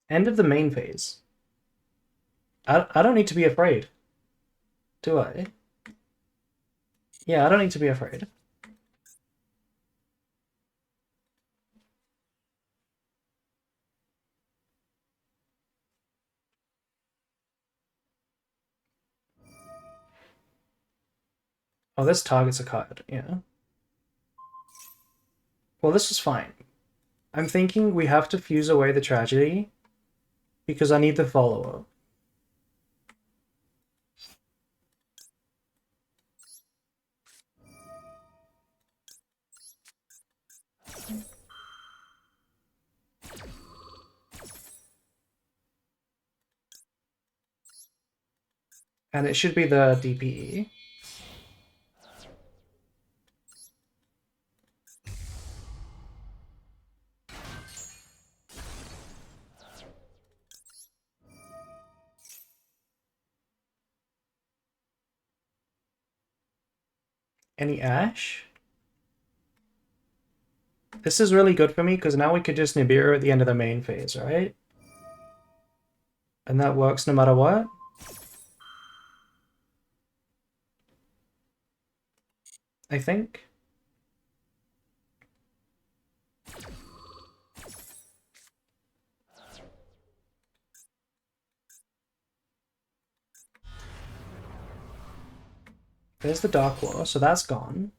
End of the main phase. I don't need to be afraid. Do I? Yeah, I don't need to be afraid. Oh, this targets a card, yeah. Well, this is fine. I'm thinking we have to fuse away the tragedy because I need the follow-up. And it should be the DPE. Any Ash? This is really good for me because now we could just Nibiru at the end of the main phase, right? And that works no matter what. I think. There's the Dark War, so that's gone.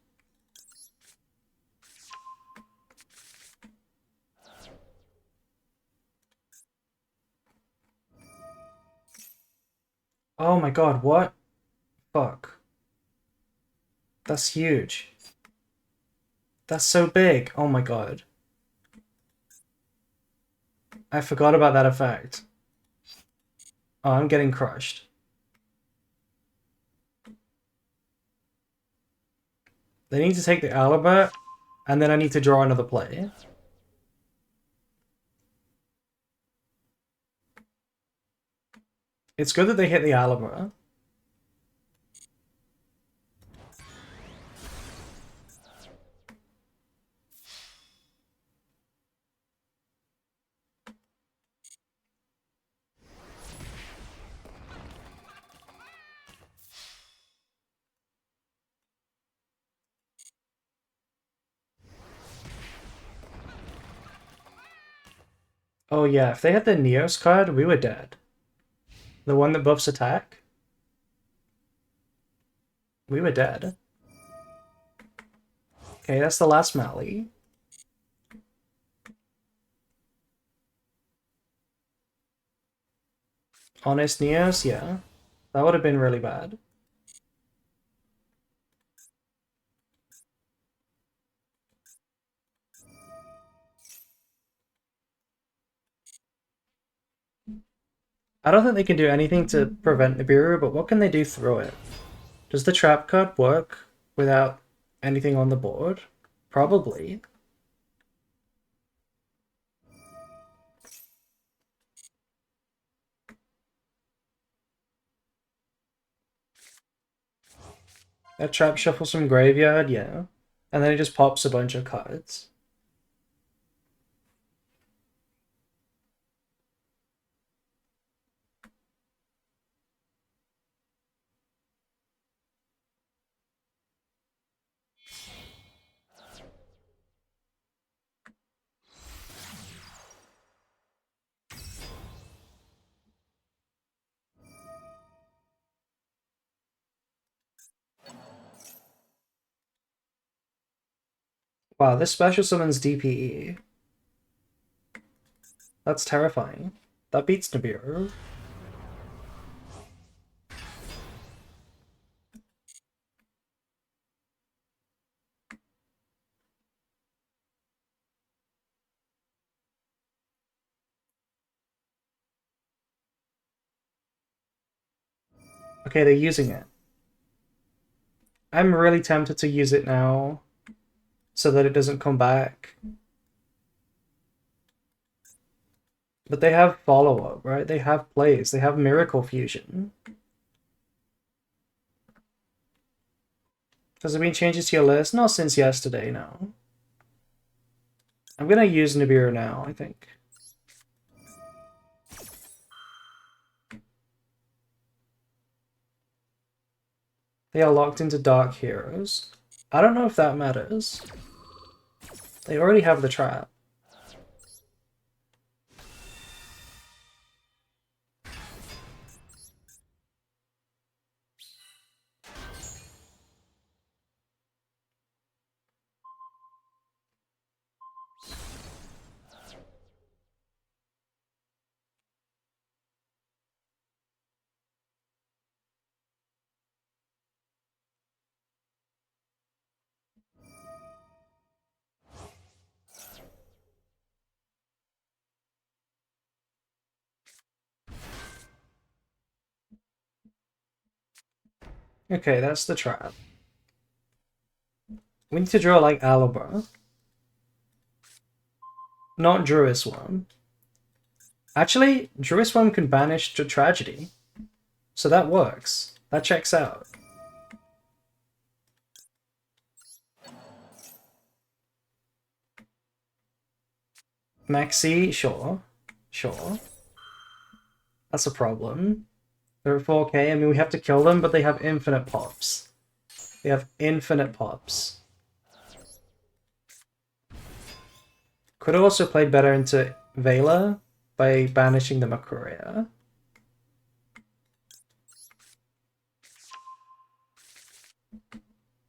Oh my god, what? Fuck. That's huge. That's so big. Oh my god. I forgot about that effect. Oh, I'm getting crushed. They need to take the Alibert, and then I need to draw another play. It's good that they hit the Alibert. Oh yeah, if they had the Neos card, we were dead. The one that buffs attack? We were dead. Okay, that's the last Mally. Honest Neos, yeah. That would have been really bad. I don't think they can do anything to prevent Nibiru, but what can they do through it? Does the trap card work without anything on the board? Probably. That trap shuffles from graveyard, yeah. And then it just pops a bunch of cards. Wow, this special summons DPE. That's terrifying. That beats Nibiru. Okay, they're using it. I'm really tempted to use it now so that it doesn't come back. But they have follow-up, right? They have plays. They have Miracle Fusion. Has there been changes to your list? Not since yesterday, no. I'm gonna use Nibiru now, I think. They are locked into Dark Heroes. I don't know if that matters. They already have the trap. Okay, that's the trap. We need to draw like Alabra. Not Druisworm. Actually, Druisworm can banish to Tragedy. So that works. That checks out. Maxi, sure. Sure. That's a problem. They're at 4k, I mean we have to kill them, but they have infinite pops. They have infinite pops. Could have also played better into Vela by banishing the Makuria.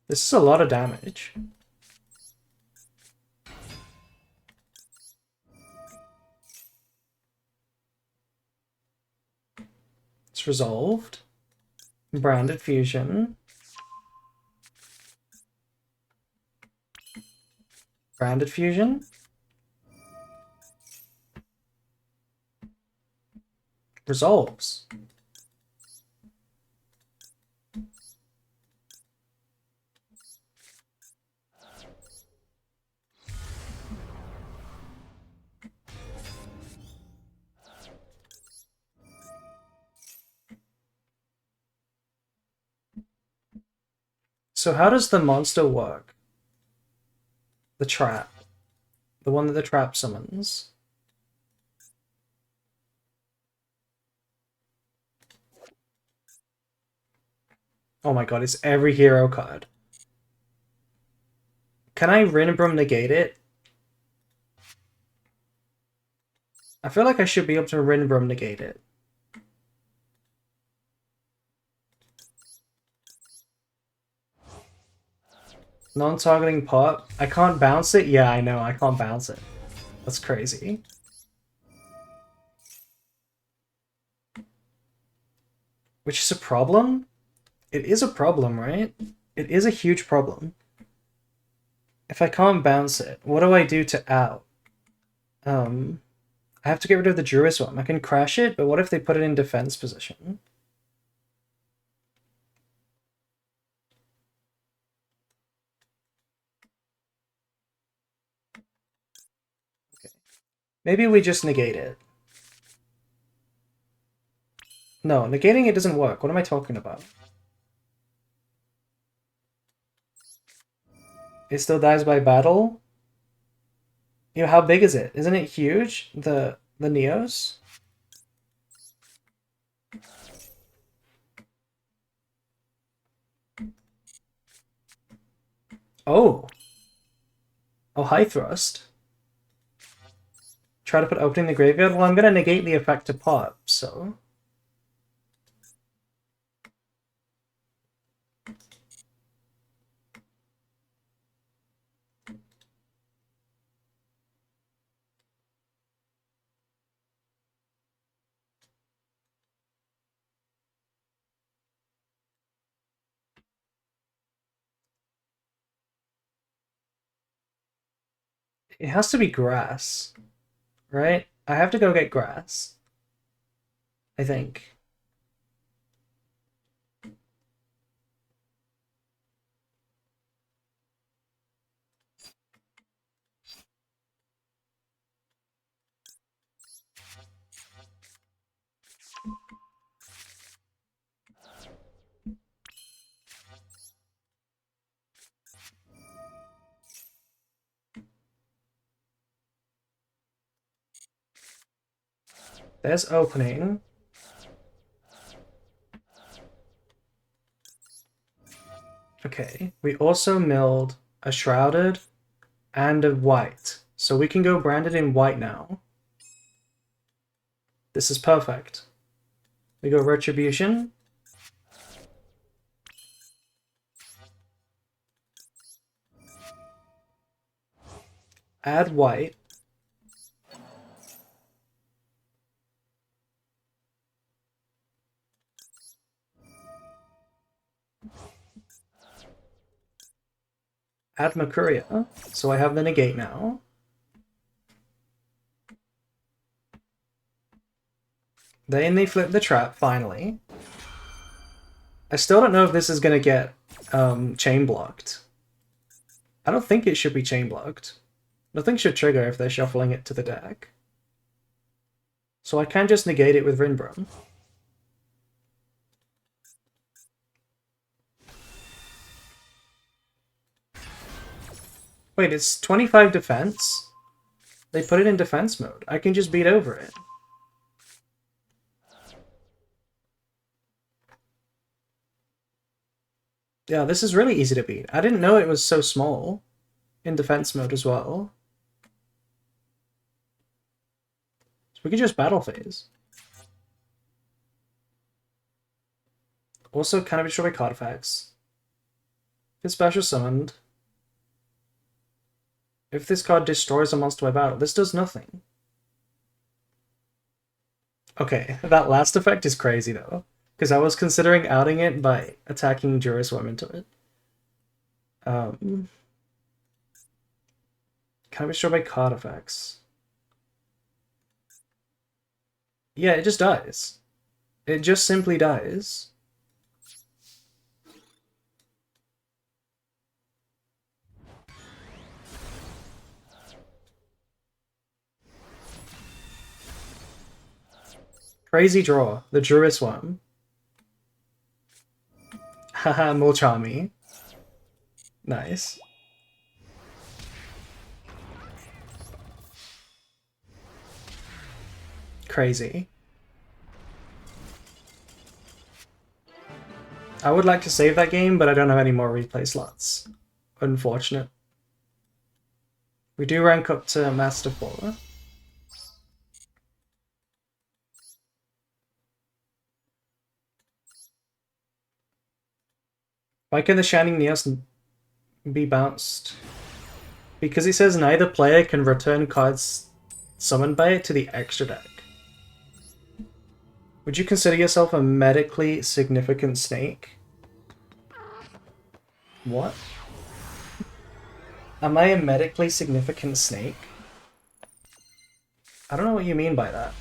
This is a lot of damage. It's resolved. Branded Fusion. Branded Fusion. Resolves. So how does the monster work? The trap. The one that the trap summons. Oh my god, it's every hero card. Can I Rinbrum negate it? I feel like I should be able to Rinbrum negate it. Non-targeting pop? I can't bounce it? Yeah, I know, I can't bounce it. That's crazy. Which is a problem? It is a problem, right? It is a huge problem. If I can't bounce it, what do I do to out? I have to get rid of the Druisworm. I can crash it, but what if they put it in defense position? Okay. Maybe we just negate it. No, negating it doesn't work. What am I talking about? It still dies by battle? You know, how big is it? Isn't it huge? The Neos? Oh. Oh, high thrust. Try to put opening the graveyard? Well, I'm gonna negate the effect to pop, so... It has to be grass, right? I have to go get grass, I think. There's opening. Okay, we also milled a shrouded and a white. So we can go branded in white now. This is perfect. We go retribution. Add white. Add Mercuria. So I have the negate now. Then they flip the trap, finally. I still don't know if this is going to get chain blocked. I don't think it should be chain blocked. Nothing should trigger if they're shuffling it to the deck. So I can just negate it with Rinbrum. Wait, it's 25 defense? They put it in defense mode. I can just beat over it. Yeah, this is really easy to beat. I didn't know it was so small in defense mode as well. So we can just battle phase. Also, kind of destroy card effects. If it's special summoned. If this card destroys a monster by battle, this does nothing. Okay, that last effect is crazy though. Because I was considering outing it by attacking Juris Worm into it. Can I be destroyed by card effects? Yeah, it just dies. It just simply dies. Crazy draw, the Juris Worm. Haha, Mulchami. Nice. Crazy. I would like to save that game, but I don't have any more replay slots. Unfortunate. We do rank up to Master 4. Why can the Shining Neos be bounced? Because it says neither player can return cards summoned by it to the extra deck. Would you consider yourself a medically significant snake? What? Am I a medically significant snake? I don't know what you mean by that.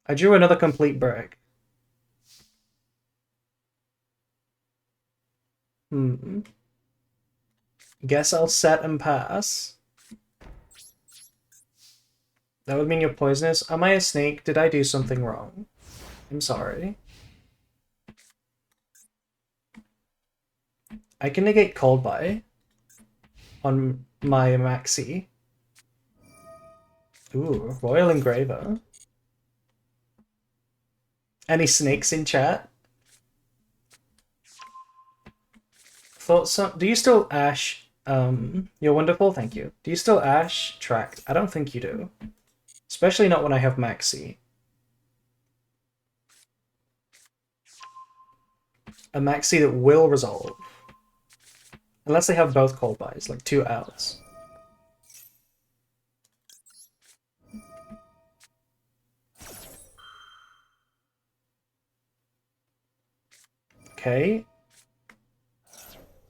I drew another complete brick. Guess I'll set and pass. That would mean you're poisonous. Am I a snake? Did I do something wrong? I'm sorry. I can negate Cold Buy on my Maxi. Ooh, Royal Engraver. Any snakes in chat? Thoughts on... Do you still Ash... You're wonderful, thank you. Do you still Ash Tract? I don't think you do. Especially not when I have Maxi. A Maxi that will resolve. Unless they have both Cold Buys, like 2 outs. Okay.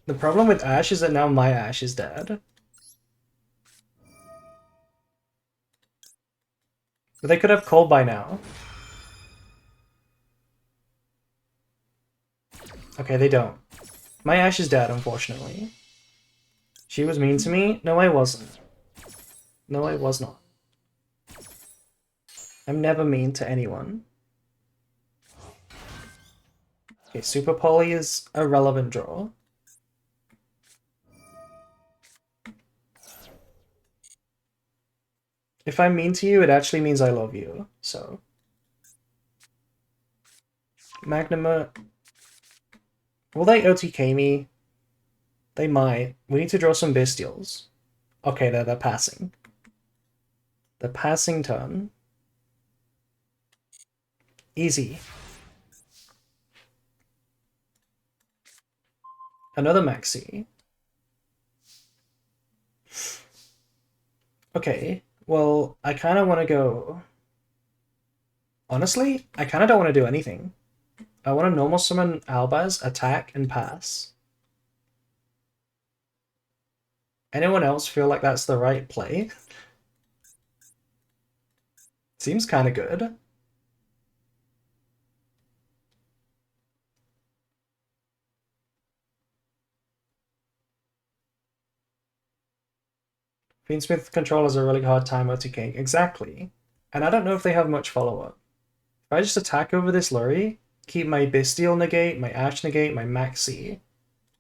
The problem with Ash is that now my Ash is dead. But they could have called by now. Okay, they don't. My Ashe is dead, unfortunately. She was mean to me? No, I wasn't. No, I was not. I'm never mean to anyone. Okay, Super Poly is a relevant draw. If I'm mean to you, it actually means I love you, so. Magnuma. Will they OTK me? They might. We need to draw some Bestials. Okay, they're passing. The passing turn. Easy. Another Maxi. Okay, well, I kind of want to go... Honestly, I kind of don't want to do anything. I want to normal summon Albaz, attack, and pass. Anyone else feel like that's the right play? Seems kind of good. Fiendsmith controllers are a really hard time OTKing. Exactly. And I don't know if they have much follow-up. If I just attack over this Lurry, keep my Bestial negate, my Ashe negate, my Maxi,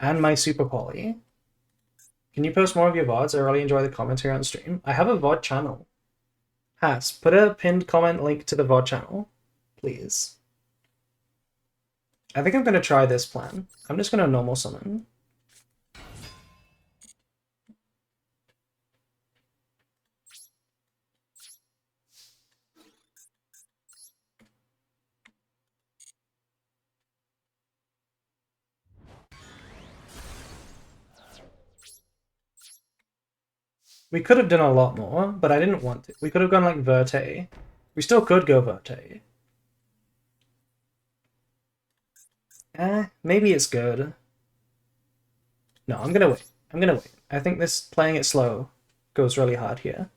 and my Super Poly. Can you post more of your VODs? I really enjoy the commentary on stream. I have a VOD channel. Has, put a pinned comment link to the VOD channel, please. I think I'm going to try this plan. I'm just going to normal summon. We could have done a lot more, but I didn't want to. We could have gone like Verte. We still could go Verte. Maybe it's good. No, I'm gonna wait. I'm gonna wait. I think this playing it slow goes really hard here.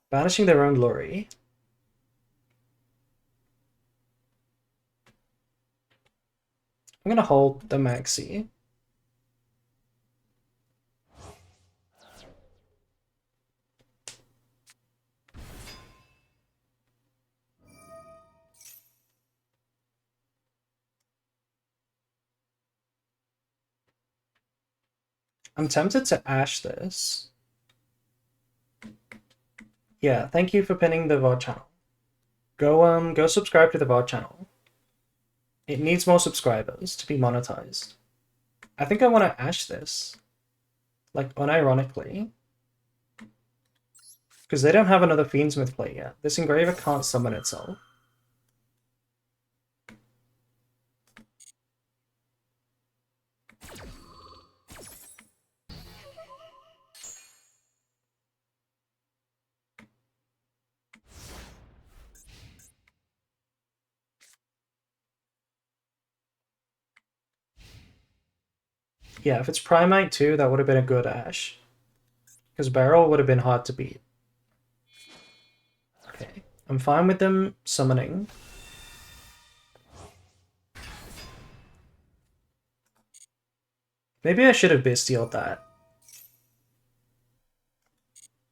Banishing their own Lurry. I'm gonna hold the Maxi. I'm tempted to Ashe this. Yeah, thank you for pinning the VOD channel. Go subscribe to the VOD channel. It needs more subscribers to be monetized. I think I want to Ashe this. Like, unironically. Because they don't have another Fiendsmith play yet. This Engraver can't summon itself. Yeah, if it's Primite too, that would have been a good Ashe. Because Barrel would have been hard to beat. Okay, I'm fine with them summoning. Maybe I should have Bestialed that.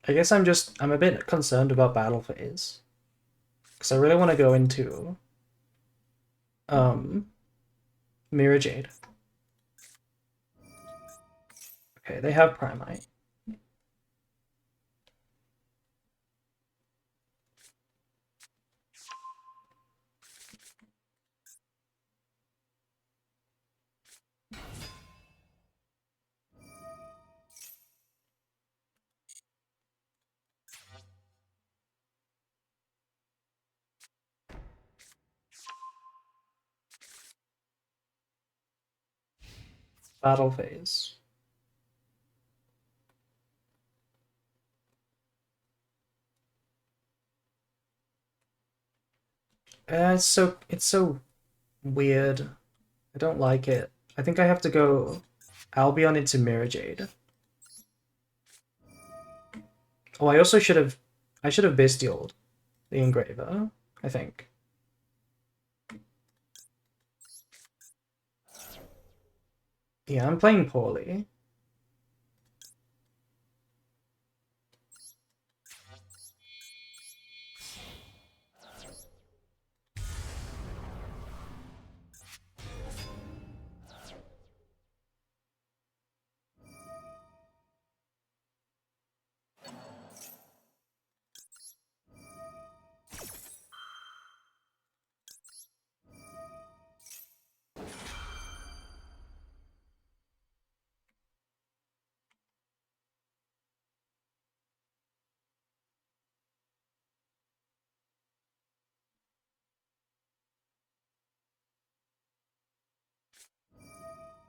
I guess I'm a bit concerned about battle phase. Because I really want to go into Mirror Jade. Okay, they have Primite. Battle phase. It's so weird. I don't like it. I think I have to go Albion into Mirror Jade. Oh, I also should have... I should have bestialed the engraver, I think. Yeah, I'm playing poorly.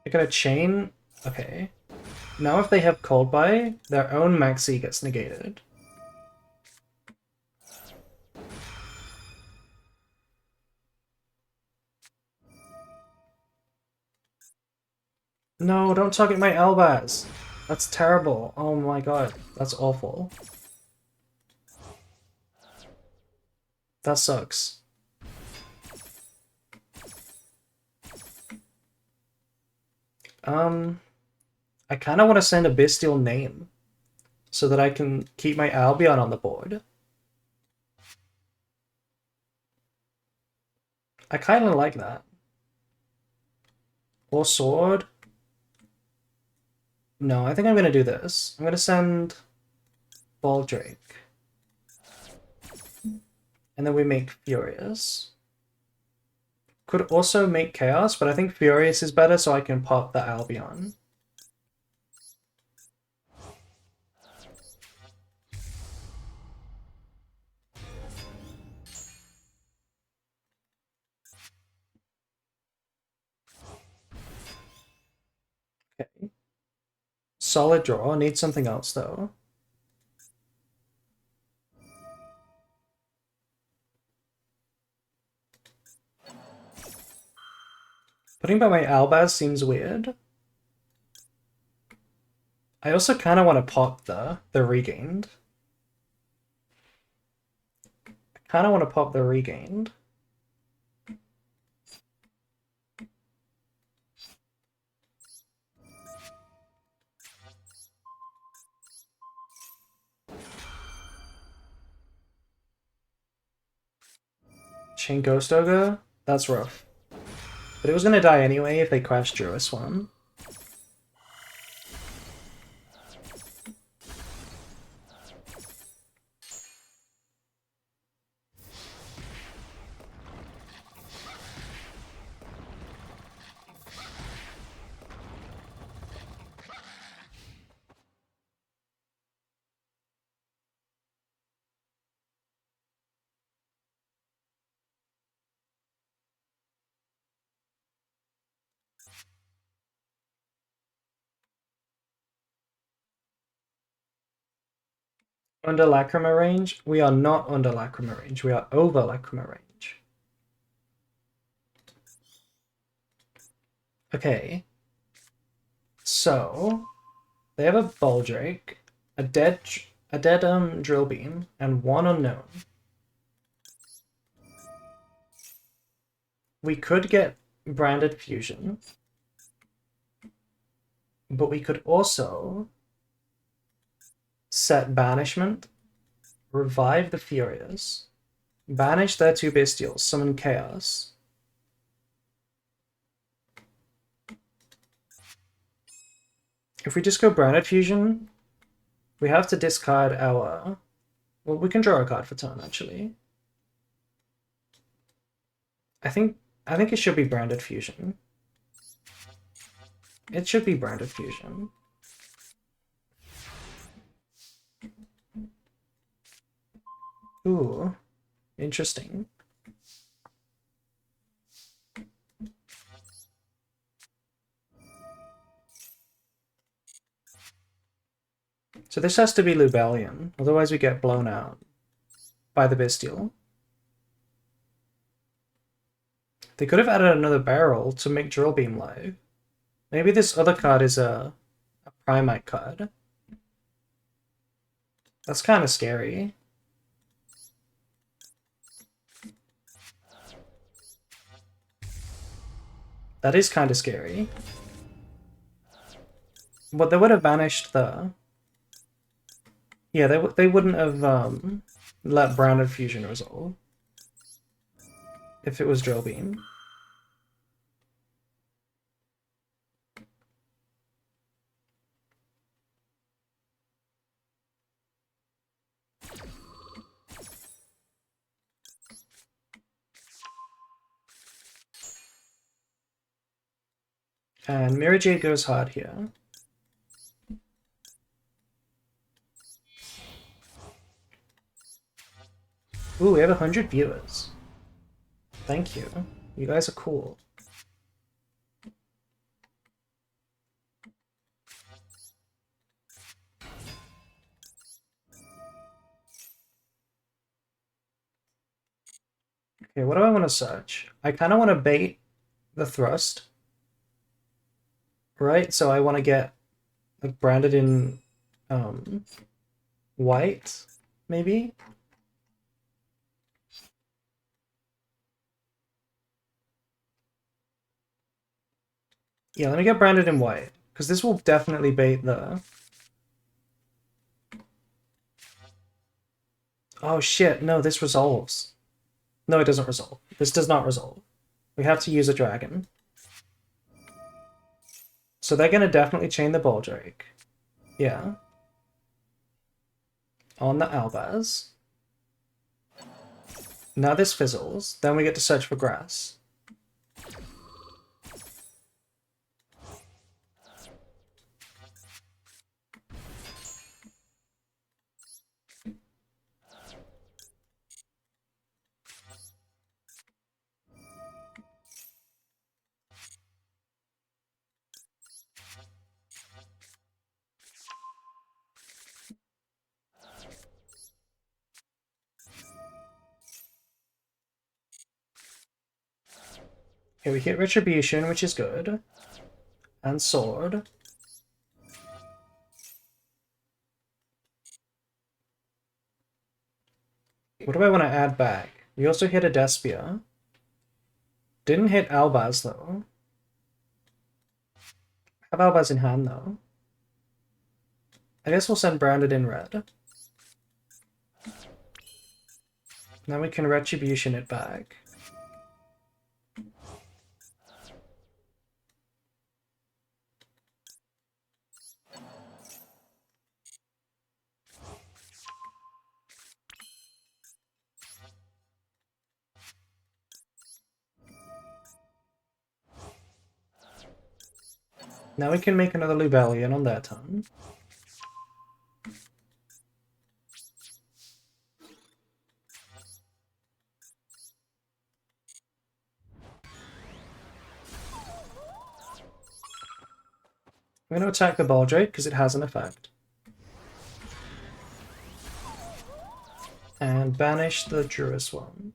I got a chain. Okay. Now if they have Cold Buy, their own Maxi gets negated. No, don't target my Albaz. That's terrible. Oh my god, that's awful. That sucks. I kind of want to send a bestial name so that I can keep my Albion on the board. I kind of like that. Or sword. No, I think I'm going to do this. I'm going to send Baldrake. And then we make Furious. Could also make Chaos, but I think Furious is better so I can pop the Albion. Okay. Solid draw. Need something else though. Putting by my Albaz seems weird. I also kind of want to pop the Regained. I kind of want to pop the Regained. Chain Ghost Ogre? That's rough. But it was gonna die anyway if they crashed Druis one. Under Lacrima range? We are not under Lacrima range. We are over Lacrima range. Okay. So, they have a Baldrake, a dead Drill Beam, and one Unknown. We could get Branded Fusion, but we could also set Banishment, revive the Furious, banish their two Bestials, summon Chaos. If we just go Branded Fusion, we have to discard our... Well, we can draw a card for turn, actually. I think it should be Branded Fusion. It should be Branded Fusion. Ooh, interesting. So this has to be Lubellion, otherwise we get blown out by the Bestial. They could have added another barrel to make Drill Beam live. Maybe this other card is a Primite card. That's kind of scary. That is kind of scary. But they would have banished the... Yeah, they wouldn't have let Branded Fusion resolve if it was Drill Beam. And Mirror Jade goes hard here. Ooh, we have 100 viewers. Thank you. You guys are cool. Okay, what do I want to search? I kind of want to bait the thrust. Right? So I want to get like branded in white, maybe? Yeah, let me get branded in white, because this will definitely bait the... Oh shit, no, this resolves. No, it doesn't resolve. This does not resolve. We have to use a dragon. So they're gonna definitely chain the Baldrake. Yeah. On the Albaz. Now this fizzles, then we get to search for grass. Okay, we hit Retribution, which is good. And Sword. What do I want to add back? We also hit a Despia. Didn't hit Albaz, though. Have Albaz in hand, though. I guess we'll send Branded in red. Now we can Retribution it back. Now we can make another Lubellion on their turn. I'm going to attack the Baldrake because it has an effect. And banish the Druis one.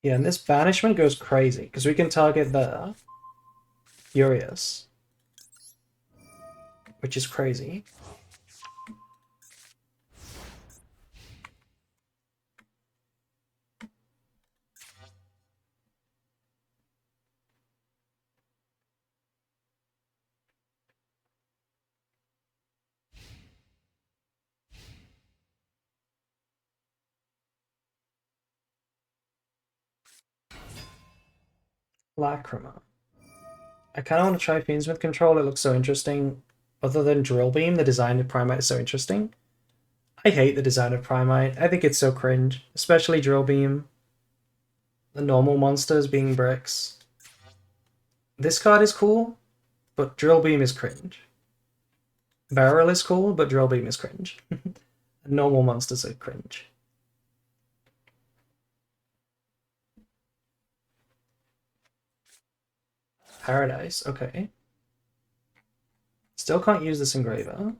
Yeah, and this banishment goes crazy, because we can target the Furious, which is crazy. Lacrima. I kind of want to try Fiendsmith Control, it looks so interesting. Other than Drill Beam, the design of Primite is so interesting. I hate the design of Primite, I think it's so cringe, especially Drill Beam. The normal monsters being bricks. This card is cool, but Drill Beam is cringe. Barrel is cool, but Drill Beam is cringe. Normal monsters are cringe. Paradise, okay. Still can't use this engraver.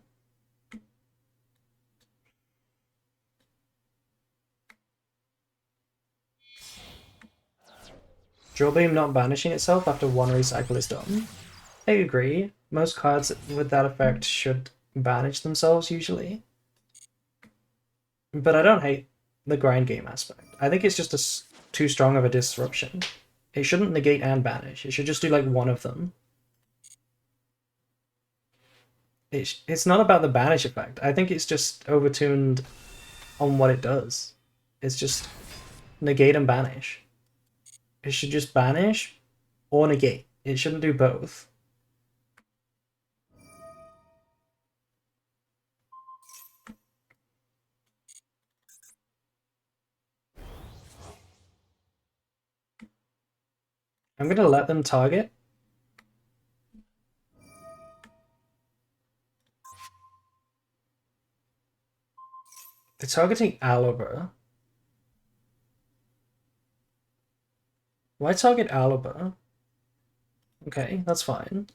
Drill Beam not banishing itself after one recycle is done. I agree. Most cards with that effect should banish themselves usually. But I don't hate the grind game aspect. I think it's just too strong of a disruption. It shouldn't negate and banish. It should just do like one of them. It's not about the banish effect. I think it's just overtuned on what it does. It's just negate and banish. It should just banish or negate. It shouldn't do both. I'm gonna let them target. They're targeting Alibur. Why target Alibur? Okay, that's fine.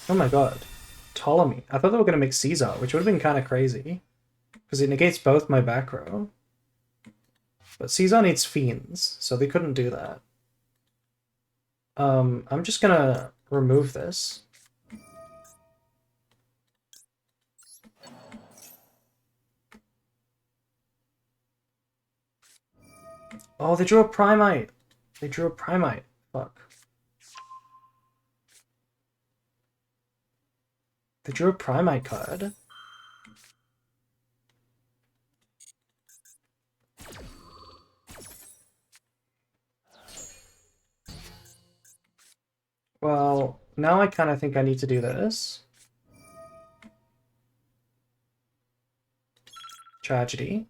Oh my god. Ptolemy. I thought they were going to make Caesar, which would have been kind of crazy. Because it negates both my back row. But Caesar needs Fiends, so they couldn't do that. I'm just going to remove this. Oh, they drew a Primite. They drew a Primite. Fuck. They drew a Primite card. Well, now I kind of think I need to do this. Tragedy.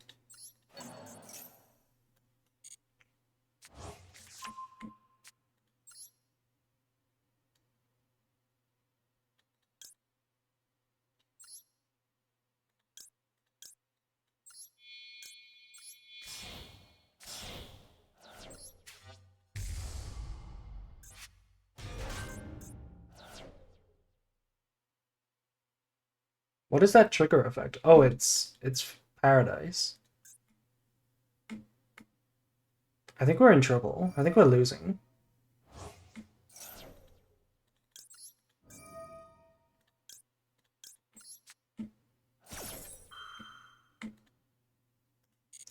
What is that trigger effect? Oh, it's Paradise. I think we're in trouble. I think we're losing.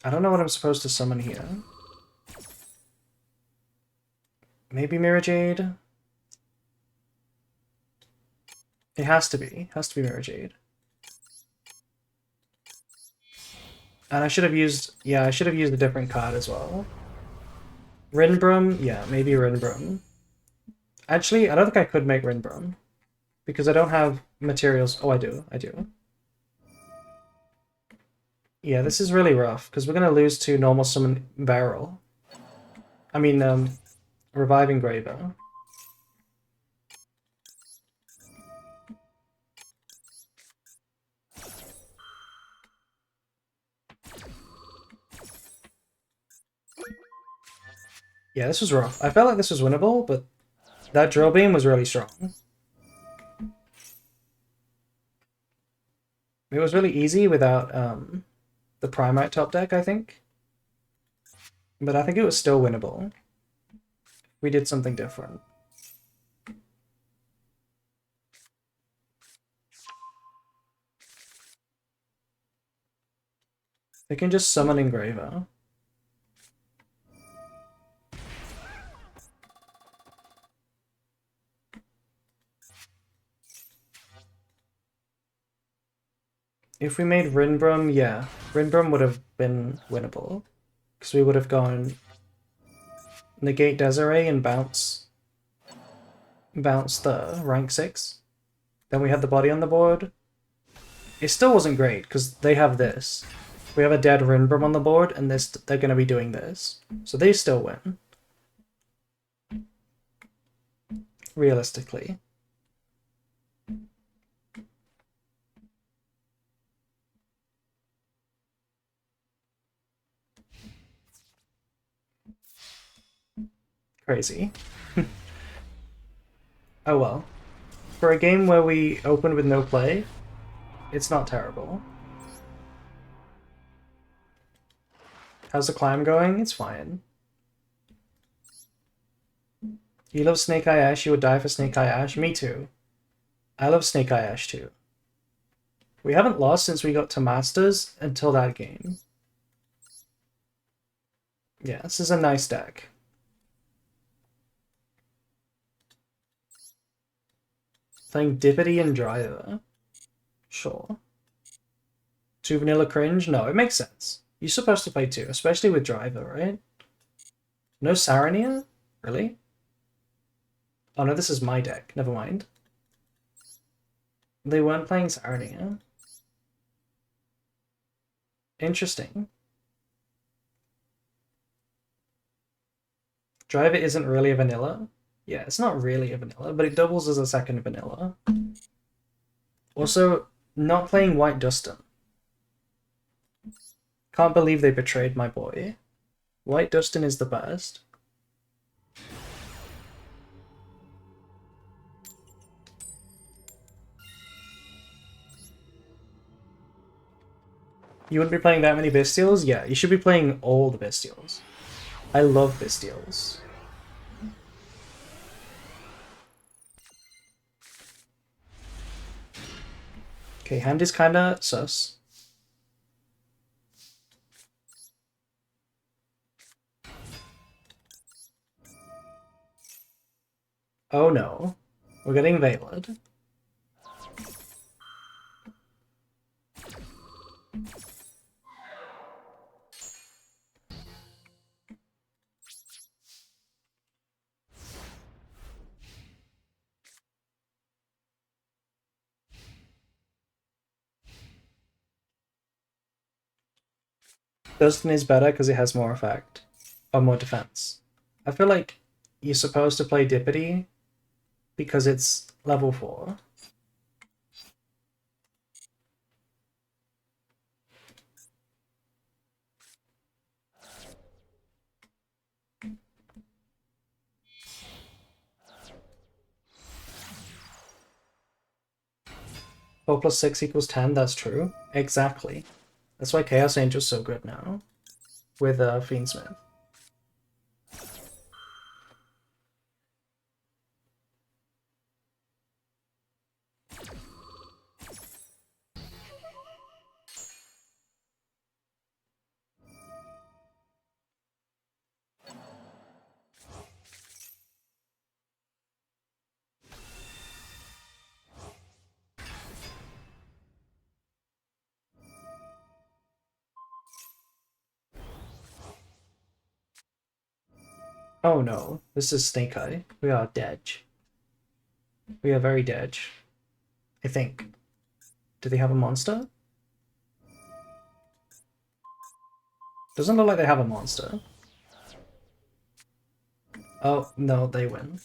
I don't know what I'm supposed to summon here. Maybe Mirror Jade? It has to be. It has to be Mirror Jade. And I should have used... Yeah, I should have used a different card as well. Rinbrum? Yeah, maybe Rinbrum. Actually, I don't think I could make Rinbrum. Because I don't have materials... Oh, I do. I do. Yeah, this is really rough, because we're going to lose to normal summon Barrel. I mean, Revive Engraver. Yeah, this was rough. I felt like this was winnable, but that Drill Beam was really strong. It was really easy without the Primite top deck, I think. But I think it was still winnable. We did something different. They can just summon Engraver. If we made Rinbrum, yeah. Rinbrum would have been winnable. Because we would have gone negate Desiree and bounce the rank 6. Then we had the body on the board. It still wasn't great, because they have this. We have a dead Rinbrum on the board, and they're going to be doing this. So they still win. realistically. Crazy. Oh well. For a game where we open with no play, it's not terrible. How's the climb going? It's fine. You love Snake Eye Ash, you would die for Snake Eye Ash? Me too. I love Snake Eye Ash too. We haven't lost since we got to Masters until that game. Yeah, this is a nice deck. Playing Dippity and Driver. Sure. 2 vanilla cringe? No, it makes sense. You're supposed to play 2, especially with Driver, right? No Sarania? Really? Oh no, this is my deck. Never mind. They weren't playing Sarania. Interesting. Driver isn't really a vanilla. Yeah, it's not really a vanilla, but it doubles as a second vanilla. Also, not playing White Dustin. Can't believe they betrayed my boy. White Dustin is the best. You wouldn't be playing that many Bystials? Yeah, you should be playing all the Bystials. I love Bystials. Okay, hand is kinda sus. Oh no. We're getting Veiled. Dustin is better because it has more effect. Or more defense. I feel like you're supposed to play Dippity because it's level 4. Four plus 6 equals 10, that's true. Exactly. That's why Chaos Angel's so good now. With Fiendsmith. Oh no, this is Snake Eye. We are dead. We are very dead. I think. Do they have a monster? Doesn't look like they have a monster. Oh, no, they win.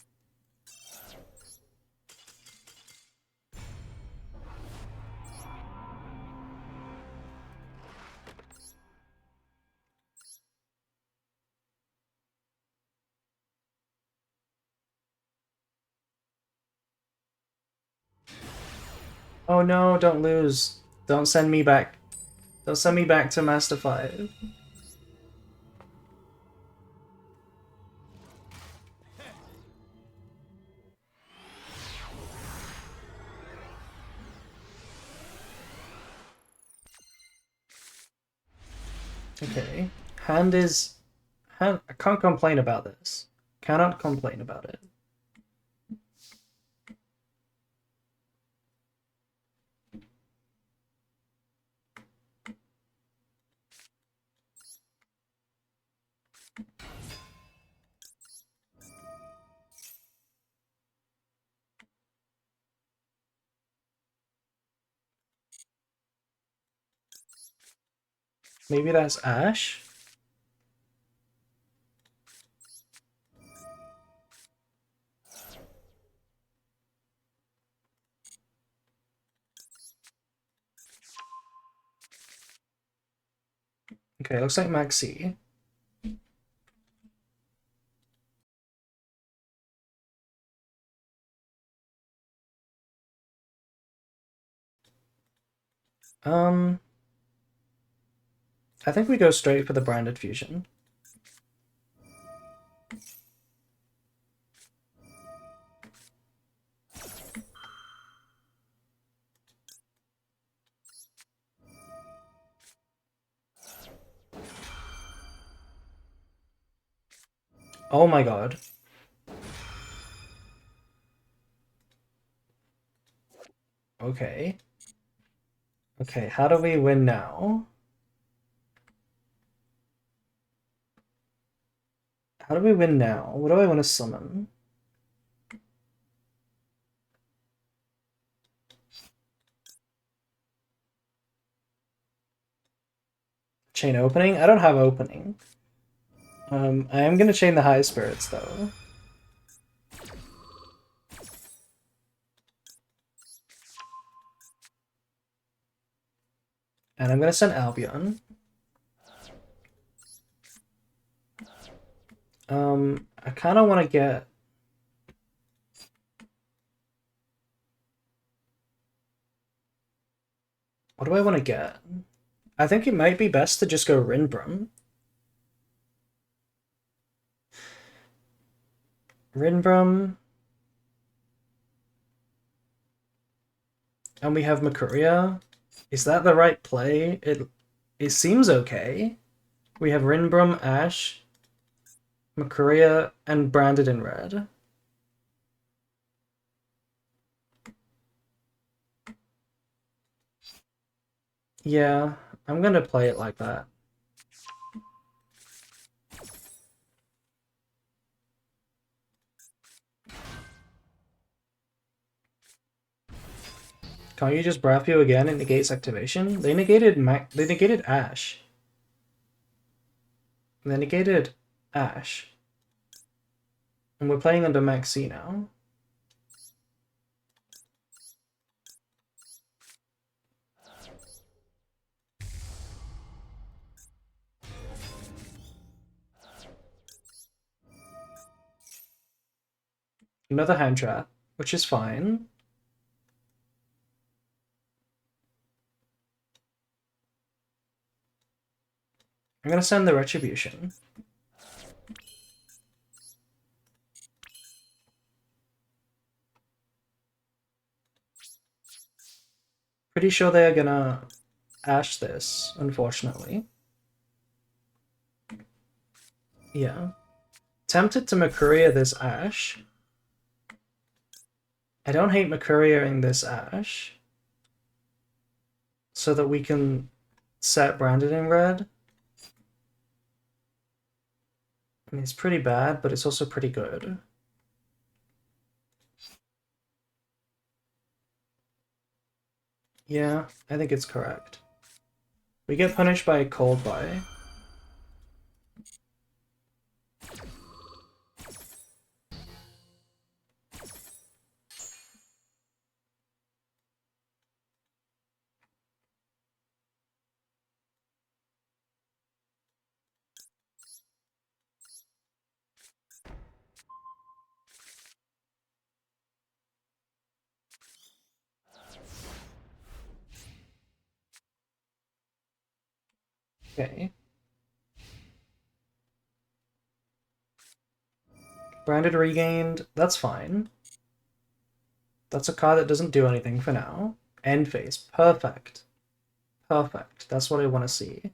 Oh no, don't lose. Don't send me back. Don't send me back to Master 5. Okay. Hand is... Hand... I can't complain about this. Cannot complain about it. Maybe that's Ash? Okay, looks like Maxi. I think we go straight for the branded fusion. Oh my god. Okay. Okay, how do we win now? How do we win now? What do I want to summon? Chain opening? I don't have opening. I am gonna chain the high spirits though. And I'm gonna send Albion. I kind of want to get... What do I want to get? I think it might be best to just go Rinbrum. Rinbrum. And we have Makuria. Is that the right play? It seems okay. We have Rinbrum, Ash, Makuria, and branded in red. Yeah, I'm gonna play it like that. Can't you just Breath you again? It negates activation? They negated Ash. They negated Ash. And we're playing under Maxi now. Another hand trap, which is fine. I'm gonna send the Retribution. Pretty sure they are gonna Ash this, unfortunately. Yeah. Tempted to Makuria this Ash. I don't hate Makuria-ing this Ash. So that we can set branded in red. I mean, it's pretty bad, but it's also pretty good. Yeah, I think it's correct. We get punished by Cold Buy. Okay. Branded regained, that's fine. That's a card that doesn't do anything for now. End phase, perfect. Perfect, that's what I want to see.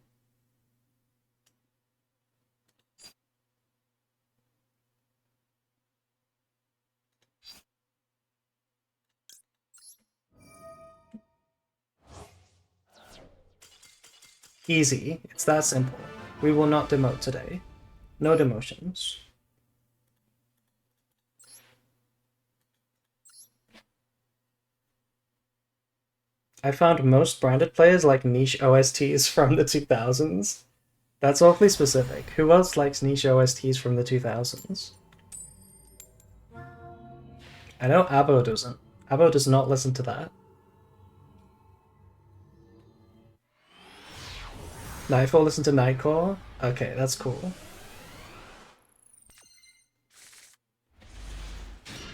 Easy, it's that simple. We will not demote today. No demotions. I found most branded players like niche OSTs from the 2000s. That's awfully specific. Who else likes niche OSTs from the 2000s? I know Abo doesn't. Abo does not listen to that. Nightfall, listen to Nightcore? Okay, that's cool.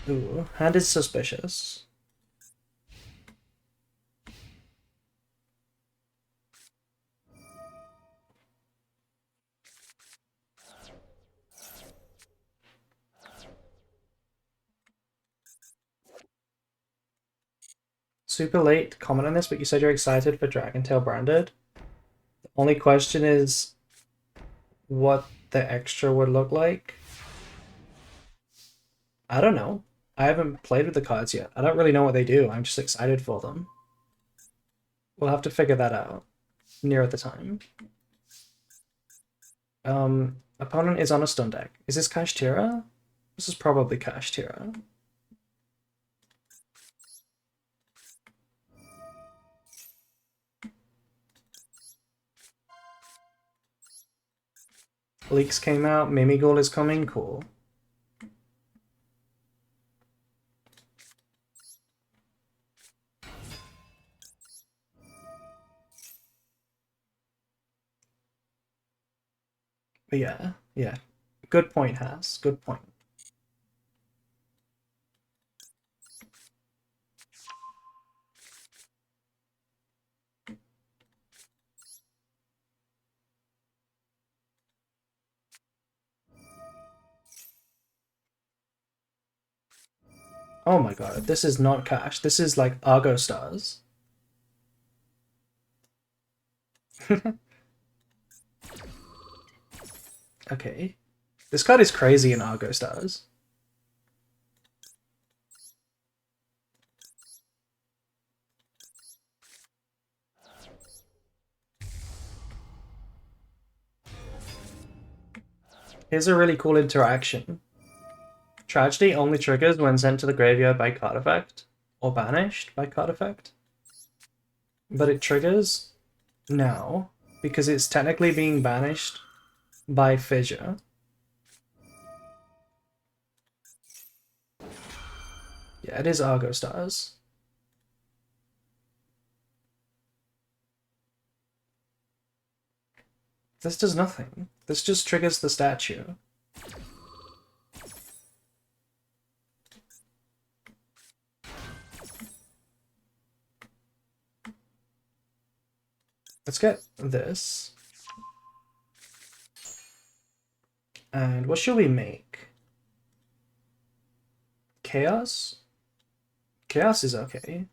Ooh, hand is suspicious. Super late comment on this, but you said you're excited for Dragontail Branded. The only question is what the extra would look like. I don't know. I haven't played with the cards yet. I don't really know what they do. I'm just excited for them. We'll have to figure that out near the time. Opponent is on a stun deck. Is this Kashtira? This is probably Kashtira. Leaks came out. Mimighoul is coming. Cool. But yeah. Good point, Has. Good point. Oh my god, this is not cash. This is like Argo Stars. Okay. This card is crazy in Argo Stars. Here's a really cool interaction. Tragedy only triggers when sent to the graveyard by card effect, or banished by card effect. But it triggers now, because it's technically being banished by Fissure. Yeah, it is Argo Stars. This does nothing. This just triggers the statue. Let's get this. And what should we make? Chaos? Chaos is okay.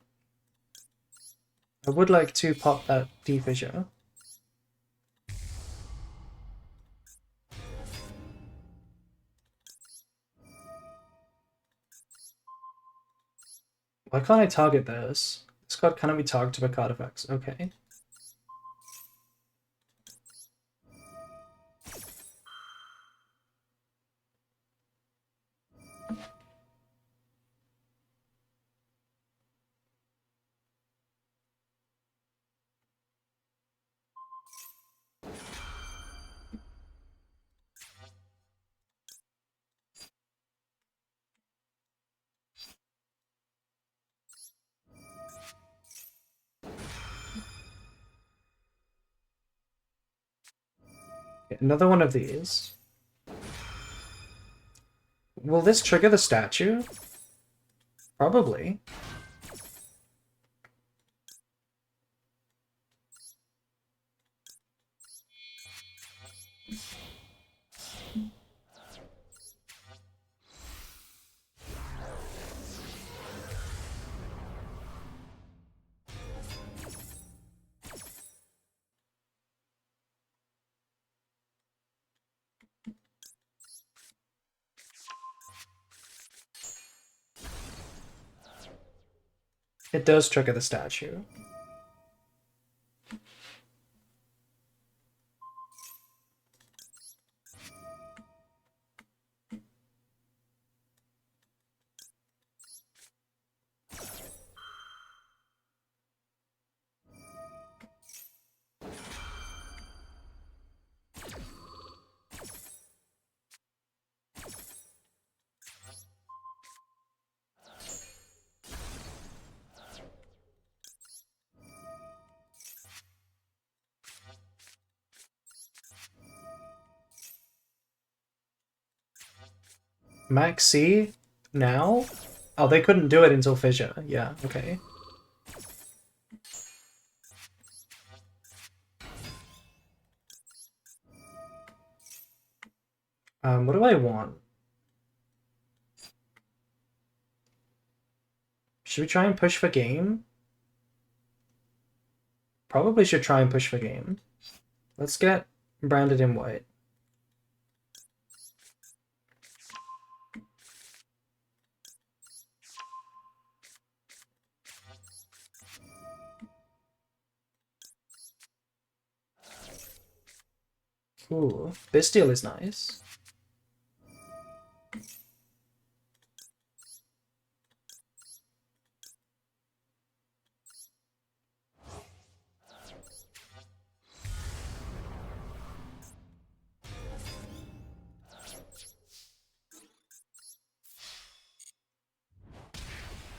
I would like to pop that D-Fissure. Why can't I target this? This card cannot be targeted by card effects. Okay. Another one of these. Will this trigger the statue? Probably. It does trigger the statue. Max C now? Oh, they couldn't do it until Fissure. Yeah, okay. What do I want? Should we try and push for game? Probably should try and push for game. Let's get branded in white. Ooh, Bestial is nice.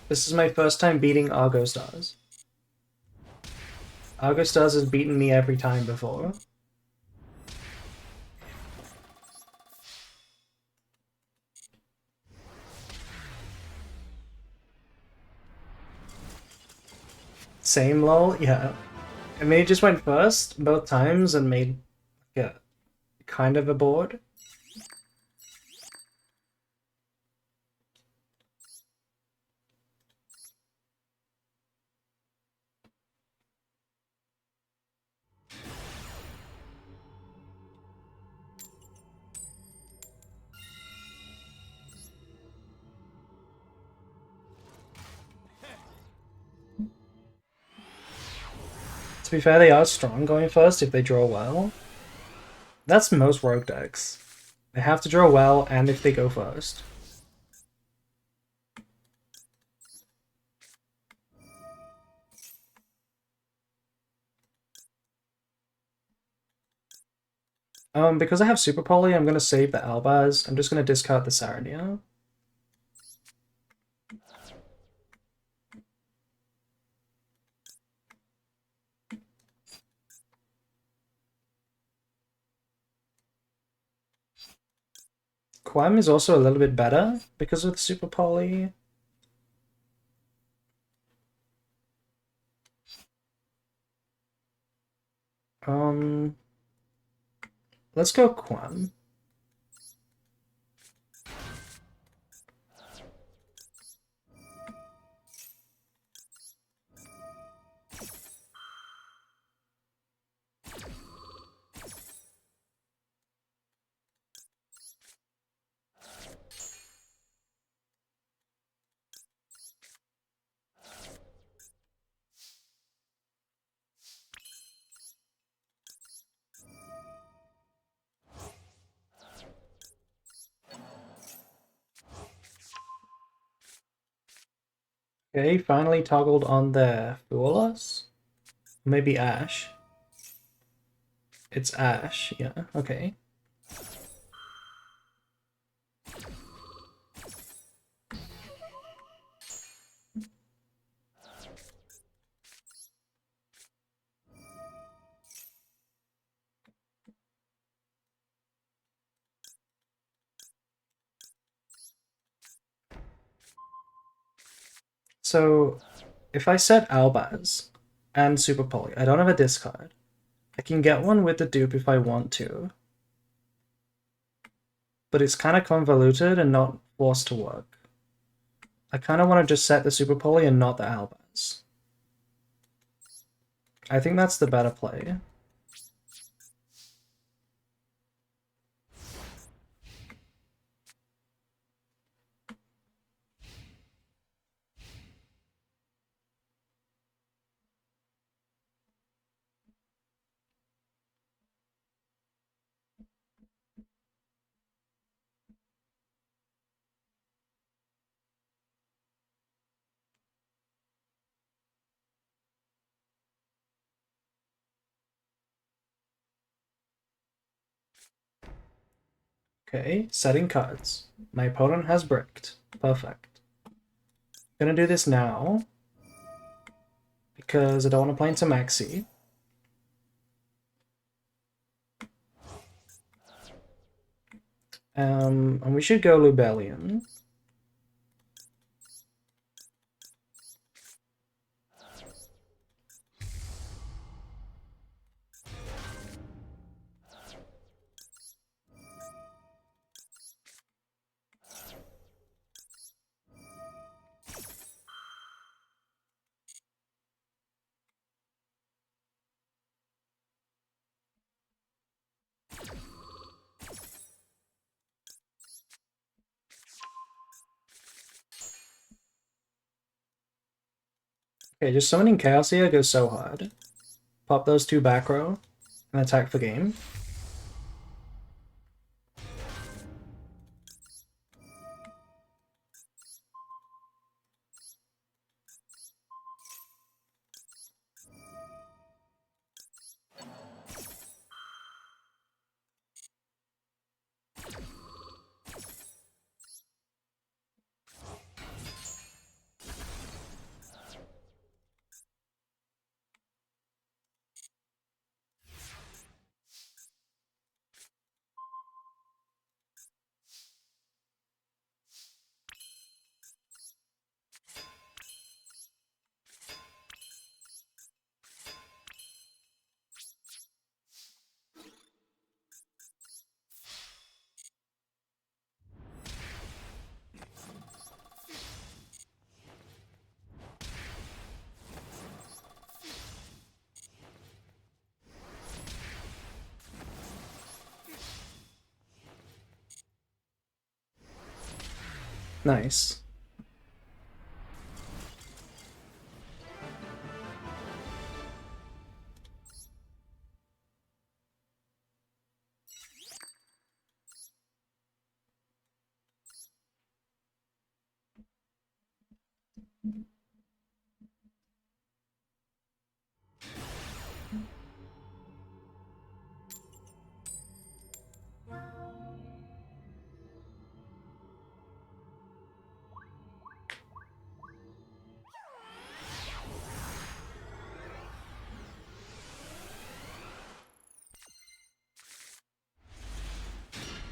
This is my first time beating Argo Stars. Argo Stars has beaten me every time before. Same lol, yeah. I mean, he just went first both times and made, yeah, kind of a board. To be fair, they are strong going first if they draw well. That's most rogue decks. They have to draw well and if they go first. Because I have Super Poly, I'm going to save the Albaz. I'm just going to discard the Saranir. Quam is also a little bit better because of the Super Poly. Let's go Quam. Okay, finally toggled on the Fool Us. Maybe Ash. It's Ash, yeah, okay. So, if I set Albaz and Super Poly, I don't have a discard. I can get one with the dupe if I want to. But it's kind of convoluted and not forced to work. I kind of want to just set the Super Poly and not the Albaz. I think that's the better play. Okay, setting cards. My opponent has bricked. Perfect. I'm gonna do this now because I don't want to play into Maxi. And we should go Lubellion. Okay, just summoning Chaos here goes so hard. Pop those 2 back row and attack for game. Nice.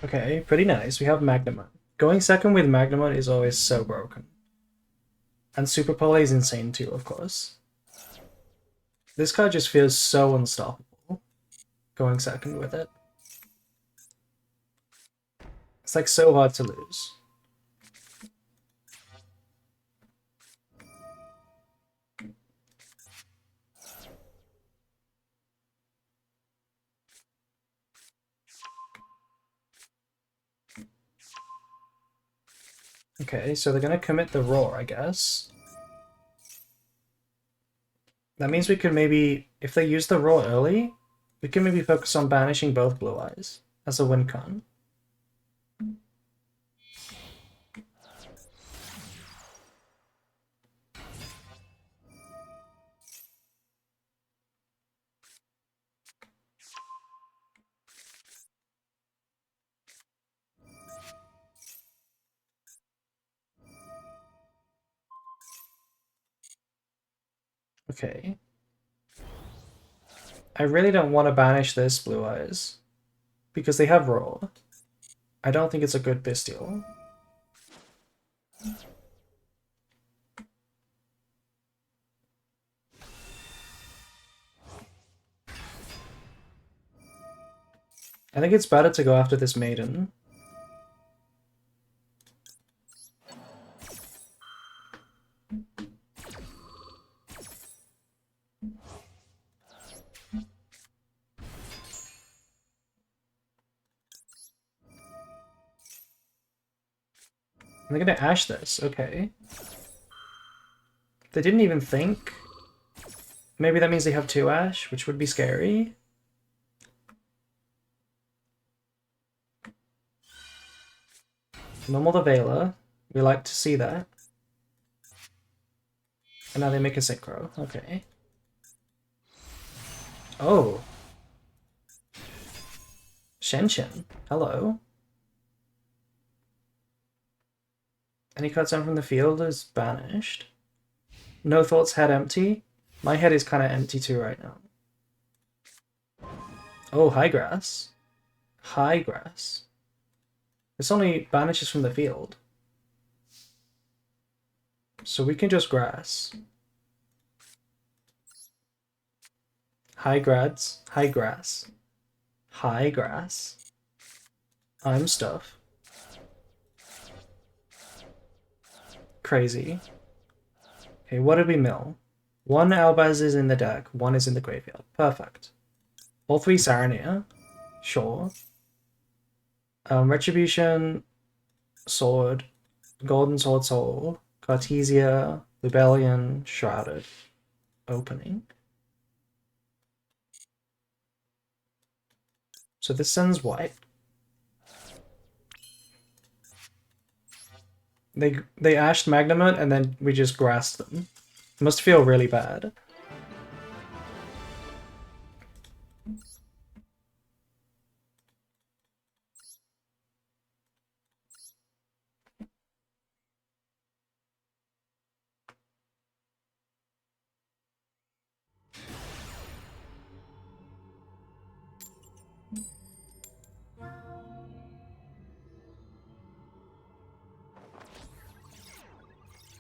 Okay, pretty nice. We have Magnamon. Going second with Magnamon is always so broken. And Super Pole is insane too, of course. This card just feels so unstoppable. Going second with it. It's like so hard to lose. Okay, so they're gonna commit the Roar, I guess. That means we could maybe, if they use the Roar early, we can maybe focus on banishing both Blue Eyes as a win con. Okay. I really don't want to banish this Blue Eyes because they have Roar. I don't think it's a good Bestial. I think it's better to go after this Maiden. They're gonna Ash this, okay. They didn't even think. Maybe that means they have 2 Ash, which would be scary. Normal the Veiler. We like to see that. And now they make a Synchro, okay. Oh. Shen. Hello. Any cards down from the field is banished. No Thoughts head empty. My head is kind of empty too right now. Oh, High Grass. High Grass. This only banishes from the field. So we can just grass. High grass. High grass. High grass. I'm stuff. Crazy. Okay, what did we mill? One Albaz is in the deck, one is in the graveyard. Perfect. All three Saronir. Sure. Retribution, Sword, Golden Sword Soul, Cartesia, Lubellion, Shrouded. Opening. So this sends white. They ashed Magnamut and then we just grassed them. It must feel really bad.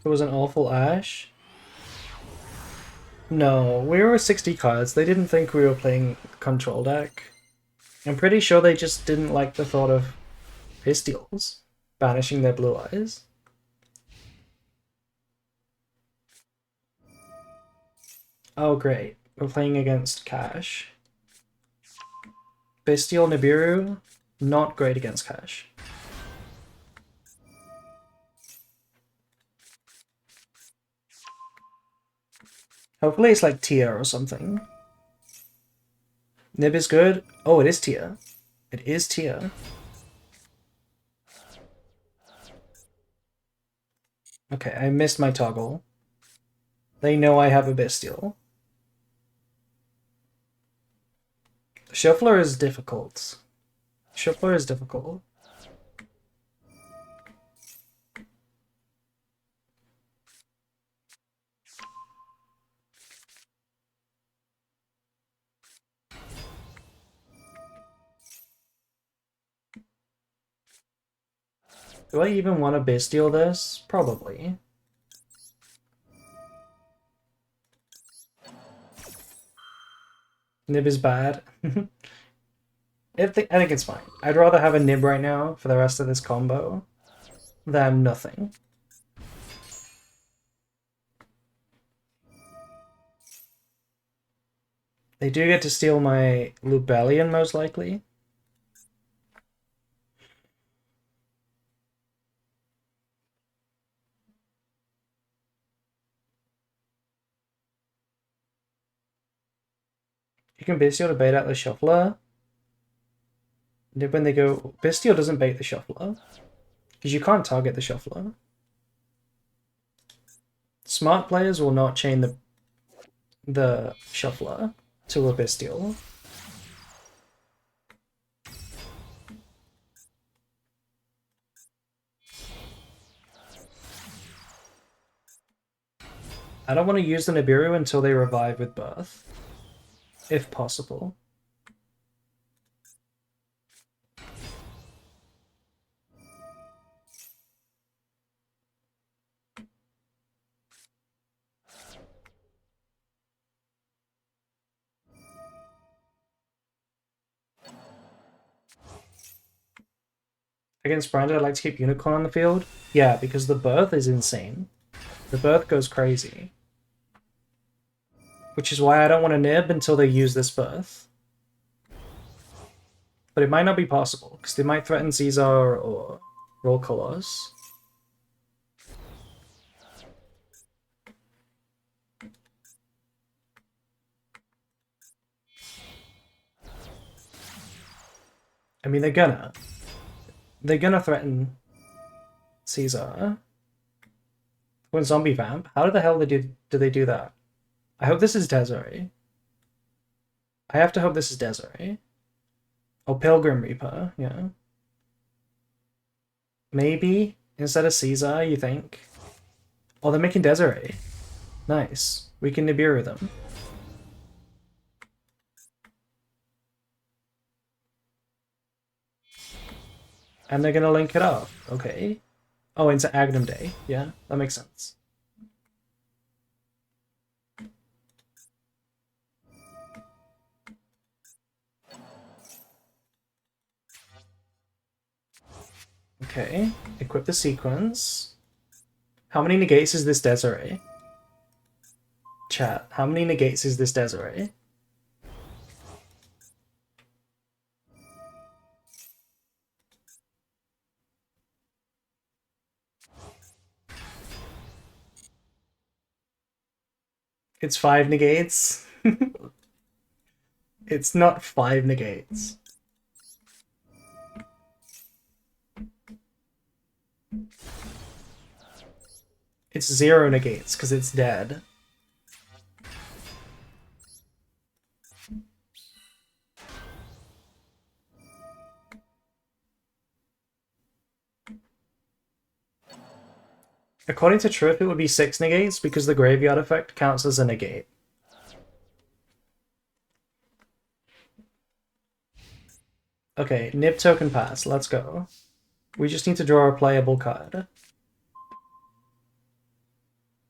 It was an awful Ash. No, we were 60 cards. They didn't think we were playing control deck. I'm pretty sure they just didn't like the thought of Pistials banishing their blue eyes. Oh great, we're playing against Cash. Bestial Nibiru, not great against Cash. Hopefully it's like Tia or something. Nib is good. Oh, it is Tia. It is Tia. Okay, I missed my toggle. They know I have a Bestial. Shuffler is difficult. Shuffler is difficult. Do I even want to Bestial this? Probably. Nib is bad. I think it's fine. I'd rather have a Nib right now for the rest of this combo than nothing. They do get to steal my Lubellion, most likely. You can Bestial to bait out the Shuffler. When they go... Bestial doesn't bait the Shuffler. Because you can't target the Shuffler. Smart players will not chain the Shuffler to a Bestial. I don't want to use the Nibiru until they revive with Birth. If possible. Against Branded, I like to keep Unicorn on the field. Yeah, because the Birth is insane. The Birth goes crazy. Which is why I don't want to nib until they use this Birth. But it might not be possible, because they might threaten Caesar or roll Colossus. I mean, they're gonna threaten Caesar. When Zombie Vamp? How the hell do they do that? I hope this is Desiree. I have to hope this is Desiree. Oh, Pilgrim Reaper, yeah. Maybe instead of Caesar, you think? Oh, they're making Desiree. Nice. We can Nibiru them. And they're gonna link it up. Okay. Oh, into Agnum Day. Yeah, that makes sense. Okay. Equip the sequence. How many negates is this Desiree? Chat, how many negates is this Desiree? It's 5 negates. It's not 5 negates. It's 0 negates, because it's dead. According to Truth, it would be 6 negates, because the graveyard effect counts as a negate. Okay, Nib token pass, let's go. We just need to draw a playable card.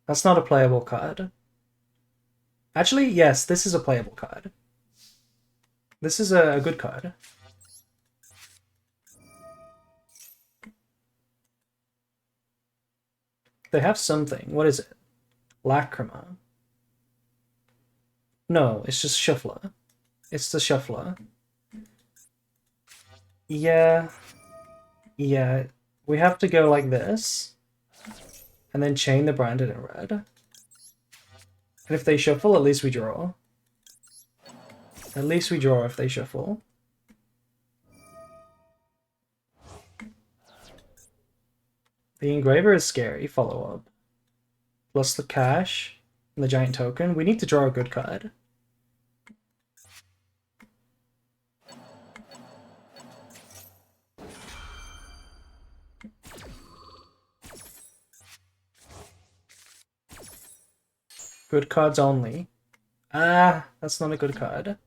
That's not a playable card. Actually, yes, this is a playable card. This is a good card. They have something. What is it? Lacrima. No, it's just Shuffler. It's the Shuffler. Yeah. Yeah. We have to go like this. And then chain the branded in red. And if they shuffle, at least we draw. At least we draw if they shuffle. The Engraver is scary, follow-up. Plus the cash and the giant token. We need to draw a good card. Good cards only. Ah, that's not a good card.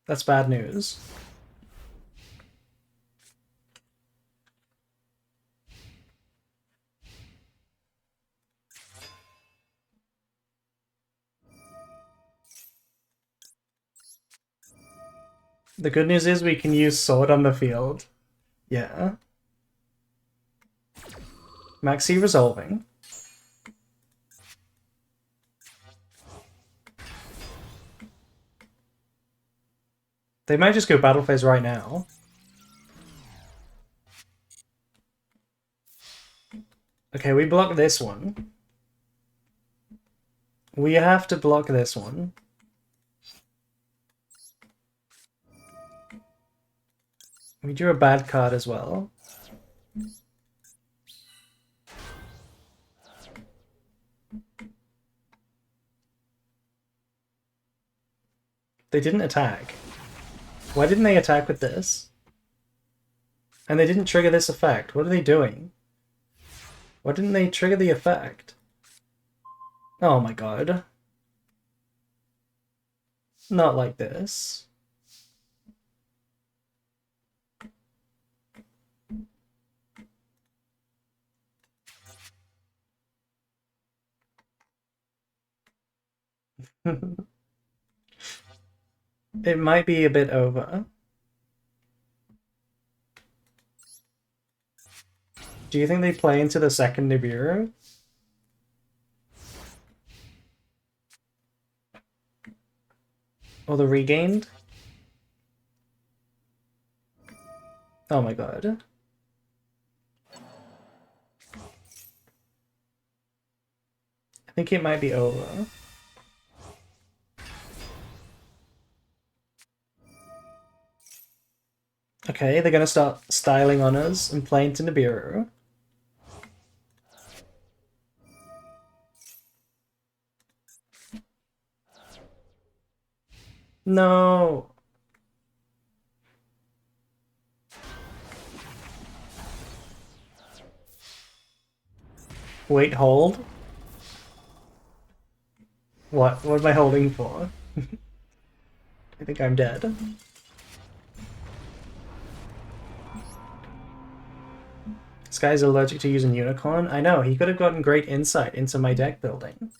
That's bad news. The good news is we can use Sword on the field. Yeah. Maxi resolving. They might just go battle phase right now. Okay, we block this one. We have to block this one. We drew a bad card as well. They didn't attack. Why didn't they attack with this? And they didn't trigger this effect. What are they doing? Why didn't they trigger the effect? Oh my god. Not like this. It might be a bit over. Do you think they play into the second Nibiru? Or the regained? Oh my god. I think it might be over. Okay, they're gonna start styling on us and playing to Nibiru. No. Wait, hold. What? What am I holding for? I think I'm dead. This guy's allergic to using Unicorn? I know, he could have gotten great insight into my deck building.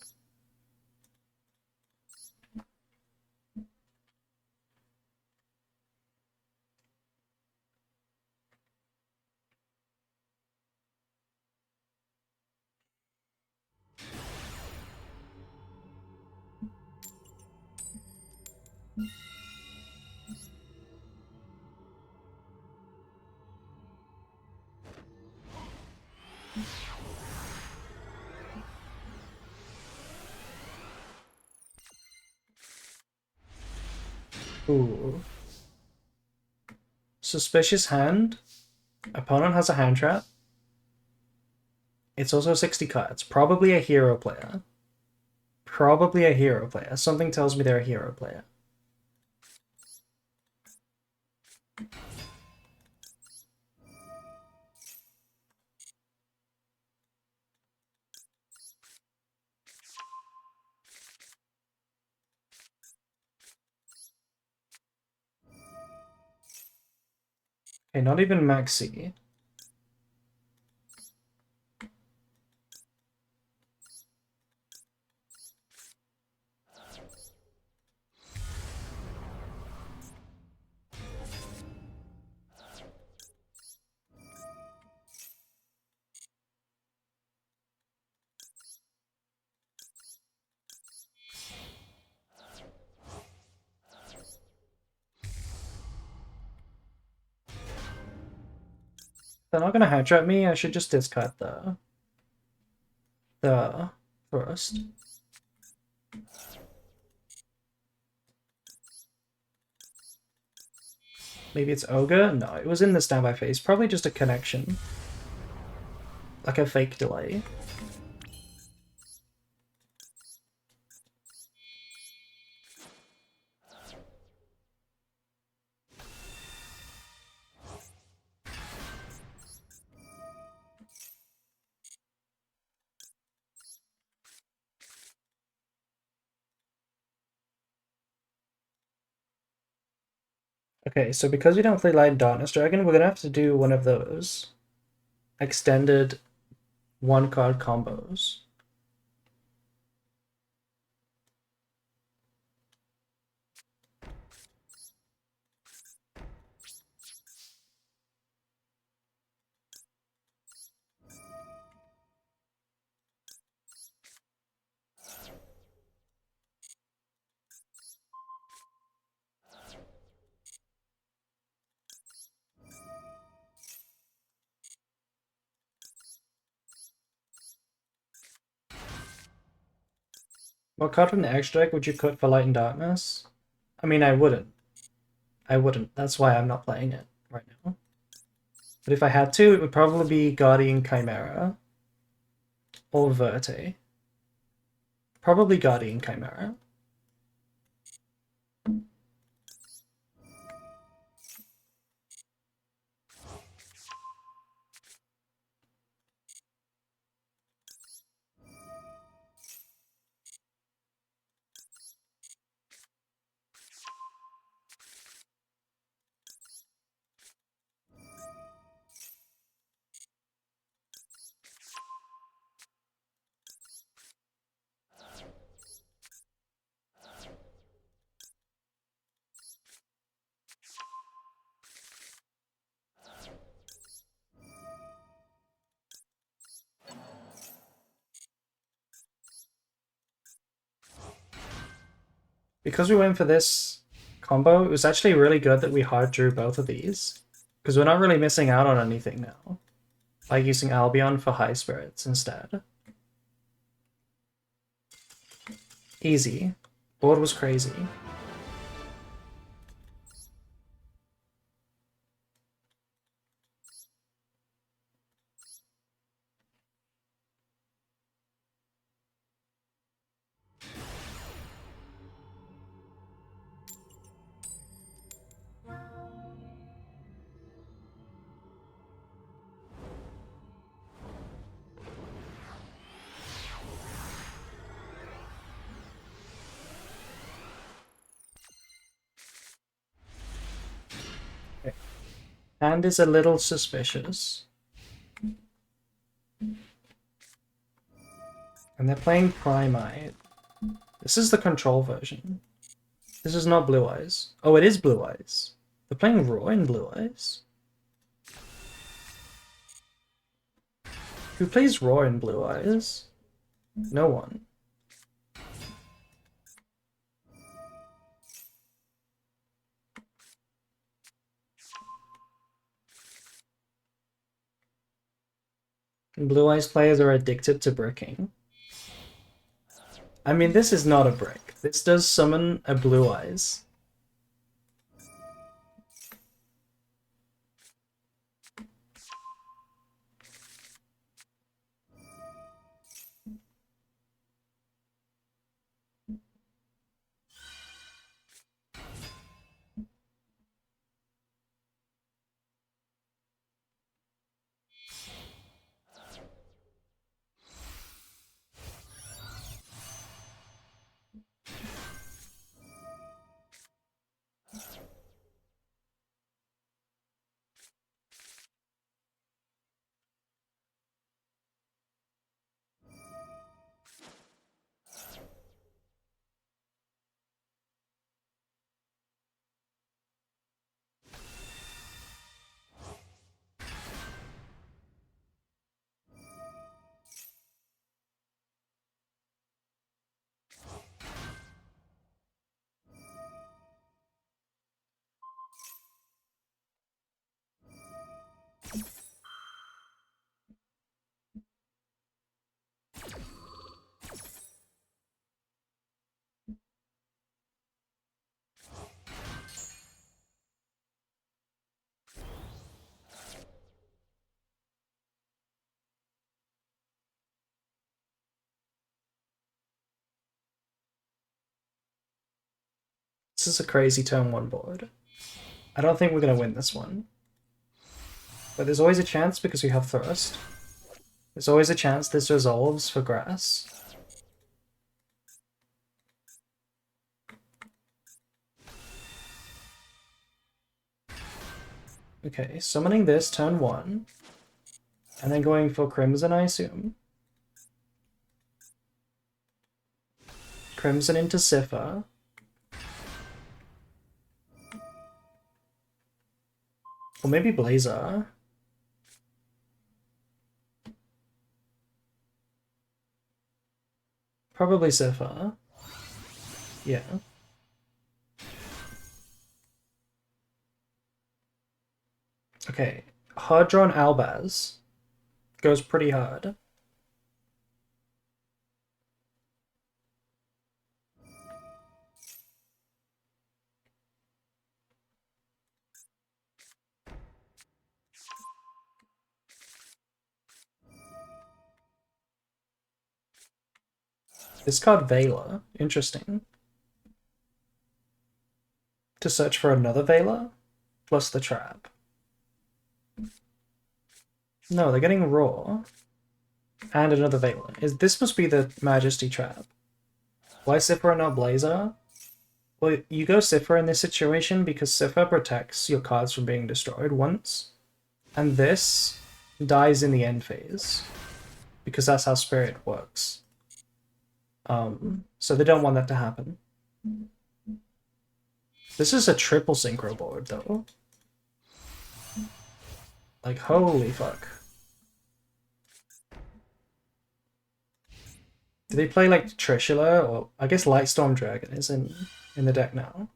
Ooh. Suspicious hand. Opponent has a hand trap. It's also 60 cards. Probably a hero player. Probably a hero player. Something tells me they're a hero player. Okay, not even Maxi. They're not gonna hand trap me. I should just discard the first. Maybe it's Ogre? No, it was in the standby phase. Probably just a connection. Like a fake delay. Okay, so because we don't play Light and Darkness Dragon, we're gonna have to do one of those extended one-card combos. What card from the extra deck would you cut for Light and Darkness? I mean, I wouldn't. I wouldn't. That's why I'm not playing it right now. But if I had to, it would probably be Guardian Chimera or Verte. Probably Guardian Chimera. Because we went for this combo, it was actually really good that we hard drew both of these. Because we're not really missing out on anything now. By using Albion for high spirits instead. Easy. Board was crazy. Hand is a little suspicious. And they're playing Primite. This is the control version. This is not Blue Eyes. Oh, it is Blue Eyes. They're playing Raw in Blue Eyes? Who plays Raw in Blue Eyes? No one. Blue Eyes players are addicted to bricking. I mean, this is not a brick. This does summon a Blue Eyes. This is a crazy turn 1 board. I don't think we're going to win this one. But there's always a chance because we have Thrust. There's always a chance this resolves for grass. Okay, summoning this turn 1. And then going for Crimson, I assume. Crimson into Sifar. Or maybe Blazer. Probably Sifar. Yeah. Okay. Hard drawn Albaz. Goes pretty hard. This card Veiler. Interesting. To search for another Veiler? Plus the trap. No, they're getting Raw. And another Veiler. This must be the Majesty trap. Why Sifra and not Blazer? Well, you go Sifra in this situation because Sifra protects your cards from being destroyed once. And this dies in the end phase. Because that's how Spirit works. So they don't want that to happen. This is a triple synchro board, though. Like, holy fuck. Do they play, like, Trishula? Or, I guess Lightstorm Dragon is in the deck now.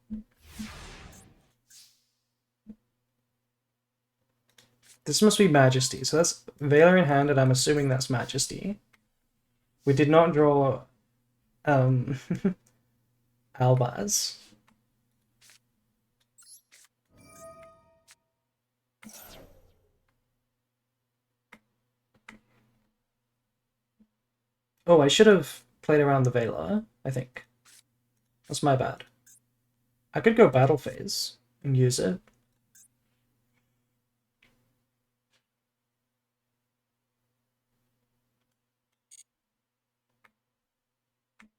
This must be Majesty. So that's Veiler in hand, and I'm assuming that's Majesty. We did not draw Albaz. Oh, I should have played around the Veiler, I think. That's my bad. I could go Battle Phase and use it.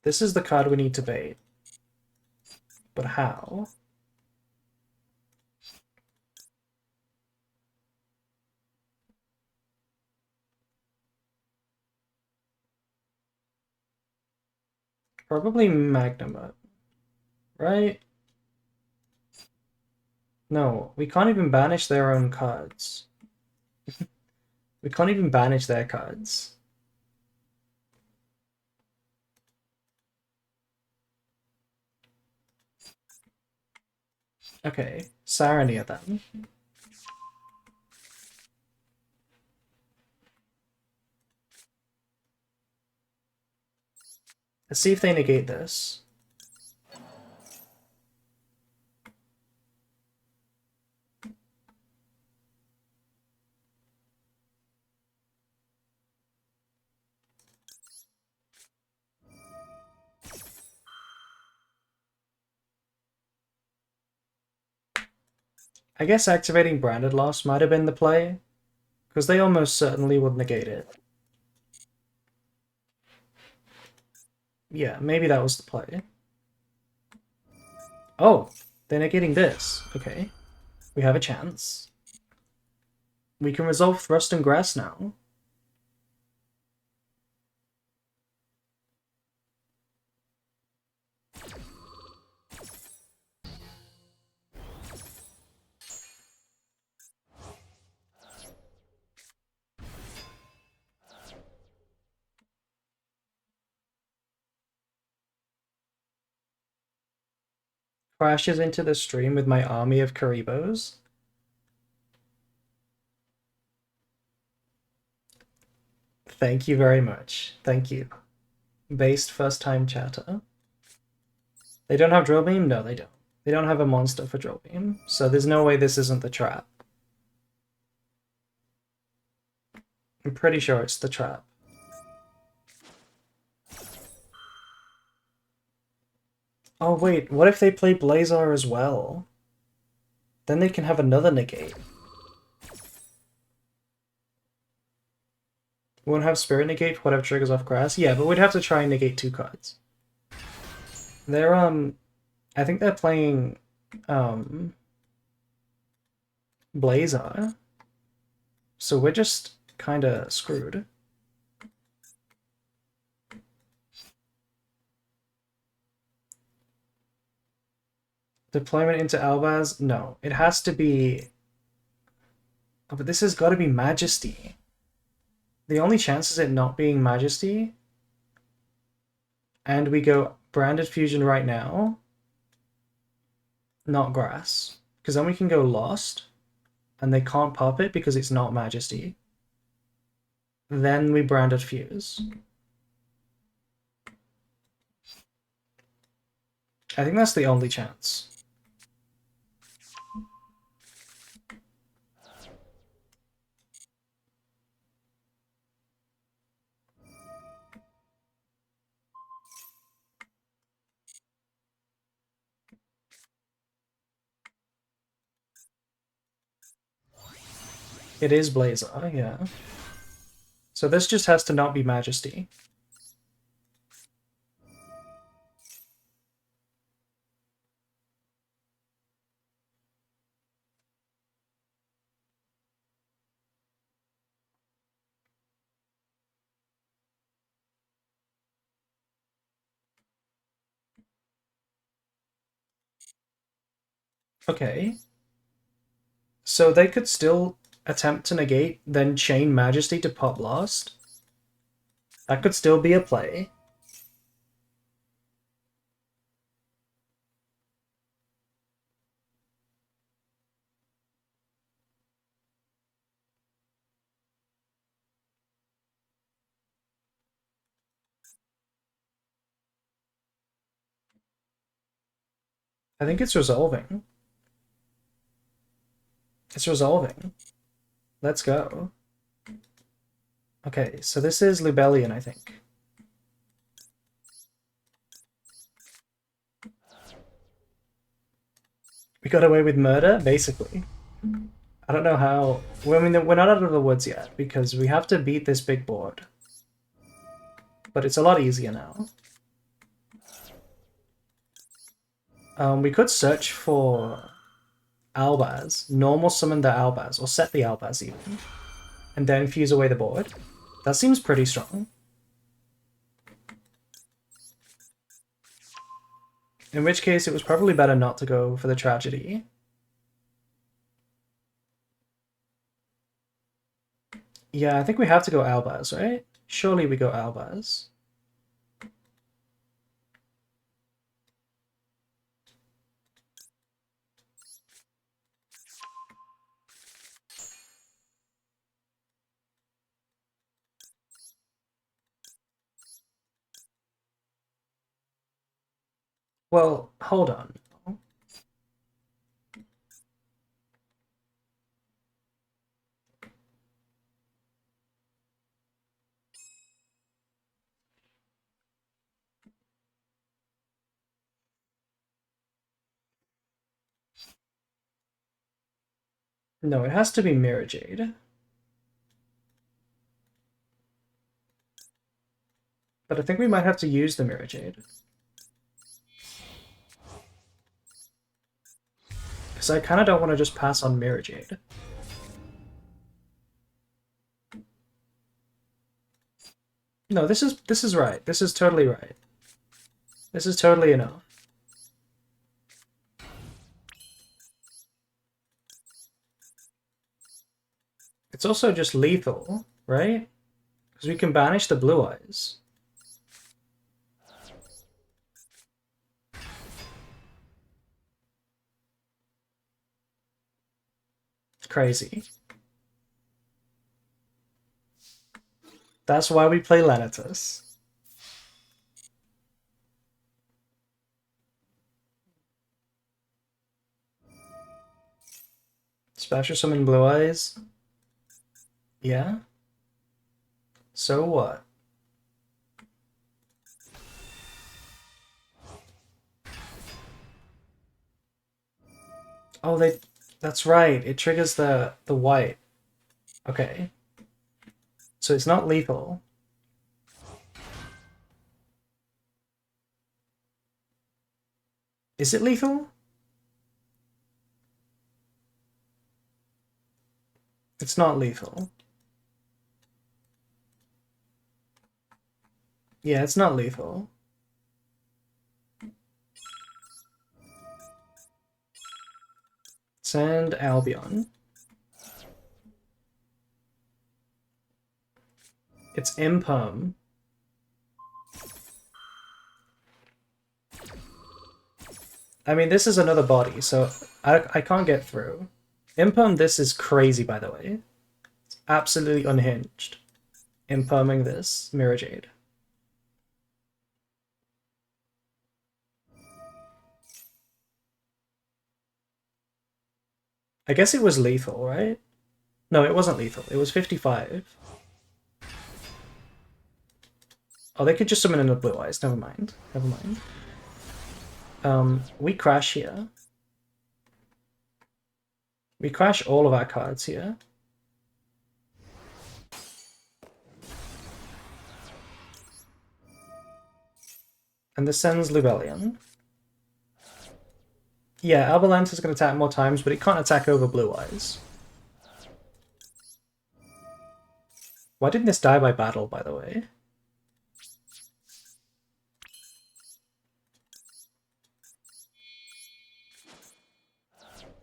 This is the card we need to bait. But how? Probably Magnamut, right? No, we can't even banish their own cards. We can't even banish their cards. Okay, Saronir then. Let's see if they negate this. I guess activating Branded Loss might have been the play, because they almost certainly would negate it. Yeah, maybe that was the play. Oh, they're negating this. Okay. We have a chance. We can resolve Thrust and Grass now. Crashes into the stream with my army of Karibos. Thank you very much. Thank you. Based first-time chatter. They don't have Drill Beam? No, they don't. They don't have a monster for Drill Beam, so there's no way this isn't the trap. I'm pretty sure it's the trap. Oh wait, what if they play Blazar as well? Then they can have another negate. We won't have Spirit negate for whatever triggers off Grass? Yeah, but we'd have to try and negate 2 cards. They're, I think they're playing, Blazar. So we're just kinda screwed. Deployment into Albaz? No. It has to be... Oh, but this has got to be Majesty. The only chance is it not being Majesty. And we go Branded Fusion right now. Not Grass. Because then we can go Lost. And they can't pop it because it's not Majesty. Then we Branded Fuse. I think that's the only chance. It is Blazar, yeah. So this just has to not be Majesty. Okay. So they could still attempt to negate, then chain Majesty to pop Lost. That could still be a play. I think it's resolving. It's resolving. Let's go. Okay, so this is Lubellion, I think. We got away with murder, basically. I don't know how... Well, I mean, we're not out of the woods yet, because we have to beat this big board. But it's a lot easier now. We could search for Albaz, normal summon the Albaz, or set the Albaz even, and then fuse away the board. That seems pretty strong. In which case, it was probably better not to go for the tragedy. Yeah, I think we have to go Albaz, right? Surely we go Albaz. Well, hold on. No, it has to be Mirror Jade. But I think we might have to use the Mirror Jade. Because I kind of don't want to just pass on Mirror Jade. No, this is right. This is totally right. This is totally enough. It's also just lethal, right? Because we can banish the blue eyes. It's crazy. That's why we play Lenitus. Special summon blue eyes. Yeah? So what? Oh, that's right. It triggers the white. Okay. So it's not lethal. Is it lethal? It's not lethal. Yeah, it's not lethal. Send Albion. It's Imperm. I mean, this is another body, so I can't get through. Imperm this is crazy, by the way. It's absolutely unhinged. Imperming this Mirror Jade. I guess it was lethal, right? No, it wasn't lethal. It was 55. Oh, they could just summon in the blue eyes. Never mind. Never mind. We crash here. We crash all of our cards here. And this sends Lubellion. Yeah, Albalantis is going to attack more times, but it can't attack over blue eyes. Why didn't this die by battle, by the way?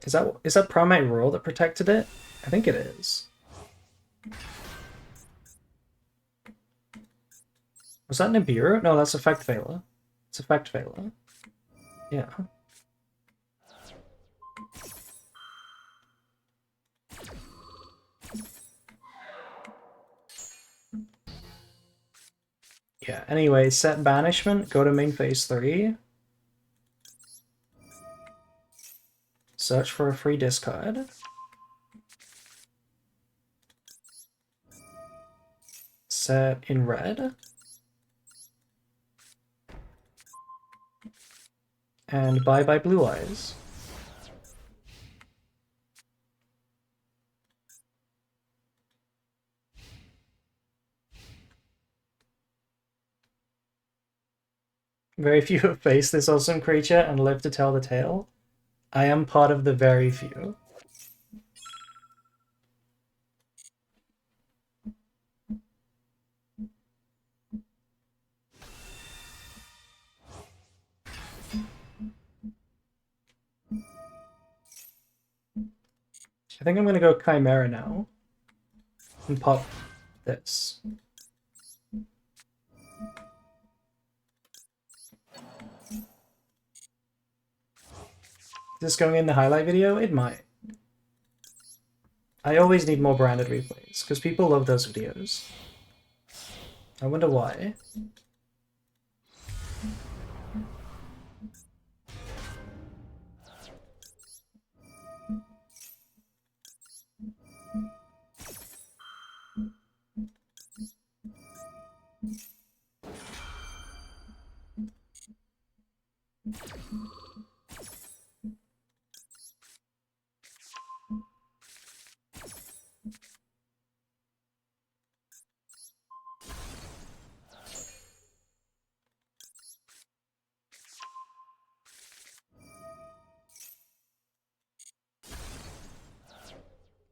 Is that Primate Roar that protected it? I think it is. Was that Nibiru? No, that's Effect Veiler. It's Effect Veiler. Yeah. Yeah, anyway, set Banishment, go to main phase 3. Search for a free discard. Set in red. And bye-bye blue eyes. Very few have faced this awesome creature and lived to tell the tale. I am part of the very few. I think I'm gonna go Chimera now and pop this. Is this going in the highlight video? It might. I always need more branded replays, because people love those videos. I wonder why.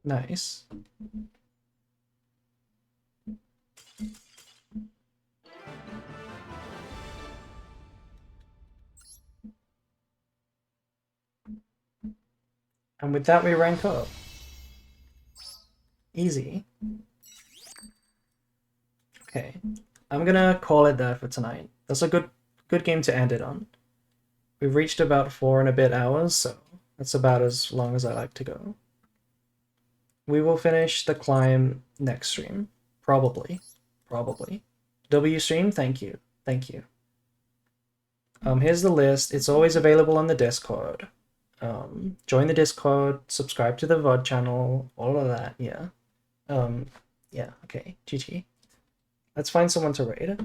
Nice. And with that we rank up. Easy. Okay. I'm gonna call it there for tonight. That's a good game to end it on. We've reached about 4 and a bit hours, so that's about as long as I like to go. We will finish the climb next stream. Probably. Probably. W stream, thank you. Thank you. Here's the list. It's always available on the Discord. Join the Discord, subscribe to the VOD channel, all of that, yeah. Yeah, okay. GG. Let's find someone to raid.